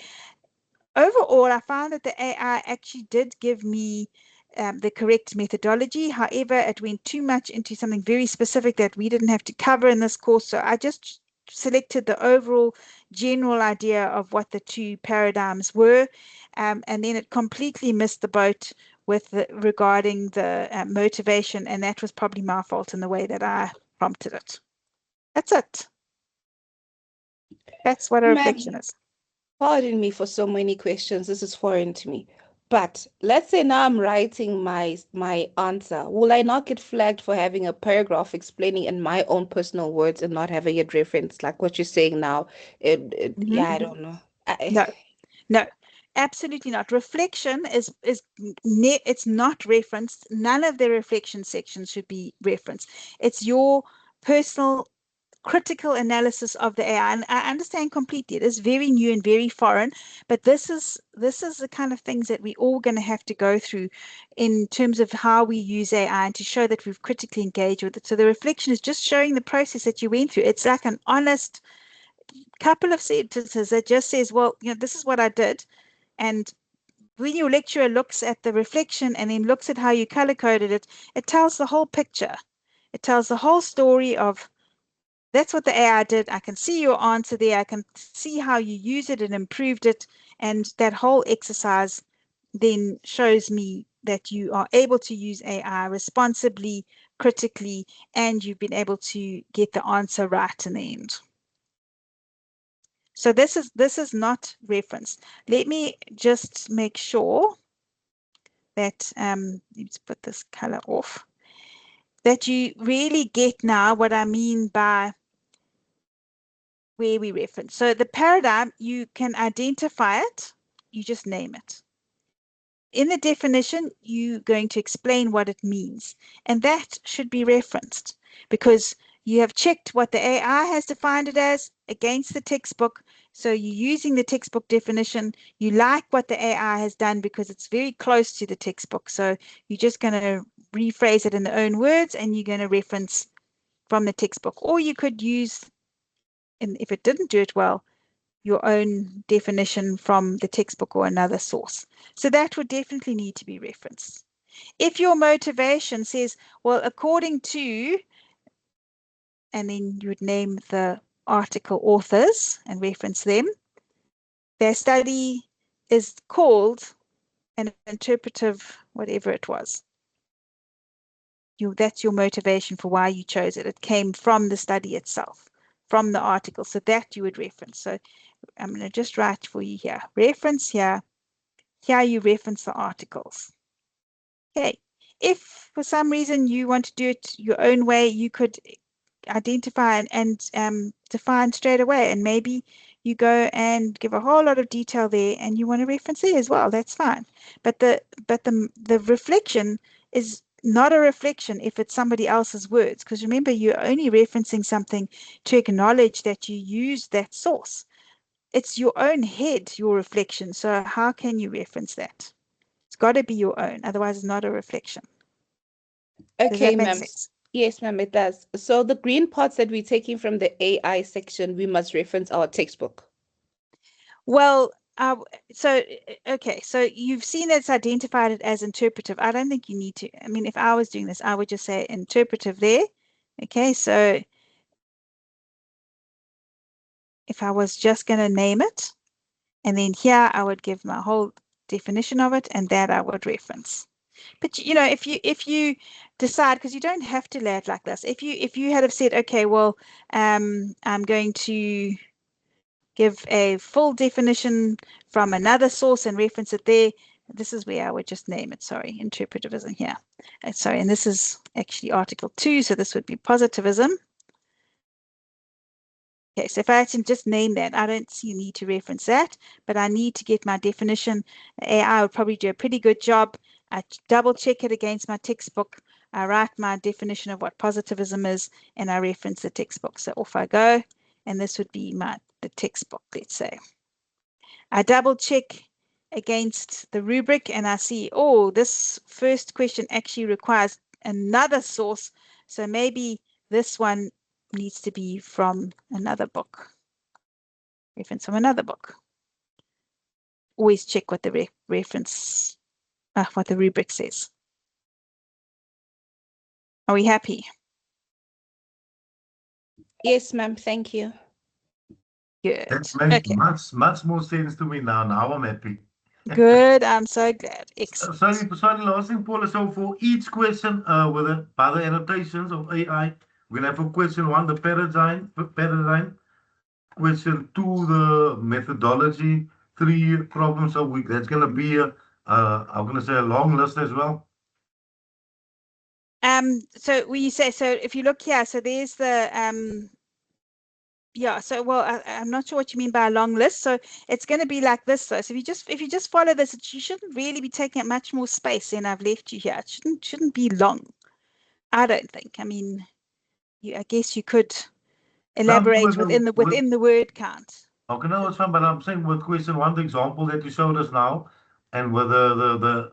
overall, I found that the AI actually did give me the correct methodology. However, it went too much into something very specific that we didn't have to cover in this course. So I just selected the overall general idea of what the 2 paradigms were, and then it completely missed the boat with regarding the motivation, and that was probably my fault in the way that I prompted it. That's it. That's what a reflection Ma'am, is. pardon me for so many questions. This is foreign to me. But let's say now I'm writing my answer. Will I not get flagged for having a paragraph explaining in my own personal words and not having it referenced, like what you're saying now? Mm-hmm. Yeah, I don't know. No, no, absolutely not. Reflection is it's not referenced. None of the reflection sections should be referenced. It's your personal critical analysis of the AI, and I understand completely. It is very new and very foreign, but this is the kind of things that we all going to have to go through in terms of how we use AI and to show that we've critically engaged with it. So the reflection is just showing the process that you went through. It's like an honest couple of sentences that just says, well, you know, this is what I did. And when your lecturer looks at the reflection and then looks at how you color coded it, it tells the whole picture. It tells the whole story of that's what the AI did. I can see your answer there. I can see how you use it and improved it. And that whole exercise then shows me that you are able to use AI responsibly, critically, and you've been able to get the answer right in the end. So this is not referenced. Let me just make sure that let's put this color off, that you really get now what I mean by where we reference. So the paradigm, you can identify it, you just name it. In the definition, you're going to explain what it means, and that should be referenced because you have checked what the AI has defined it as against the textbook. So you're using the textbook definition. You like what the AI has done because it's very close to the textbook. So you're just going to rephrase it in their own words and you're going to reference from the textbook. Or you could use, and if it didn't do it well, your own definition from the textbook or another source. So that would definitely need to be referenced. If your motivation says, well, according to and then you would name the article authors and reference them. Their study is called an interpretive, whatever it was. That's your motivation for why you chose it. It came from the study itself, from the article. So that you would reference. So I'm going to just write for you here. Reference here. Here you reference the articles. Okay. If for some reason you want to do it your own way, you could identify and define straight away. And maybe you go and give a whole lot of detail there and you want to reference it as well. That's fine. But the reflection is not a reflection if it's somebody else's words, because remember, you're only referencing something to acknowledge that you use that source. It's your own head, your reflection. So how can you reference that? It's got to be your own, otherwise it's not a reflection. Does Okay, that make ma'am. sense? Yes, ma'am, it does. So the green parts that we're taking from the AI section, we must reference our textbook. Well, okay, so you've seen it's identified it as interpretive. I don't think you need to. I mean, if I was doing this, I would just say interpretive there. Okay, so if I was just going to name it, and then here I would give my whole definition of it, and that I would reference. But you know, if you decide, because you don't have to lay it like this. If you had have said, okay, well, I'm going to give a full definition from another source and reference it there, this is where I would just name it. Sorry, interpretivism here. Sorry, and this is actually Article 2, so this would be positivism. Okay, so if I actually just name that, I don't see a need to reference that, but I need to get my definition. AI would probably do a pretty good job. I double check it against my textbook. I write my definition of what positivism is, and I reference the textbook. So off I go, and this would be the textbook, let's say. I double check against the rubric, and I see, oh, this first question actually requires another source. So maybe this one needs to be from another book, reference from another book. Always check what the reference, what the rubric says. Are we happy? Yes, ma'am, thank you. Good. That makes Okay. much more sense to me now. Now I'm happy. Good. I'm so glad. Excellent. Sorry, last thing, Paula. So for each question, by the annotations of AI, we'll have a question one, the paradigm, question two, the methodology, three, problem. So that's gonna be I'm gonna say a long list as well. So when you say, so if you look here, so there's the yeah, so well, I'm not sure what you mean by a long list. So it's going to be like this though. So if you just follow this, you shouldn't really be taking up much more space than I've left you here. It shouldn't be long. I don't think. I mean, I guess you could Now, elaborate within the word count. okay, no, it's fine, but I'm saying with question one, the example that you showed us now, and with the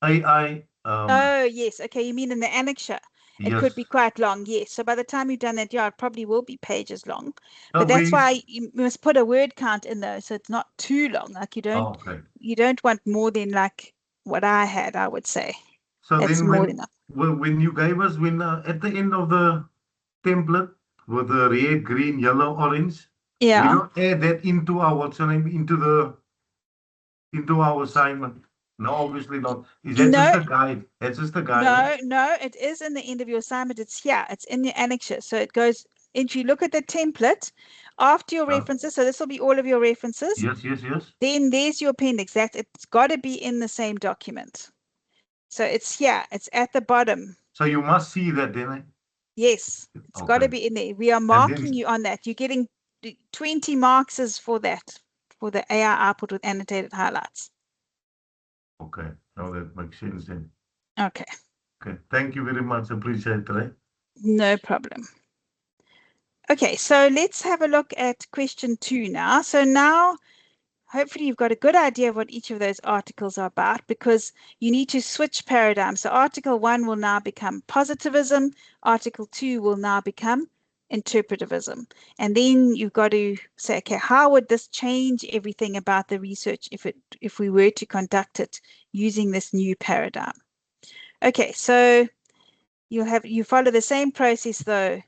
AI, Oh, yes. Okay, you mean in the annexure. It could yes. be quite long, yes. So by the time you've done that, yeah, it probably will be pages long. So But that's we, why you must put a word count in there, so it's not too long. Like oh, okay. you don't want more than like what I had, I would say. So That's then more than enough. when you gave us at the end of the template with the red, green, yellow, orange, we Yeah. don't add that into our what's your name into our assignment. No, obviously not. Is that just No, a guide? That's just a guide, right? no, it is in the end of your assignment. It's here. It's in your annexure. So it goes, if you look at the template after your references, so this will be all of your references. Yes. Then there's your appendix. It's got to be in the same document. So it's here. It's at the bottom. So you must see that then. Yes, it's got to Okay. be in there. We are And marking then you on that. You're getting 20 marks for that, for the AI output with annotated highlights. okay. Now that makes sense then. Okay, Okay. Thank you very much. Appreciate it. no problem. Okay, so let's have a look at question 2 now. So now, hopefully you've got a good idea of what each of those articles are about, because you need to switch paradigms. So article 1 will now become positivism. Article 2 will now become interpretivism. And then you've got to say, okay, how would this change everything about the research if we were to conduct it using this new paradigm? Okay, so you follow the same process though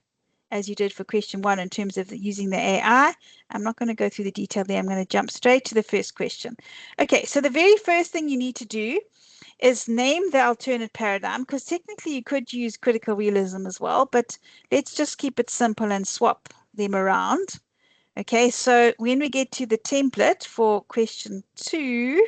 as you did for question 1 in terms of using the AI. I'm not going to go through the detail there. I'm going to jump straight to the first question. Okay, so the very first thing you need to do is name the alternate paradigm, because technically you could use critical realism as well, but let's just keep it simple and swap them around. Okay, so when we get to the template for question 2,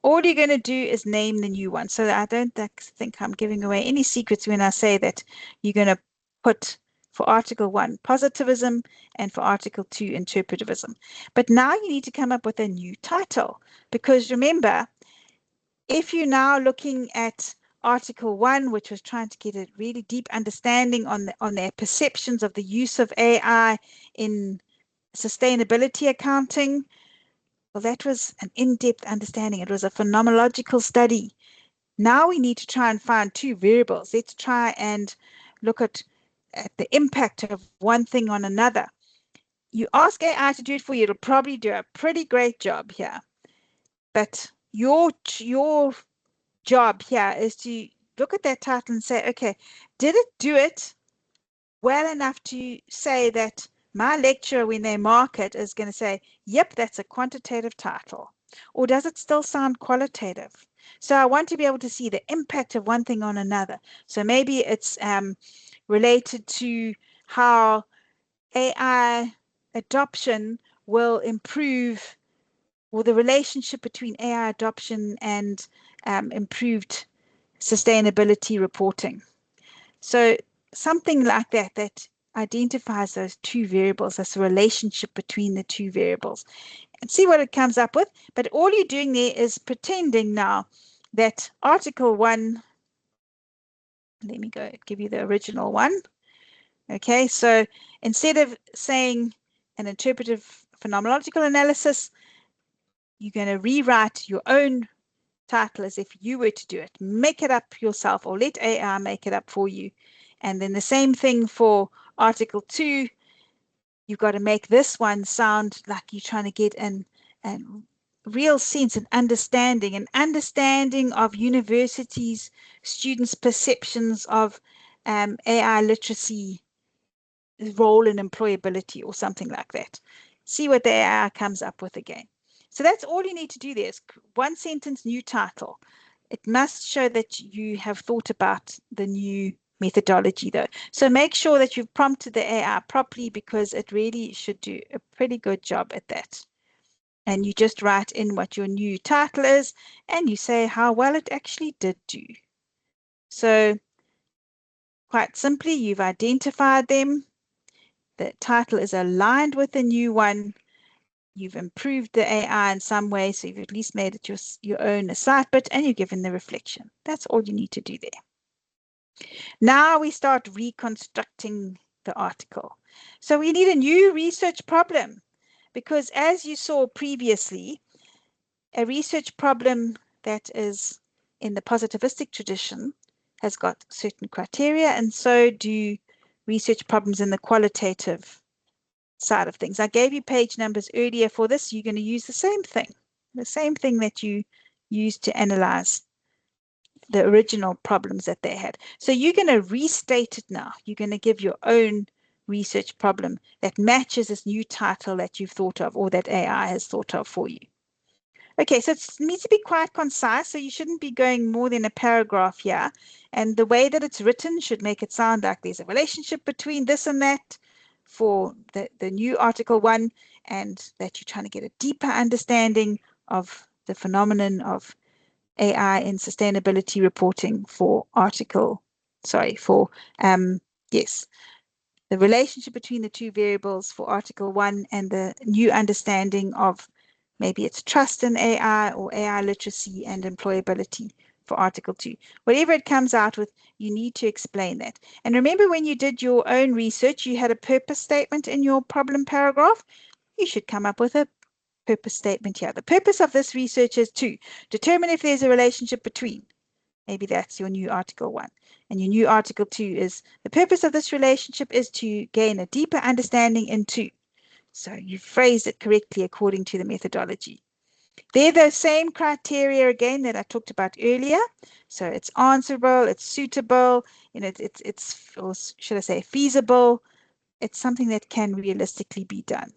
all you're going to do is name the new one. So I don't think I'm giving away any secrets when I say that you're going to put for Article 1 positivism and for Article 2 interpretivism. But now you need to come up with a new title, because remember, if you're now looking at Article 1, which was trying to get a really deep understanding on their perceptions of the use of AI in sustainability accounting, well, that was an in-depth understanding. It was a phenomenological study. Now we need to try and find two variables. Let's try and look at the impact of one thing on another. You ask AI to do it for you, it'll probably do a pretty great job here. But your job here is to look at that title and say, okay, did it do it well enough to say that my lecturer, when they mark it, is going to say, yep, that's a quantitative title? Or does it still sound qualitative? So I want to be able to see the impact of one thing on another. So maybe it's related to how AI adoption will improve, or the relationship between AI adoption and improved sustainability reporting. So something like that, that identifies those two variables, as a relationship between the two variables, and see what it comes up with. But all you're doing there is pretending now that Article 1, let me go give you the original one. Okay, so instead of saying an interpretive phenomenological analysis, you're going to rewrite your own title as if you were to do it. Make it up yourself, or let AI make it up for you. And then the same thing for Article 2. You've got to make this one sound like you're trying to get an real sense and understanding of universities, students' perceptions of AI literacy, role in employability, or something like that. See what the AI comes up with again. So that's all you need to do there, is one sentence, new title. It must show that you have thought about the new methodology though. So make sure that you've prompted the AI properly, because it really should do a pretty good job at that. And you just write in what your new title is, and you say how well it actually did do. So quite simply, you've identified them. The title is aligned with the new one. You've improved the AI in some way, so you've at least made it your own aside bit, and you've given the reflection. That's all you need to do there. Now we start reconstructing the article. So we need a new research problem, because as you saw previously, a research problem that is in the positivistic tradition has got certain criteria, and so do research problems in the qualitative side of things. I gave you page numbers earlier for this. You're going to use the same thing that you used to analyze the original problems that they had. So you're going to restate it now. You're going to give your own research problem that matches this new title that you've thought of, or that AI has thought of for you. Okay, so it needs to be quite concise, so you shouldn't be going more than a paragraph here. And the way that it's written should make it sound like there's a relationship between this and that for the new Article 1, and that you're trying to get a deeper understanding of the phenomenon of AI in sustainability reporting for yes, the relationship between the two variables for Article 1, and the new understanding of maybe it's trust in AI, or AI literacy and employability for Article 2. Whatever it comes out with, you need to explain that. And remember, when you did your own research, you had a purpose statement in your problem paragraph. You should come up with a purpose statement here. The purpose of this research is to determine if there's a relationship between. Maybe that's your new Article 1. And your new Article 2 is, the purpose of this relationship is to gain a deeper understanding into. So you phrased it correctly according to the methodology. They're the same criteria again that I talked about earlier. So it's answerable, it's suitable, or should I say feasible. It's something that can realistically be done.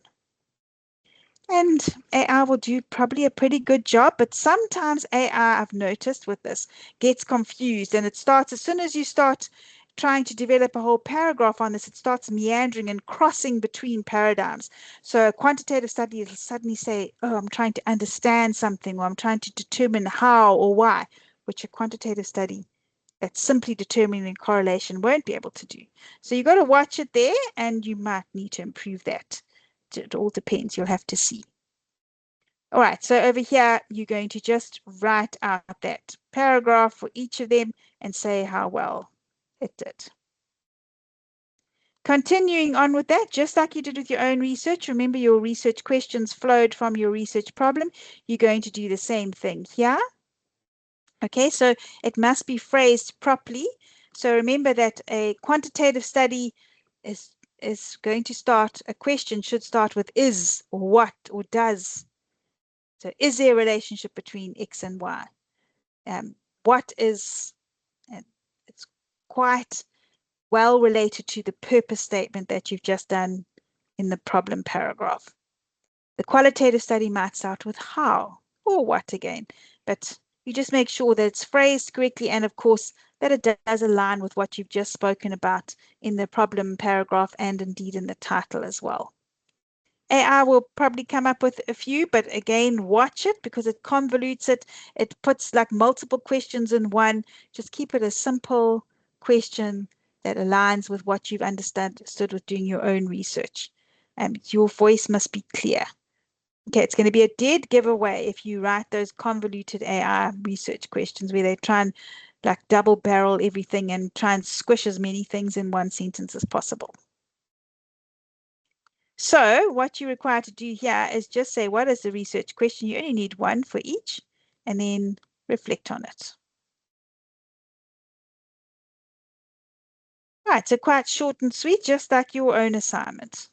And AI will do probably a pretty good job, but sometimes AI, I've noticed with this, gets confused and it starts, as soon as you start trying to develop a whole paragraph on this, it starts meandering and crossing between paradigms. So a quantitative study will suddenly say, oh, I'm trying to understand something, or I'm trying to determine how or why, which a quantitative study that's simply determining correlation won't be able to do. So you've got to watch it there, and you might need to improve that. It all depends. You'll have to see. All right, so over here, you're going to just write out that paragraph for each of them and say how well it did. Continuing on with that, just like you did with your own research, remember your research questions flowed from your research problem. You're going to do the same thing here. Okay, so it must be phrased properly. So remember that a quantitative study is going to start, a question should start with is, or what, or does. So is there a relationship between X and Y? What is, it's quite well related to the purpose statement that you've just done in the problem paragraph. The qualitative study might start with how or what again, but you just make sure that it's phrased correctly, and of course that it does align with what you've just spoken about in the problem paragraph and indeed in the title as well. AI will probably come up with a few, but again, watch it because it convolutes it. It puts like multiple questions in one. Just keep it a simple question that aligns with what you've understood with doing your own research. Your voice must be clear. Okay, it's going to be a dead giveaway if you write those convoluted AI research questions where they try and like double barrel everything and try and squish as many things in one sentence as possible. So what you're required to do here is just say, what is the research question? You only need one for each, and then reflect on it. Right, so quite short and sweet, just like your own assignment.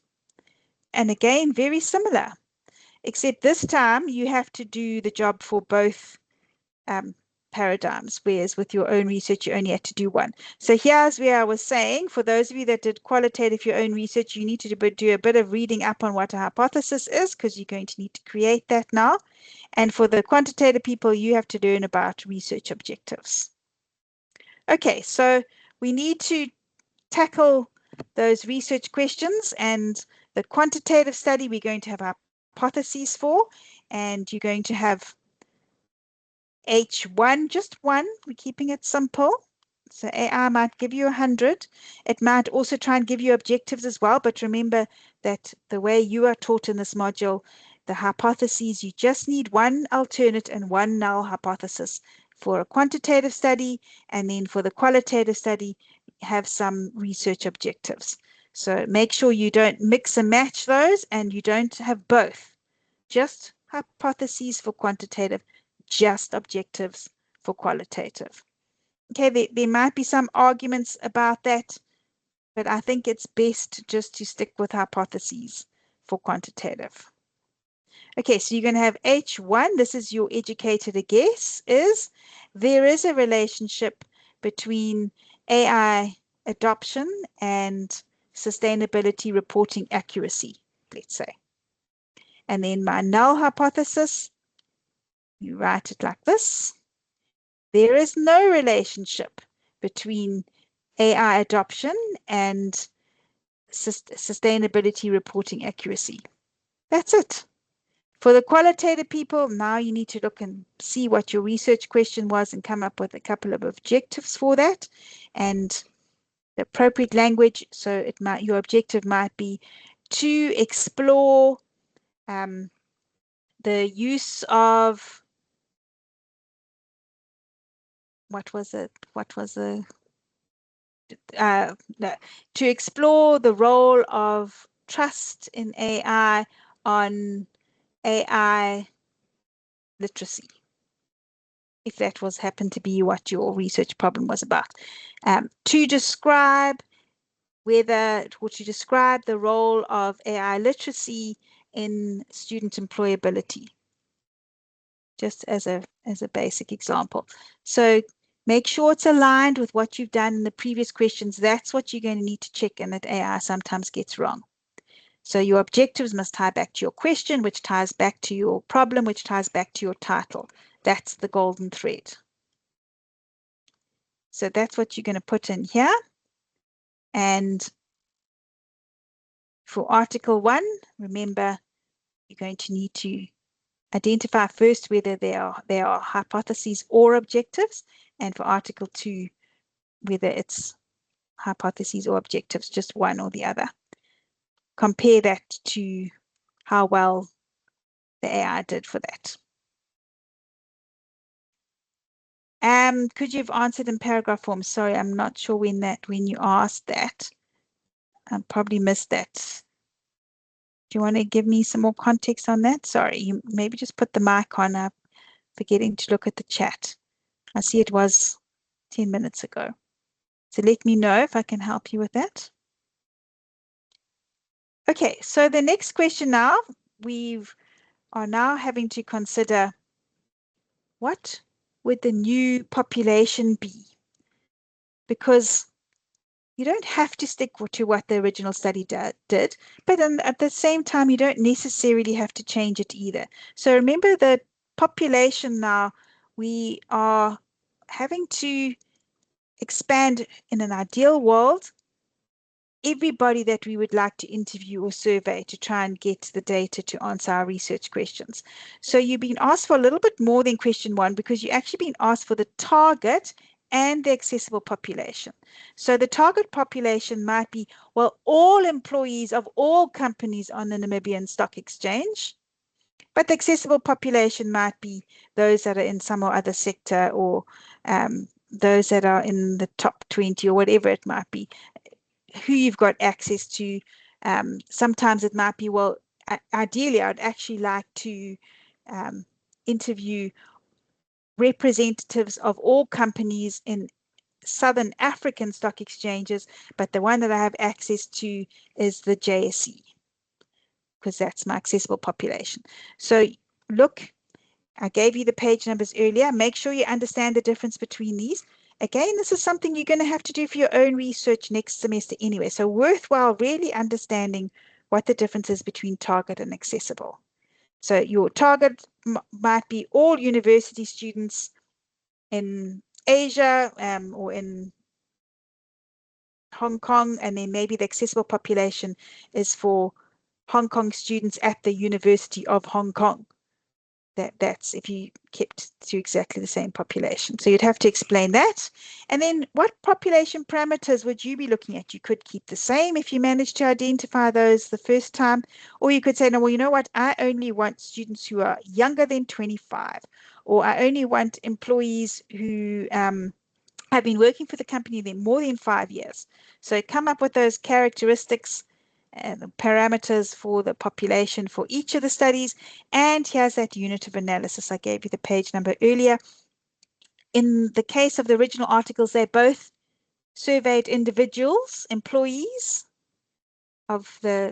And again, very similar, except this time you have to do the job for both paradigms, whereas with your own research, you only had to do one. So here's where I was saying, for those of you that did qualitative your own research, you need to do a bit of reading up on what a hypothesis is, because you're going to need to create that now. And for the quantitative people, you have to learn about research objectives. Okay, so we need to tackle those research questions, and the quantitative study we're going to have hypotheses for, and you're going to have H1, just one. We're keeping it simple. So AI might give you 100. It might also try and give you objectives as well. But remember that the way you are taught in this module, the hypotheses, you just need one alternate and one null hypothesis for a quantitative study. And then for the qualitative study, have some research objectives. So make sure you don't mix and match those, and you don't have both. Just hypotheses for quantitative, just objectives for qualitative. Okay, there might be some arguments about that, but I think it's best just to stick with hypotheses for quantitative. Okay, so you're going to have H1. This is your educated guess, is there is a relationship between AI adoption and sustainability reporting accuracy, let's say. And then my null hypothesis, you write it like this. There is no relationship between AI adoption and sustainability reporting accuracy. That's it. For the qualitative people, now you need to look and see what your research question was and come up with a couple of objectives for that and the appropriate language. So your objective might be to explore the use of, what was it? No, to explore the role of trust in AI on AI literacy, if that was happened to be what your research problem was about. To describe the role of AI literacy in student employability. just as a basic example. So make sure it's aligned with what you've done in the previous questions. That's what you're going to need to check, and that AI sometimes gets wrong. So your objectives must tie back to your question, which ties back to your problem, which ties back to your title. That's the golden thread. So that's what you're going to put in here. And for Article 1, remember, you're going to need to identify first whether they are hypotheses or objectives, and for Article 2, whether it's hypotheses or objectives, just one or the other. Compare that to how well the AI did for that. Could you have answered in paragraph form? Sorry, I'm not sure when you asked that. I probably missed that. Do you want to give me some more context on that? Sorry, you maybe just put the mic on. I'm forgetting to look at the chat. I see it was 10 minutes ago. So let me know if I can help you with that. Okay, so the next question now, we are now having to consider, what would the new population be? Because you don't have to stick to what the original study did, but at the same time, you don't necessarily have to change it either. So remember the population now, we are having to expand in an ideal world everybody that we would like to interview or survey to try and get the data to answer our research questions. So you've been asked for a little bit more than question 1, because you've actually been asked for the target and the accessible population. So the target population might be, well, all employees of all companies on the Namibian Stock Exchange, but the accessible population might be those that are in some or other sector, or those that are in the top 20 or whatever it might be, who you've got access to. Sometimes it might be, well, ideally, I'd actually like to interview representatives of all companies in Southern African stock exchanges, but the one that I have access to is the JSE, because that's my accessible population. So look, I gave you the page numbers earlier. Make sure you understand the difference between these. Again, this is something you're going to have to do for your own research next semester anyway. So worthwhile really understanding what the difference is between target and accessible. So your target might be all university students in Asia or in Hong Kong, and then maybe the accessible population is for Hong Kong students at the University of Hong Kong. That's if you kept to exactly the same population. So you'd have to explain that. And then what population parameters would you be looking at? You could keep the same if you manage to identify those the first time, or you could say, no, well, you know what? I only want students who are younger than 25, or I only want employees who have been working for the company then more than 5 years. So come up with those characteristics and the parameters for the population for each of the studies. And here's that unit of analysis. I gave you the page number earlier. In the case of the original articles, they both surveyed individuals, employees of the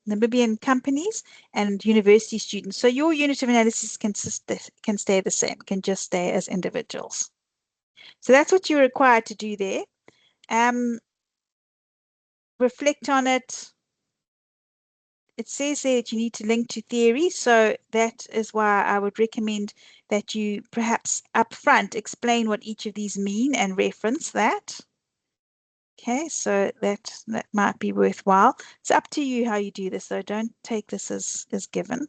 Namibian companies and university students. So your unit of analysis can stay the same, can just stay as individuals. So that's what you're required to do there. Reflect on it. It says there that you need to link to theory, so that is why I would recommend that you perhaps upfront explain what each of these mean and reference that. Okay, so that might be worthwhile. It's up to you how you do this, though. Don't take this as given.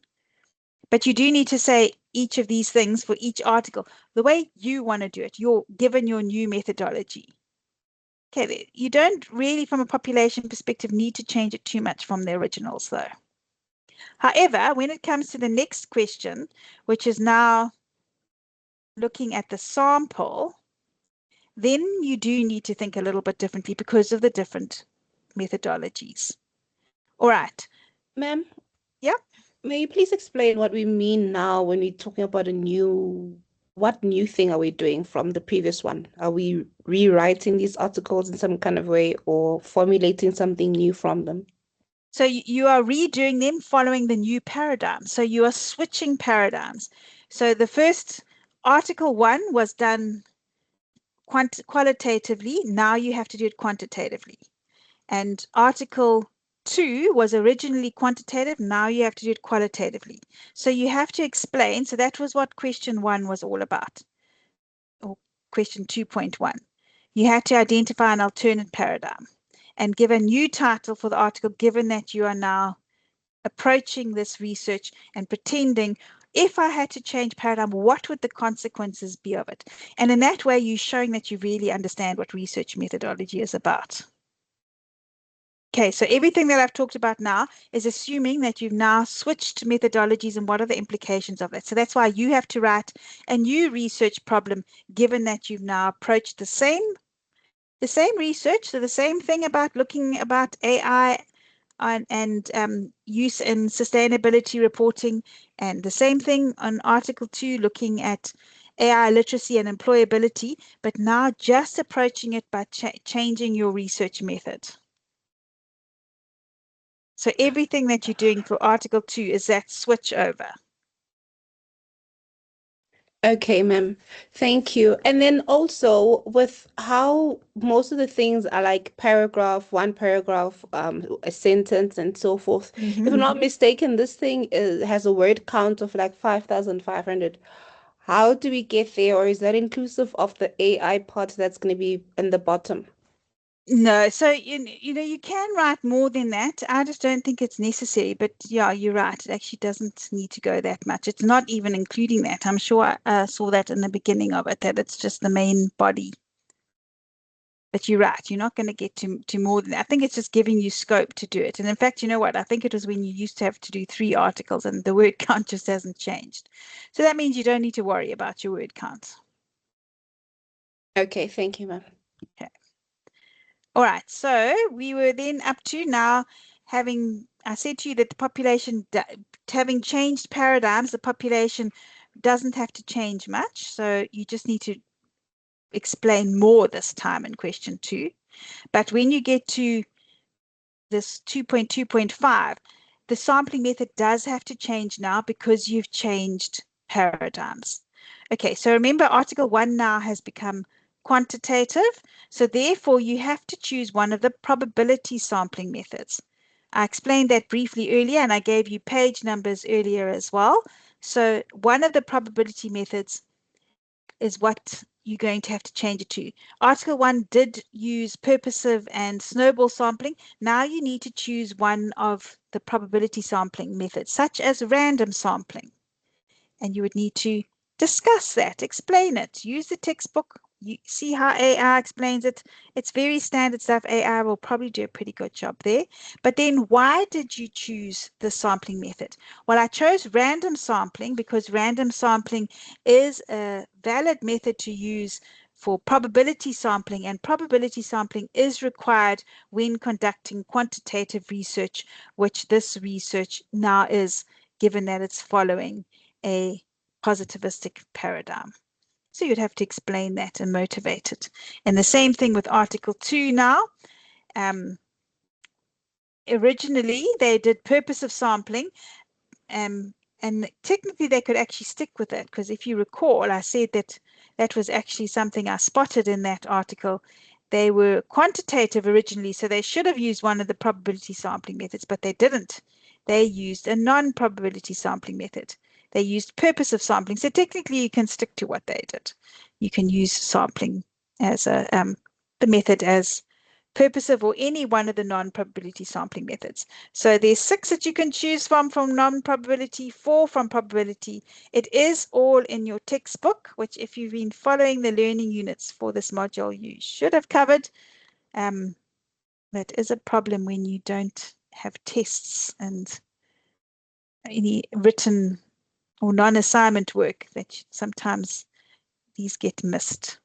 But you do need to say each of these things for each article, the way you want to do it. You're given your new methodology. Okay, you don't really, from a population perspective, need to change it too much from the originals, though. However, when it comes to the next question, which is now looking at the sample, then you do need to think a little bit differently because of the different methodologies. All right. Ma'am? Yeah. May you please explain what we mean now when we're talking about what new thing are we doing from the previous one? Are we rewriting these articles in some kind of way or formulating something new from them? So you are redoing them following the new paradigm. So you are switching paradigms. So the first Article 1 was done qualitatively. Now you have to do it quantitatively. And Article 2 was originally quantitative. Now you have to do it qualitatively. So you have to explain. So that was what question 1 was all about, or question 2.1. You had to identify an alternate paradigm and give a new title for the article, given that you are now approaching this research and pretending, if I had to change paradigm, what would the consequences be of it? And in that way, you're showing that you really understand what research methodology is about. Okay, so everything that I've talked about now is assuming that you've now switched methodologies and what are the implications of that. So that's why you have to write a new research problem, given that you've now approached the same research. So the same thing about looking about AI and use in sustainability reporting, and the same thing on Article 2, looking at AI literacy and employability, but now just approaching it by changing your research method. So everything that you're doing for Article 2 is that switch over. Okay, ma'am. Thank you. And then also with how most of the things are like paragraph, one paragraph, a sentence and so forth. If I'm not mistaken, this thing has a word count of like 5,500. How do we get there? Or is that inclusive of the AI part that's going to be in the bottom? No, so you know, you can write more than that. I just don't think it's necessary. But yeah, you're right. It actually doesn't need to go that much. It's not even including that. I'm sure I saw that in the beginning of it, that it's just the main body. But you're right. You're not going to get to more than that. I think it's just giving you scope to do it. And in fact, you know what? I think it was when you used to have to do 3 articles and the word count just hasn't changed. So that means you don't need to worry about your word count. Okay, thank you, ma'am. Okay. All right, so we were then up to now having, I said to you that the population, having changed paradigms, the population doesn't have to change much. So you just need to explain more this time in question 2. But when you get to this 2.2.5, the sampling method does have to change now because you've changed paradigms. Okay, so remember Article 1 now has become quantitative. So therefore, you have to choose one of the probability sampling methods. I explained that briefly earlier, and I gave you page numbers earlier as well. So one of the probability methods is what you're going to have to change it to. Article 1 did use purposive and snowball sampling. Now you need to choose one of the probability sampling methods, such as random sampling. And you would need to discuss that, explain it, use the textbook. You see how AI explains it. It's very standard stuff. AI will probably do a pretty good job there. But then why did you choose the sampling method? Well, I chose random sampling because random sampling is a valid method to use for probability sampling, and probability sampling is required when conducting quantitative research, which this research now is, given that it's following a positivistic paradigm. So you'd have to explain that and motivate it. And the same thing with Article 2 now. Originally, they did purposive sampling, and technically they could actually stick with it, because if you recall, I said that that was actually something I spotted in that article. They were quantitative originally, so they should have used one of the probability sampling methods, but they didn't. They used a non-probability sampling method. They used purposive sampling. So technically you can stick to what they did. You can use sampling as the method as purposive, or any one of the non-probability sampling methods. So there's 6 that you can choose from non-probability, 4 from probability. It is all in your textbook, which if you've been following the learning units for this module, you should have covered. That is a problem when you don't have tests and any written or non-assignment work, that sometimes these get missed.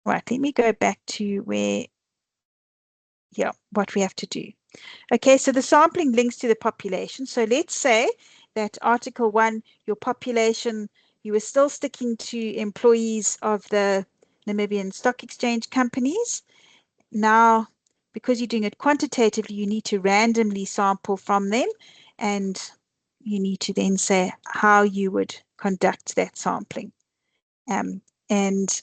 Right, let me go back to where, yeah, what we have to do. Okay, so the sampling links to the population. So let's say that Article 1, your population, you were still sticking to employees of the Namibian Stock Exchange companies. Now, because you're doing it quantitatively, you need to randomly sample from them. And you need to then say how you would conduct that sampling. And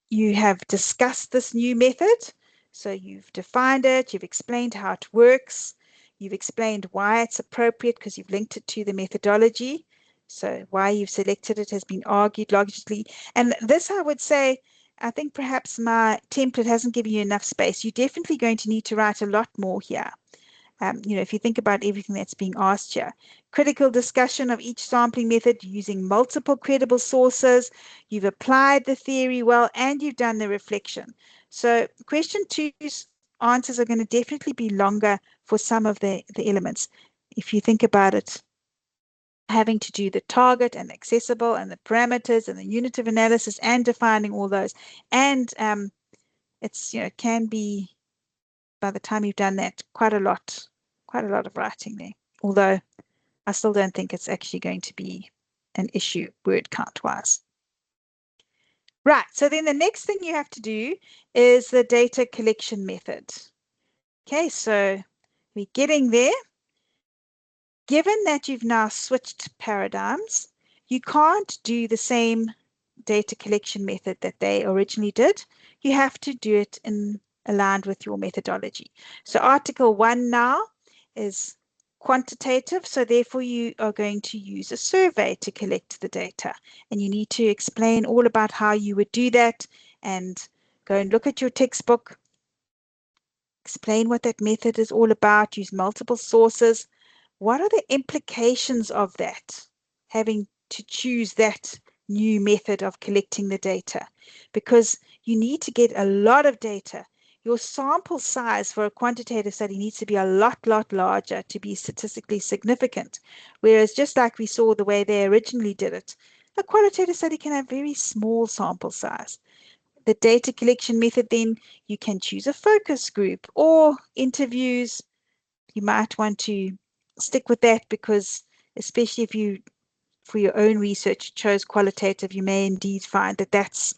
you have discussed this new method. So you've defined it, you've explained how it works, you've explained why it's appropriate because you've linked it to the methodology. So why you've selected it has been argued logically. And this, I would say, I think perhaps my template hasn't given you enough space. You're definitely going to need to write a lot more here. If you think about everything that's being asked here. Critical discussion of each sampling method using multiple credible sources. You've applied the theory well, and you've done the reflection. So question two's answers are going to definitely be longer for some of the elements. If you think about it, having to do the target and accessible and the parameters and the unit of analysis and defining all those. And it can be, by the time you've done that, quite a lot of writing there. Although I still don't think it's actually going to be an issue word count wise. Right, so then the next thing you have to do is the data collection method. Okay, so we're getting there. Given that you've now switched paradigms, you can't do the same data collection method that they originally did. You have to do it aligned with your methodology. So Article 1 now is quantitative, so therefore you are going to use a survey to collect the data, and you need to explain all about how you would do that, and go and look at your textbook, explain what that method is all about, use multiple sources. What are the implications of that, having to choose that new method of collecting the data? Because you need to get a lot of data. Your sample size for a quantitative study needs to be a lot larger to be statistically significant. Whereas just like we saw the way they originally did it, a qualitative study can have very small sample size. The data collection method, then you can choose a focus group or interviews. You might want to stick with that because, especially if you, for your own research, chose qualitative, you may indeed find that that's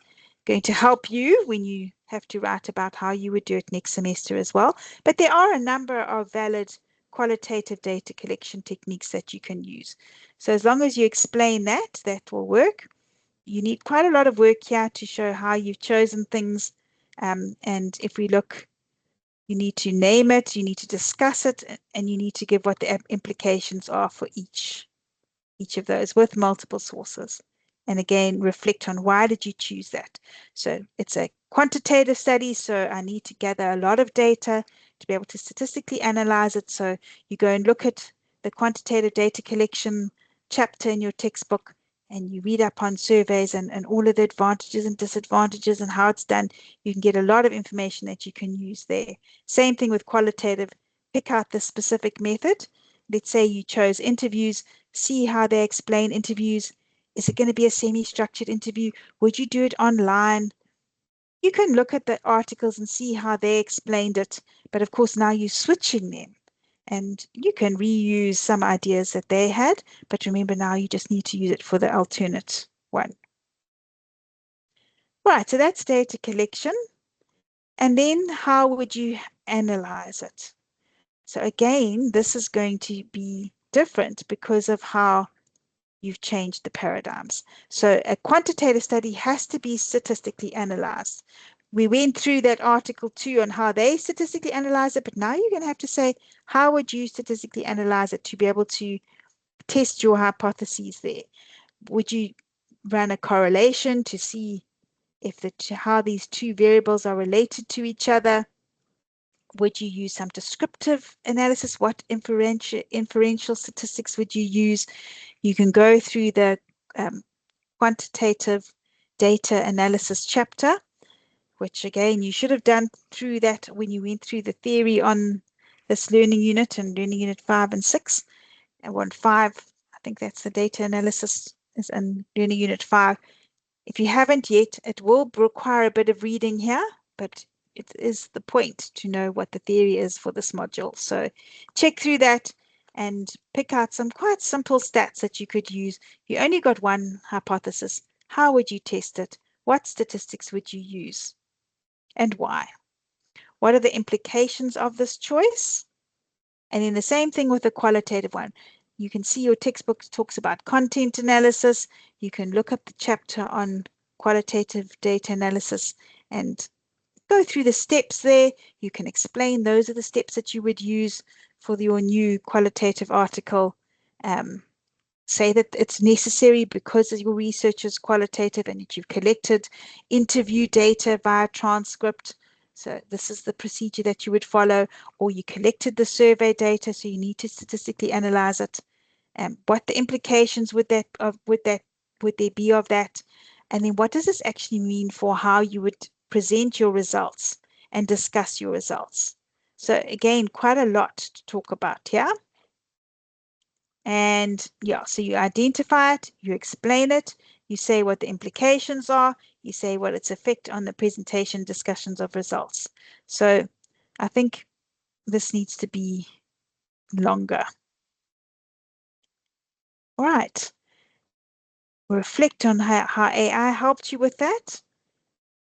going to help you when you have to write about how you would do it next semester as well. But there are a number of valid qualitative data collection techniques that you can use. So as long as you explain that, that will work. You need quite a lot of work here to show how you've chosen things. And if we look, you need to name it, you need to discuss it, and you need to give what the implications are for each of those with multiple sources. And again, reflect on why did you choose that. So it's a quantitative study, so I need to gather a lot of data to be able to statistically analyze it. So you go and look at the quantitative data collection chapter in your textbook, and you read up on surveys and all of the advantages and disadvantages and how it's done. You can get a lot of information that you can use there. Same thing with qualitative. Pick out the specific method. Let's say you chose interviews. See how they explain interviews. Is it going to be a semi-structured interview? Would you do it online? You can look at the articles and see how they explained it. But of course, now you're switching them. And you can reuse some ideas that they had. But remember, now you just need to use it for the alternate one. Right, so that's data collection. And then how would you analyze it? So again, this is going to be different because of how you've changed the paradigms. So a quantitative study has to be statistically analyzed. We went through that Article 2 on how they statistically analyze it, but now you're going to have to say, how would you statistically analyze it to be able to test your hypotheses there? Would you run a correlation to see if how these two variables are related to each other? Would you use some descriptive analysis? What inferential statistics would you use? You can go through the quantitative data analysis chapter, which again, you should have done through that when you went through the theory on this learning unit and learning unit 5 and 6. And 5, I think that's the data analysis is in learning unit 5. If you haven't yet, it will require a bit of reading here, but it is the point to know what the theory is for this module. So check through that and pick out some quite simple stats that you could use. You only got one hypothesis. How would you test it? What statistics would you use? And why? What are the implications of this choice? And then the same thing with the qualitative one. You can see your textbook talks about content analysis. You can look up the chapter on qualitative data analysis and go through the steps there. You can explain those are the steps that you would use for your new qualitative article. Say that it's necessary because your research is qualitative and that you've collected interview data via transcript. So this is the procedure that you would follow, or you collected the survey data, so you need to statistically analyze it. What the implications would there be of that? And then what does this actually mean for how you would present your results and discuss your results? So again, quite a lot to talk about here. And yeah, so you identify it, you explain it, you say what the implications are, you say what its effect on the presentation discussions of results. So I think this needs to be longer. All right. Reflect on how AI helped you with that.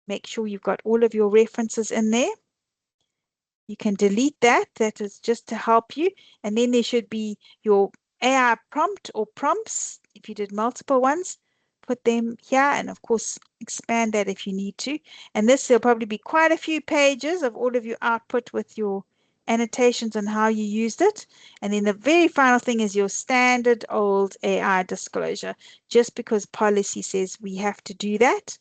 Make sure you've got all of your references in there. You can delete that. That is just to help you. And then there should be your AI prompt or prompts. If you did multiple ones, put them here. And of course, expand that if you need to. And this will probably be quite a few pages of all of your output with your annotations on how you used it. And then the very final thing is your standard old AI disclosure. Just because policy says we have to do that,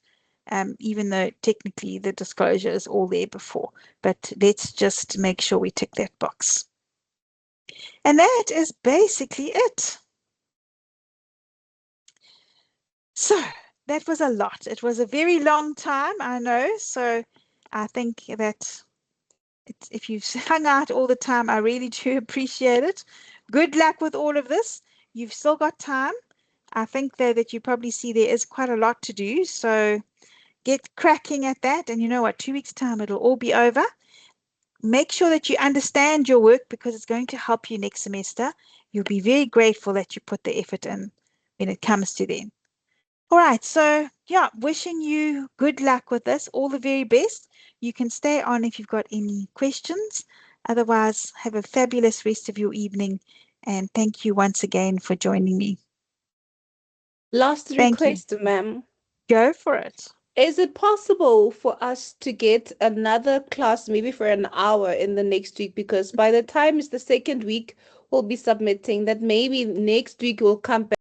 even though technically the disclosure is all there before. But let's just make sure we tick that box. And that is basically it. So that was a lot. It was a very long time, I know. So I think that if you've hung out all the time, I really do appreciate it. Good luck with all of this. You've still got time. I think though that you probably see there is quite a lot to do. So get cracking at that. And you know what? 2 weeks' time, it'll all be over. Make sure that you understand your work because it's going to help you next semester. You'll be very grateful that you put the effort in when it comes to them. All right. So yeah, wishing you good luck with this. All the very best. You can stay on if you've got any questions. Otherwise, have a fabulous rest of your evening. And thank you once again for joining me. Last Thank you. request, ma'am. Go for it. Is it possible for us to get another class maybe for an hour in the next week? Because by the time it's the second week, we'll be submitting that maybe next week we'll come back.